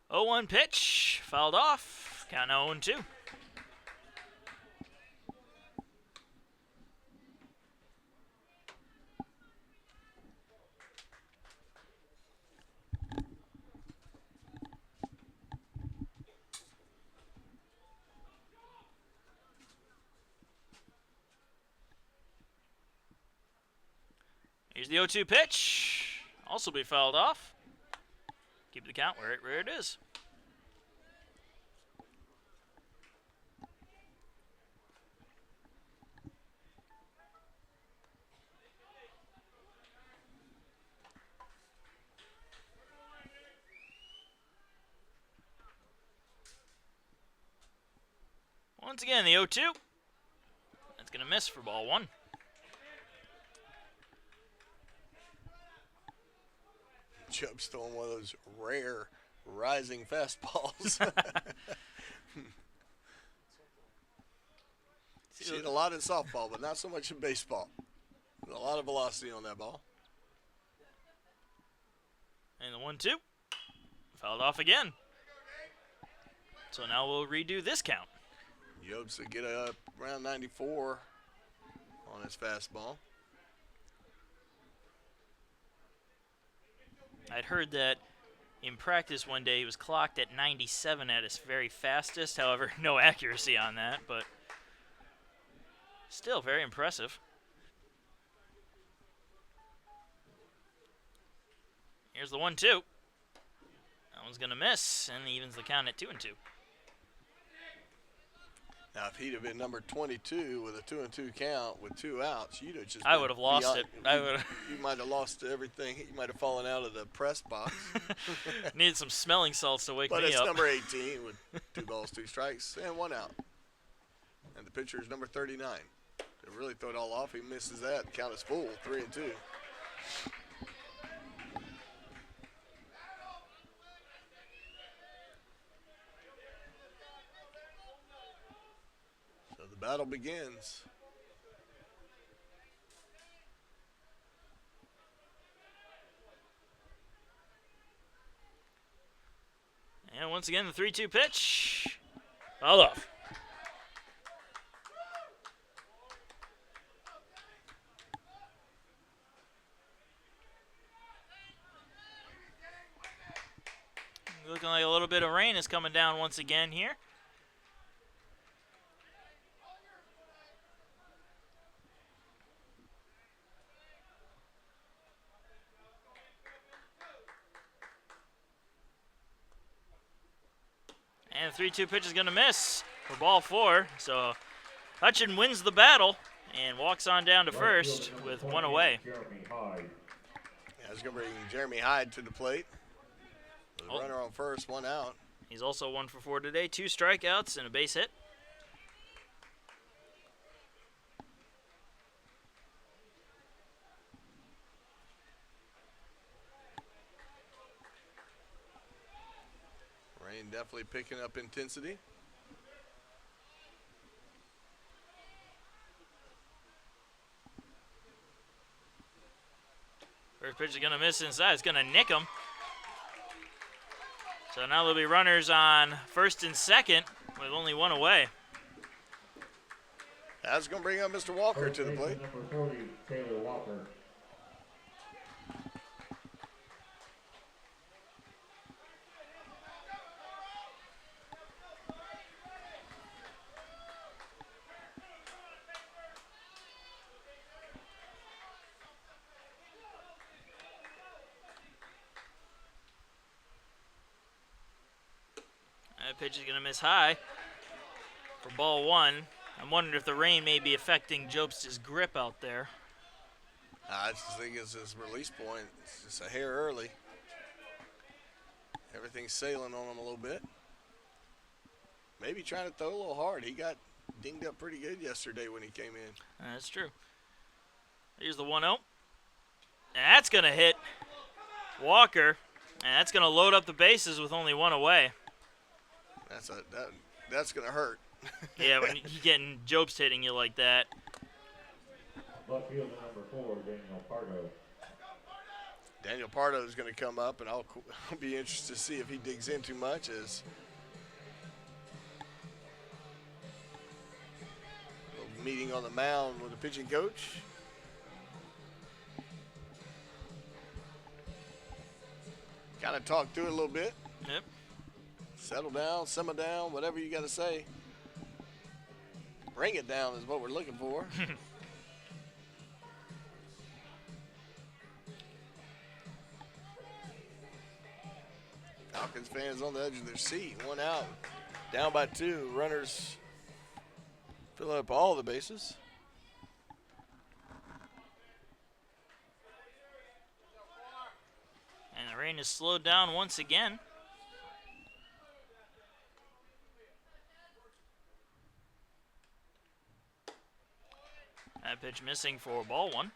Oh, 1 pitch, fouled off, count now 0-2. Here's the 0-2 pitch, also be fouled off. Keep the count where it is. Once again, the 0-2. That's going to miss for ball 1. Chubb's throwing one of those rare rising fastballs. Seen a lot in softball, but not so much in baseball. A lot of velocity on that ball. And the 1-2. Fouled off again. So now we'll redo this count. Yobes will get up around 94 on his fastball. I'd heard that in practice one day he was clocked at 97 at his very fastest. However, no accuracy on that, but still very impressive. Here's the 1-2. That one's going to miss, and evens the count at 2-2. Now, if he'd have been number 22 with a 2-2 count with 2 outs, you'd have just. I would have lost it. You might have lost everything. You might have fallen out of the press box. Needed some smelling salts to wake me up. But it's number 18 with 2 balls, 2 strikes, and 1 out. And the pitcher is number 39. To really throw it all off, he misses that. The count is full, 3-2. The battle begins. And once again, the 3-2 pitch. Fouled off. Looking like a little bit of rain is coming down once again here. And the 3-2 pitch is going to miss for ball 4. So Hutchin wins the battle and walks on down to first with one away. Jeremy Hyde. Yeah, it's going to bring Jeremy Hyde to the plate. The Oh. runner on first, one out. He's also 1 for 4 today, 2 strikeouts and a base hit. Rain definitely picking up intensity. First pitch is going to miss inside. It's going to nick him. So now there'll be runners on first and second with only one away. That's going to bring up Mr. Walker to the First plate. baseman number 40, Taylor Walker. That pitch is going to miss high for ball 1. I'm wondering if the rain may be affecting Jobst's grip out there. I just think it's his release point. It's just a hair early. Everything's sailing on him a little bit. Maybe trying to throw a little hard. He got dinged up pretty good yesterday when he came in. That's true. Here's the 1-0. And that's going to hit Walker. And that's going to load up the bases with only one away. That's going to hurt. Yeah, when you're getting Jobst hitting you like that. Left fielder number 4, Daniel Pardo. Daniel Pardo is going to come up, and I'll be interested to see if he digs in too much. As a little meeting on the mound with the pitching coach. Kind of talk through it a little bit. Yep. Settle down, simmer down, whatever you got to say. Bring it down is what we're looking for. Falcons fans on the edge of their seat. One out. Down by 2. Runners filling up all the bases. And the rain is slowed down once again. That pitch missing for ball 1.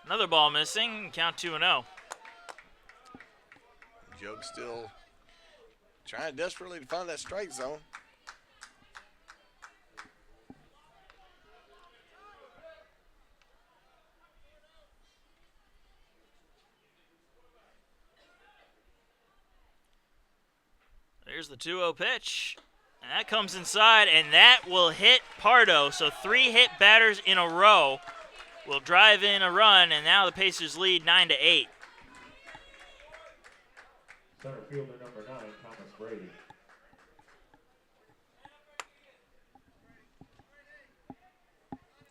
Another ball missing, count 2-0. Joke still trying desperately to find that strike zone. There's the 2-0 pitch. And that comes inside, and that will hit Pardo. So 3 hit batters in a row will drive in a run, and now the Pacers lead 9-8. Center fielder number 9, Thomas Brady.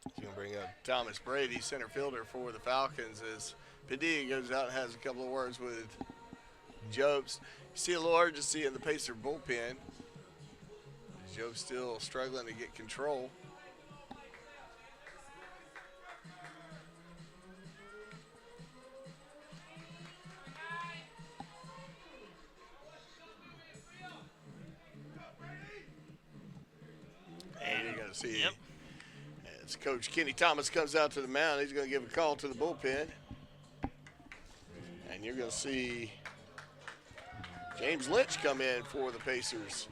He's going to bring up Thomas Brady, center fielder for the Falcons, as Padilla goes out and has a couple of words with Jobst. You see a little urgency in the Pacer bullpen. Jobst still struggling to get control. And you're going to see as Coach Kenny Thomas comes out to the mound, he's going to give a call to the bullpen. And you're going to see James Lynch come in for the Pacers.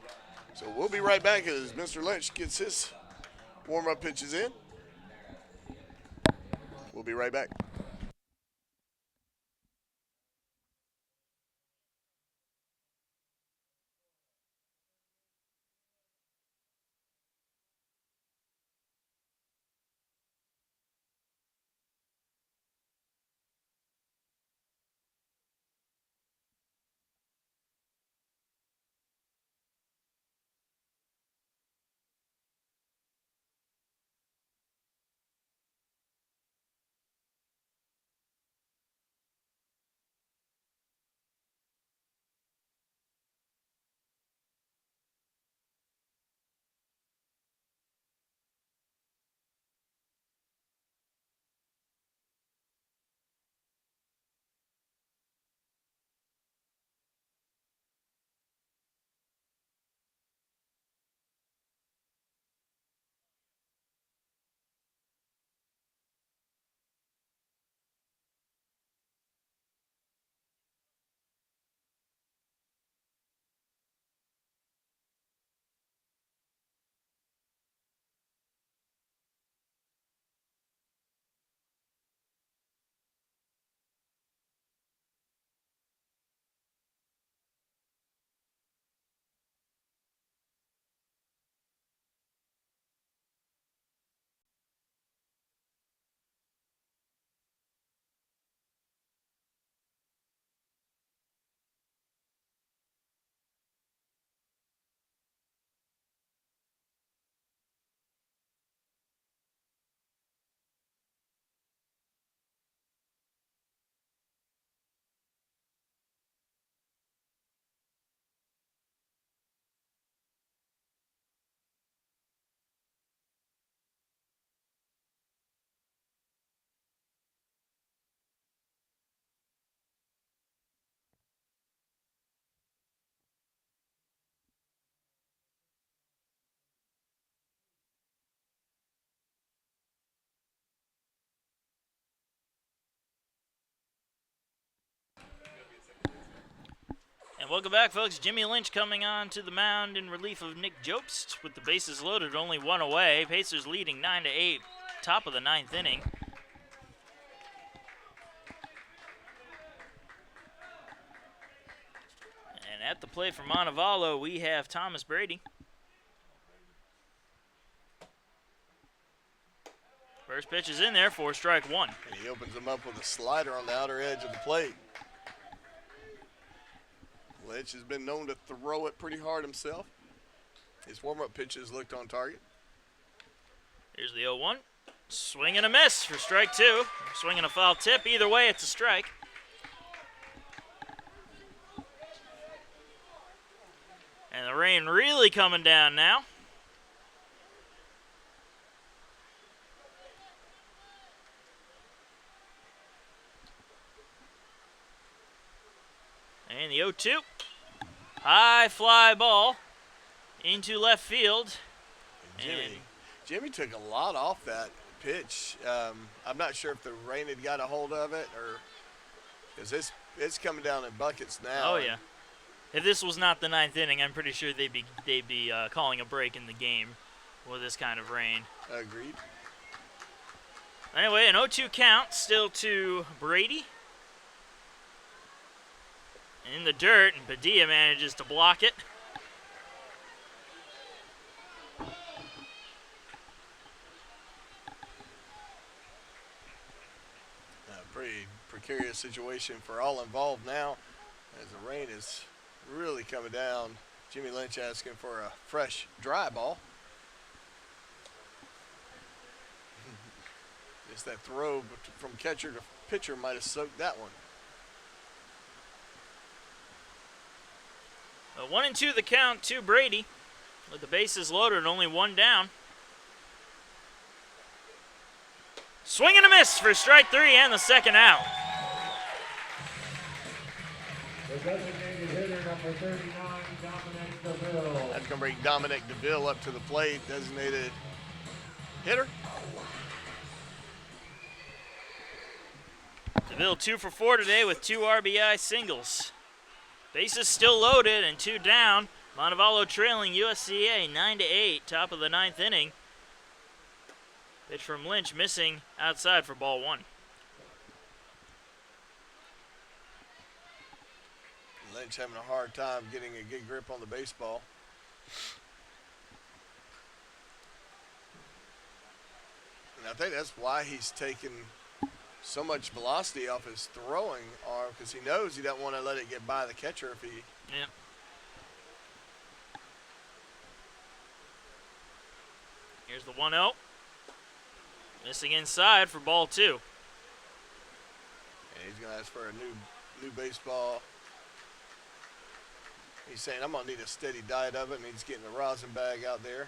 So we'll be right back as Mr. Lynch gets his warm-up pitches in. We'll be right back. And welcome back, folks. Jimmy Lynch coming on to the mound in relief of Nick Jobst with the bases loaded, only one away. Pacers leading 9-8, top of the 9th inning. And at the plate for Montevallo, we have Thomas Brady. First pitch is in there for strike one. And he opens them up with a slider on the outer edge of the plate. Lynch has been known to throw it pretty hard himself. His warm-up pitches looked on target. Here's the 0-1. Swing and a miss for strike two. Swing and a foul tip. Either way, it's a strike. And the rain really coming down now. And the 0-2. High fly ball into left field. Jimmy took a lot off that pitch. I'm not sure if the rain had got a hold of it or because it's coming down in buckets now. Oh, yeah. If this was not the 9th inning, I'm pretty sure they'd be calling a break in the game with this kind of rain. Agreed. Anyway, an 0-2 count still to Brady. In the dirt, and Padilla manages to block it. A pretty precarious situation for all involved now as the rain is really coming down. Jimmy Lynch asking for a fresh dry ball. Just that throw from catcher to pitcher might have soaked that one. 1-2 the count to Brady with the bases loaded, only one down. Swing and a miss for strike three and the second out. The designated hitter, number 39, Dominic DeVille. That's going to bring Dominic DeVille up to the plate, designated hitter. DeVille 2 for 4 today with 2 RBI singles. Bases still loaded and 2 down. Montevallo trailing USCA 9-8, top of the 9th inning. Pitch from Lynch missing outside for ball one. Lynch having a hard time getting a good grip on the baseball. And I think that's why he's taken so much velocity off his throwing arm, because he knows he doesn't want to let it get by the catcher if he. Yeah. Here's the 1-0. Missing inside for ball two. And he's going to ask for a new baseball. He's saying, I'm going to need a steady diet of it, and he's getting a rosin bag out there.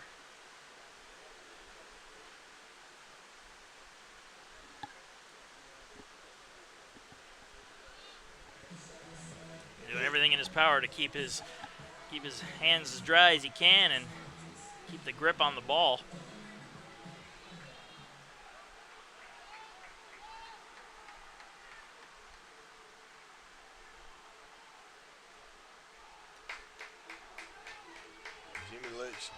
Doing everything in his power to keep his hands as dry as he can and keep the grip on the ball. Jimmy Lynch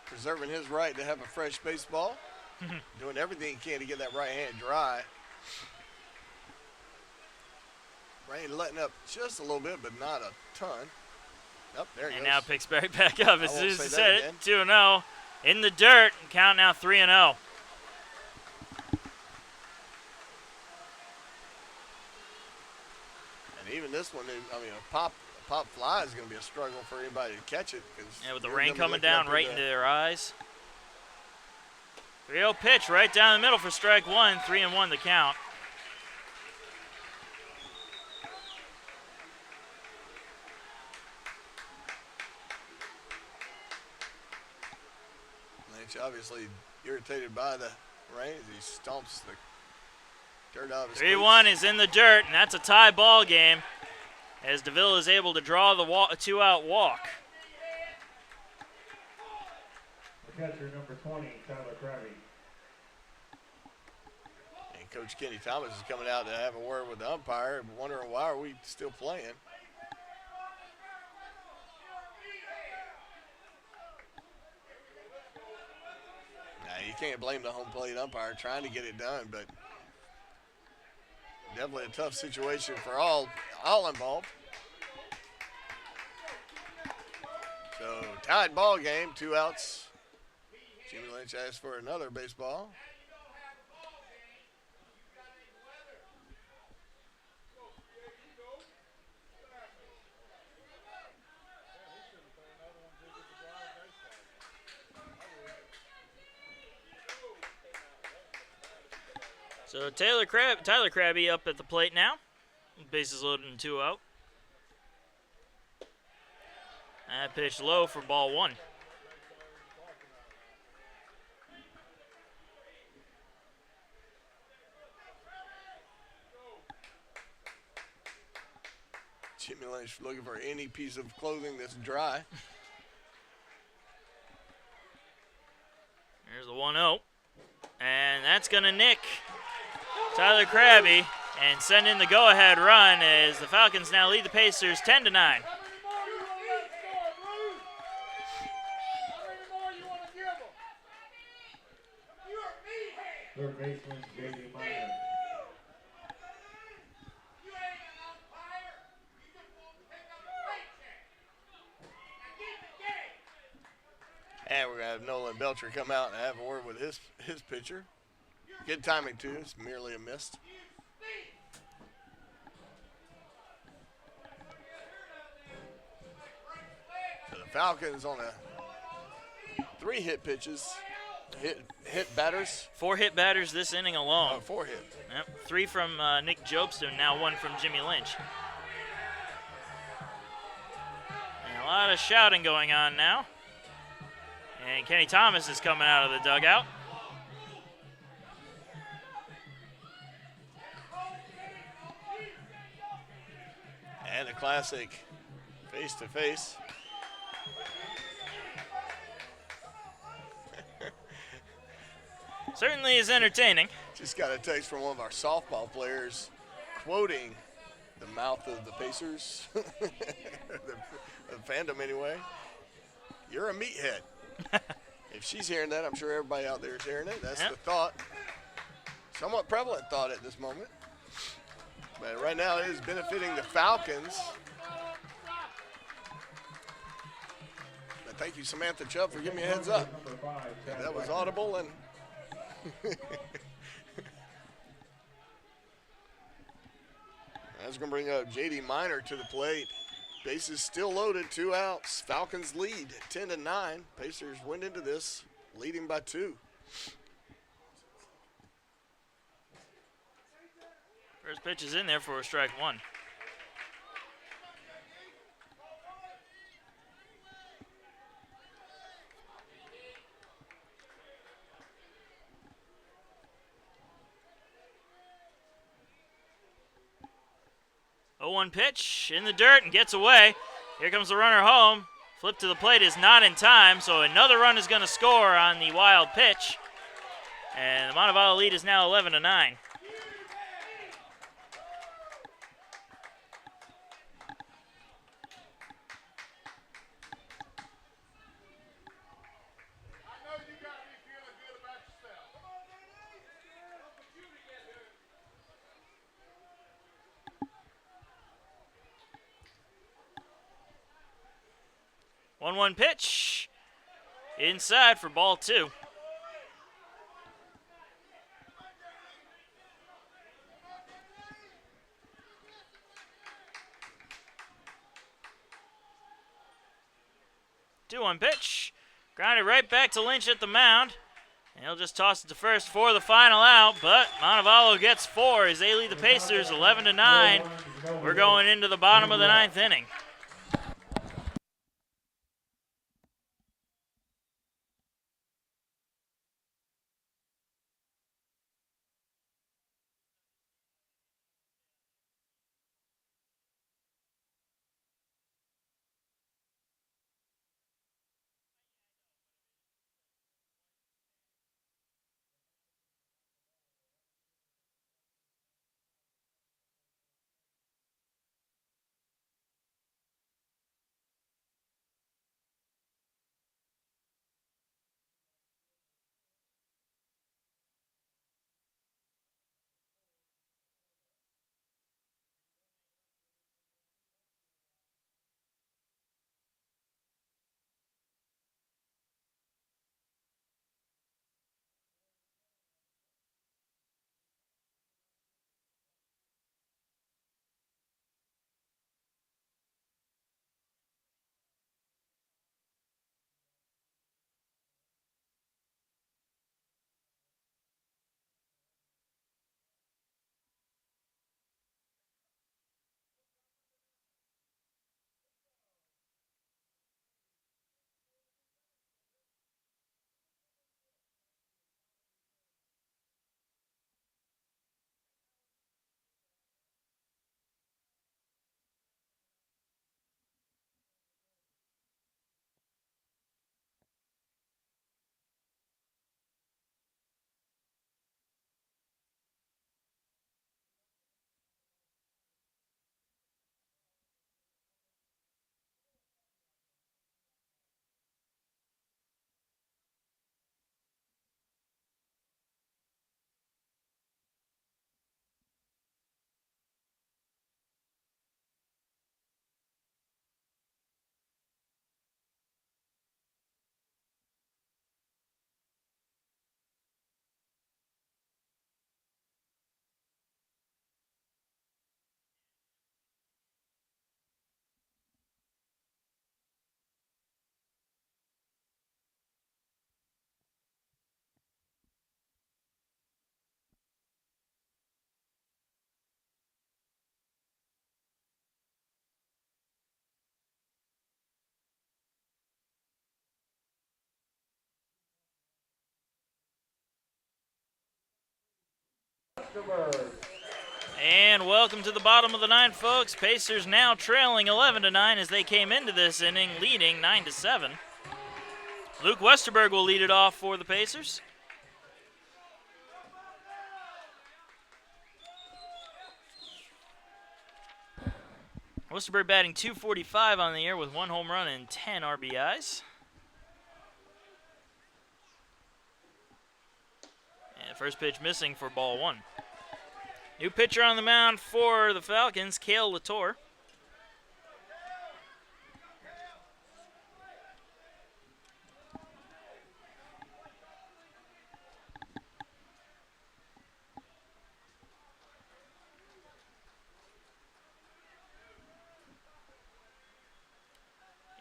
preserving his right to have a fresh baseball. Doing everything he can to get that right hand dry. Rain letting up just a little bit, but not a ton. Up there he And goes. now picks right back up as I soon won't as he say said that it. 2-0 in the dirt. Count now 3-0. And even this one, I mean, a pop fly is going to be a struggle for anybody to catch it. Yeah, with the rain coming down right into their eyes. 3-0 pitch right down the middle for strike one. 3-1 the count. Lynch obviously irritated by the rain as he stomps the dirt out of his 3-1 is in the dirt, and that's a tie ball game as DeVille is able to draw the 2-out walk. The catcher, number 20, Tyler Krabby. And Coach Kenny Thomas is coming out to have a word with the umpire, wondering why are we still playing. you can't blame the home plate umpire trying to get it done, but definitely a tough situation for all involved. So tied ball game, 2 outs. Jimmy Lynch asked for another baseball. So Tyler Krabby up at the plate now. Bases loaded and 2 out. That pitch low for ball 1. Jimmy Lynch looking for any piece of clothing that's dry. There's the 1-0. And that's going to nick Tyler Krabby and send in the go-ahead run as the Falcons now lead the Pacers 10-9. Third baseman, J.D. Minor. And we're going to have Nolan Belcher come out and have a word with his pitcher. Good timing, too. It's merely a miss. So the Falcons on a 3 hit pitches. Hit batters. 4 hit batters this inning alone. Oh, 4 hits. Yep. 3 from Nick Jobster, now 1 from Jimmy Lynch. And a lot of shouting going on now. And Kenny Thomas is coming out of the dugout. And a classic face-to-face. Certainly is entertaining. Just got a text from one of our softball players quoting the mouth of the Pacers, the fandom anyway. You're a meathead. If she's hearing that, I'm sure everybody out there is hearing it. That's the thought. Somewhat prevalent thought at this moment. But right now it is benefiting the Falcons. But thank you, Samantha Chubb, for giving me a heads up. That was audible and that's going to bring up J.D. Minor to the plate. Bases still loaded, 2 outs. Falcons lead 10-9. Pacers went into this leading by 2. First pitch is in there for a strike 1. Oh, 1 pitch in the dirt and gets away. Here comes the runner home. Flip to the plate is not in time, so another run is going to score on the wild pitch. And the Montevallo lead is now 11-9. One pitch inside for ball 2. Two-one pitch, grounded right back to Lynch at the mound, and he'll just toss it to first for the final out. But Montevallo gets 4 as they lead the Pacers 11-9. We're going into the bottom of the 9th inning. Westerberg. And welcome to the bottom of the ninth, folks. Pacers now trailing 11-9 as they came into this inning leading 9-7. Luke Westerberg will lead it off for the Pacers. Westerberg batting .245 on the year with 1 home run and 10 RBIs. And first pitch missing for ball 1. New pitcher on the mound for the Falcons, Cale Latour.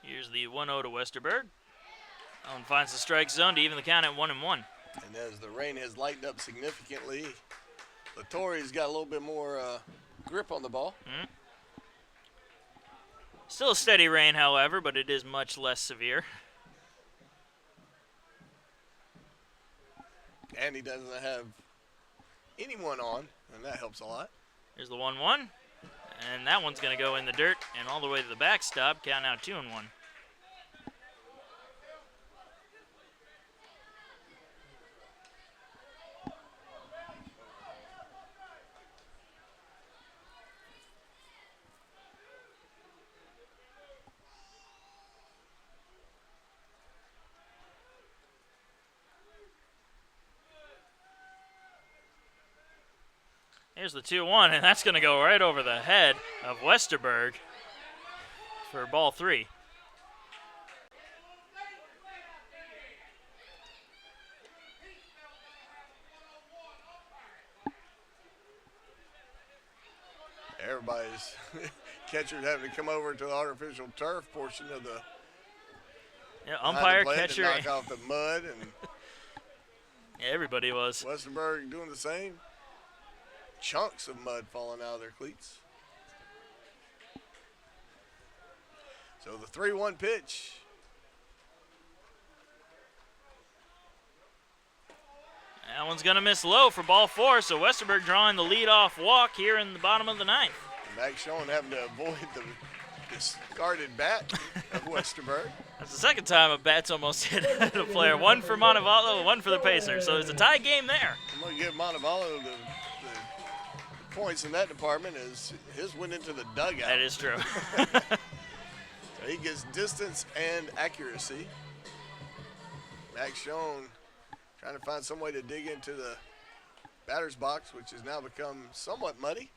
Here's the 1-0 to Westerberg. Allen finds the strike zone to even the count at 1-1. And as the rain has lightened up significantly, Latour's got a little bit more grip on the ball. Still a steady rain, however, but it is much less severe. And he doesn't have anyone on, and that helps a lot. Here's the 1-1. And that one's going to go in the dirt and all the way to the backstop. Count now 2-1. Here's the 2-1, and that's going to go right over the head of Westerberg for ball 3. Everybody's catcher's having to come over to the artificial turf portion of the umpire, plate catcher, to knock off the mud, and yeah, everybody was. Westerberg doing the same. Chunks of mud falling out of their cleats. So the 3-1 pitch. That one's going to miss low for ball 4, so Westerberg drawing the leadoff walk here in the bottom of the ninth. Max Schoen having to avoid the discarded bat of Westerberg. That's the second time a bat's almost hit a player. One for Montevallo, one for the Pacers, so it's a tie game there. I'm going to give Montevallo the points in that department as his went into the dugout. That is true. So he gets distance and accuracy. Max Schoen trying to find some way to dig into the batter's box, which has now become somewhat muddy.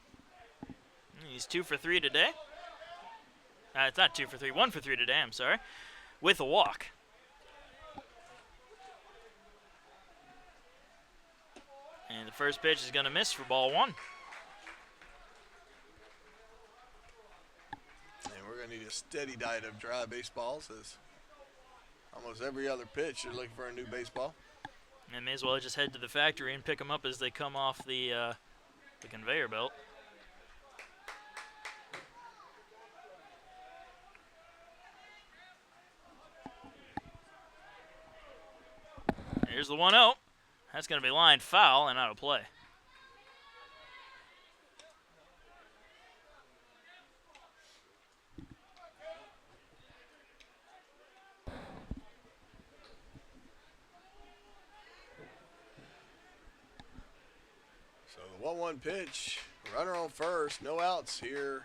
He's 2 for 3 today. It's not 2 for 3, 1 for 3 today, I'm sorry, with a walk. And the first pitch is going to miss for ball 1. Need a steady diet of dry baseballs, as almost every other pitch you're looking for a new baseball. And may as well just head to the factory and pick them up as they come off the conveyor belt. Here's the 1-0. That's going to be lined foul and out of play. The 1-1 pitch, runner on first, no outs here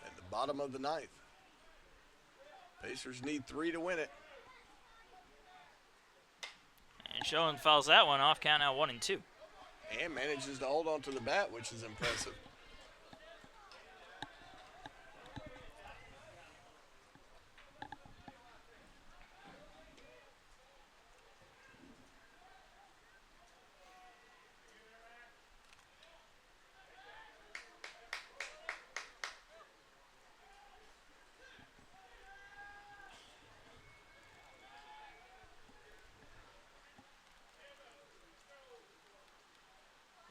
at the bottom of the ninth. Pacers need 3 to win it. And Schoen fouls that one off, count now 1-2. And manages to hold on to the bat, which is impressive.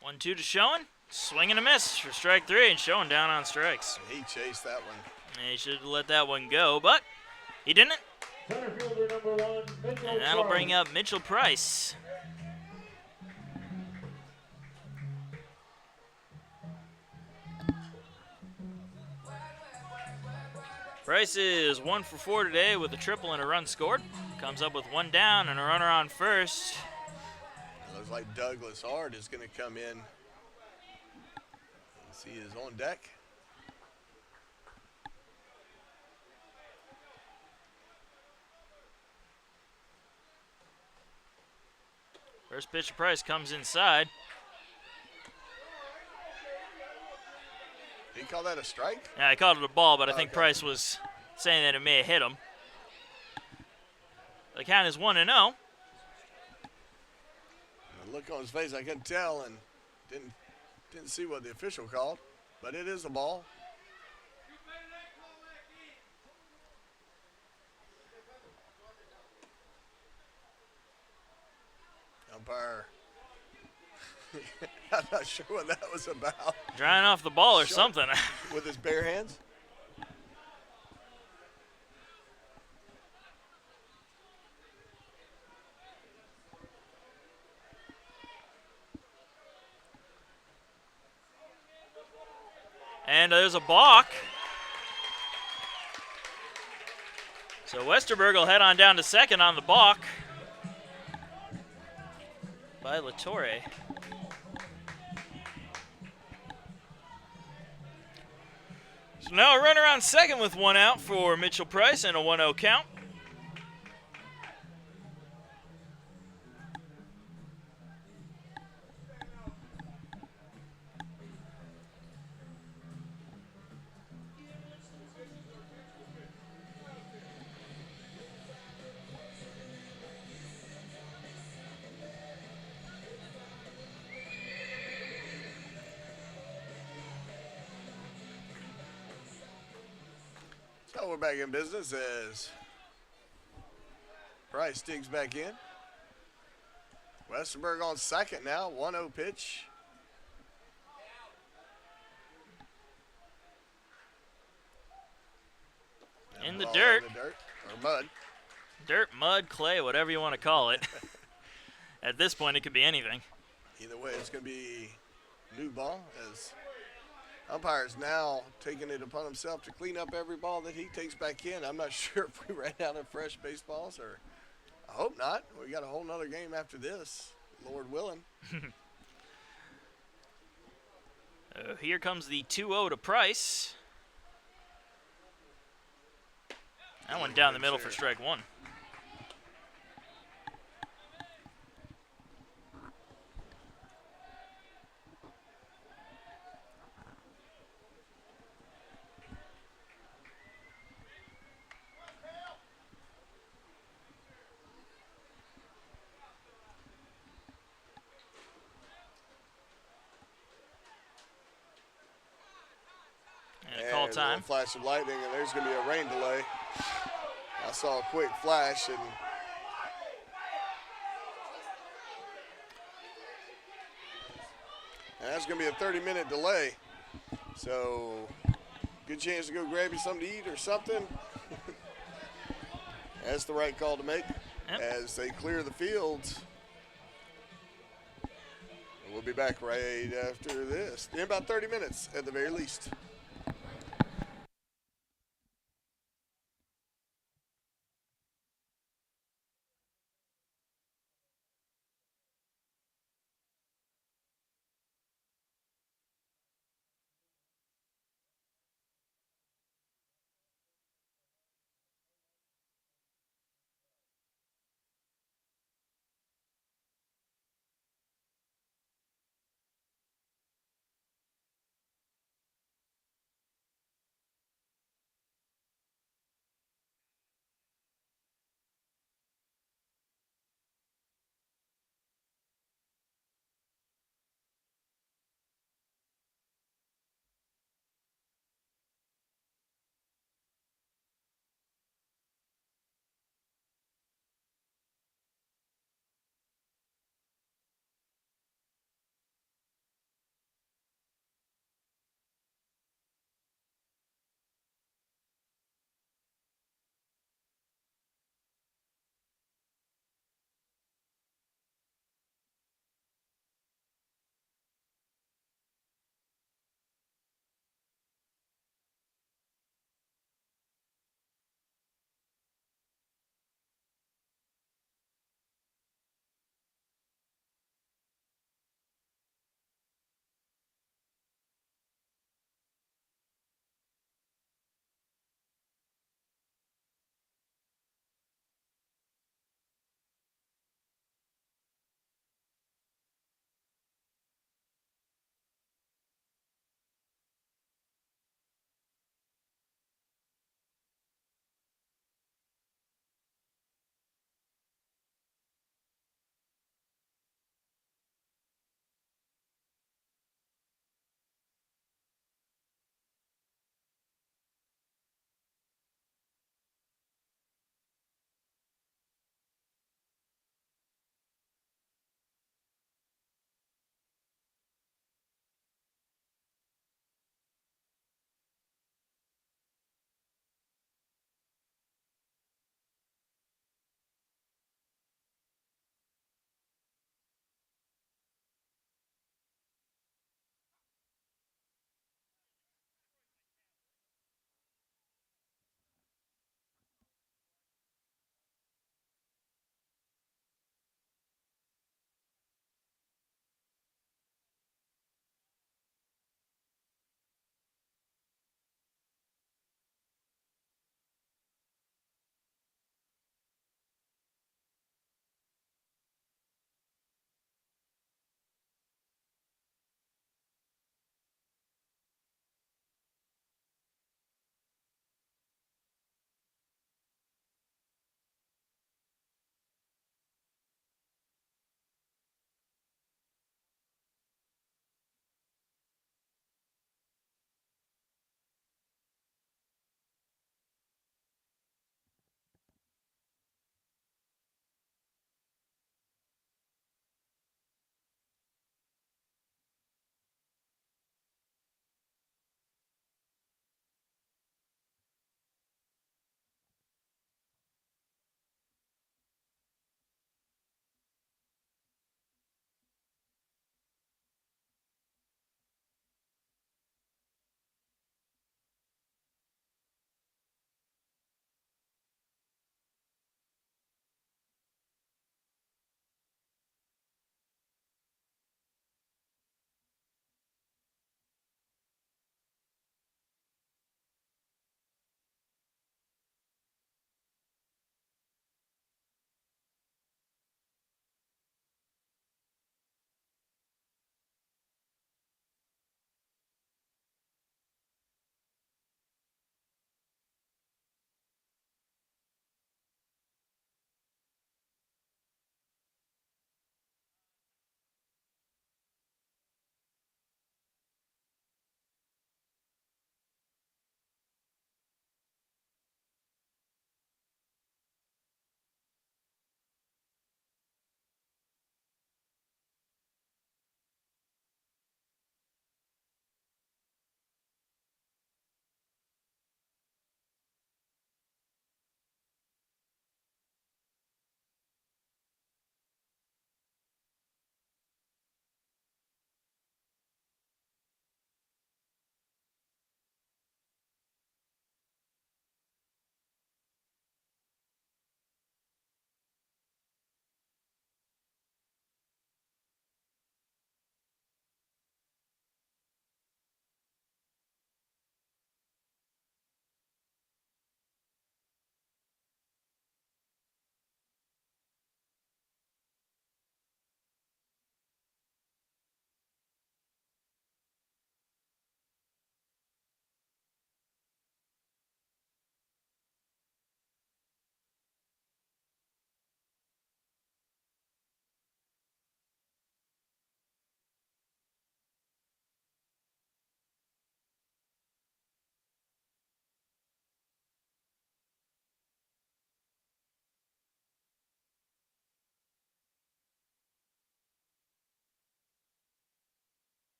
One, 2 to Schoen. Swing and a miss for strike 3, and Schoen down on strikes. He chased that one. And he should have let that one go, but he didn't. Center fielder number 1, Mitchell And that'll Price. bring up Mitchell Price. Price is 1 for 4 today with a triple and a run scored. Comes up with one down and a runner on first. It looks like Douglas Hart is going to come in. He is on deck. First pitch of Price comes inside. Did he call that a strike? Yeah, I called it a ball, but I think Okay. Price was saying that it may have hit him. The count is 1-0. The look on his face, I couldn't tell, and didn't see what the official called, but it is a ball. Umpire, I'm not sure what that was about. Drying off the ball or Sure. something. With his bare hands? And there's a balk. So Westerberg will head on down to second on the balk by LaTorre. So now a runner on second with one out for Mitchell Price and a 1-0 count. So we're back in business as Price digs back in. Westerberg on second now, 1-0 pitch. In the Ball dirt. In the dirt, or mud. Dirt, mud, clay, whatever you want to call it. At this point, it could be anything. Either way, it's going to be new ball as umpire's now taking it upon himself to clean up every ball that he takes back in. I'm not sure if we ran out of fresh baseballs, or I hope not. We got a whole nother game after this, Lord willing. Here comes the 2-0 to Price. That one down the middle for strike one. And a call And time. one flash of lightning, and there's going to be a rain delay. I saw a quick flash, and that's going to be a 30-minute delay. So, good chance to go grab you something to eat or something. That's the right call to make. Yep. As they clear the fields. We'll be back right after this, in about 30 minutes at the very least.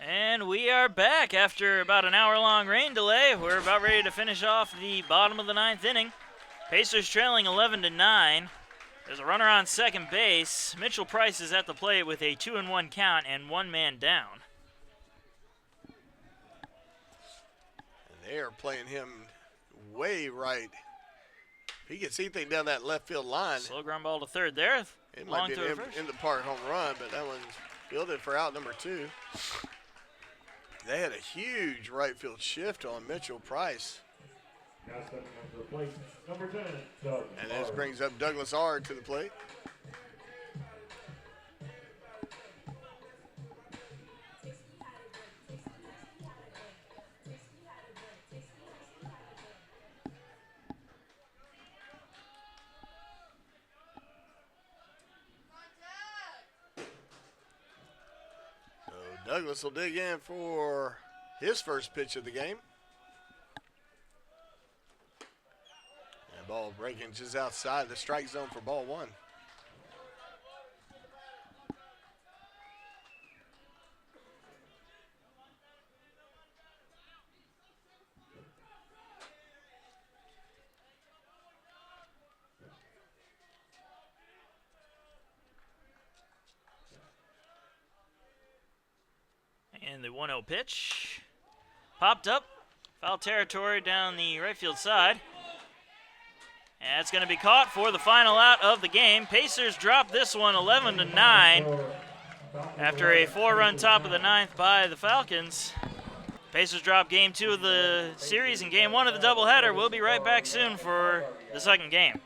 And we are back after about an hour-long rain delay. We're about ready to finish off the bottom of the 9th inning. Pacers trailing 11-9. There's a runner on second base. Mitchell Price is at the plate with a 2-1 count and one man down. And they are playing him way right. If he gets anything down that left field line, Slow ground ball to third there. it might be an in the park home run, but that one's fielded for out number 2. They had a huge right field shift on Mitchell Price. Now stepping up to the plate, number 10, Doug. And this brings up Douglas Ard to the plate. So Douglas will dig in for his first pitch of the game. Ball breaking just outside the strike zone for ball 1. And the 1-0 pitch. Popped up. Foul territory down the right field side. And it's going to be caught for the final out of the game. Pacers drop this one 11-9 after a 4-run top of the 9th by the Falcons. Pacers drop game 2 of the series and game 1 of the doubleheader. We'll be right back soon for the second game.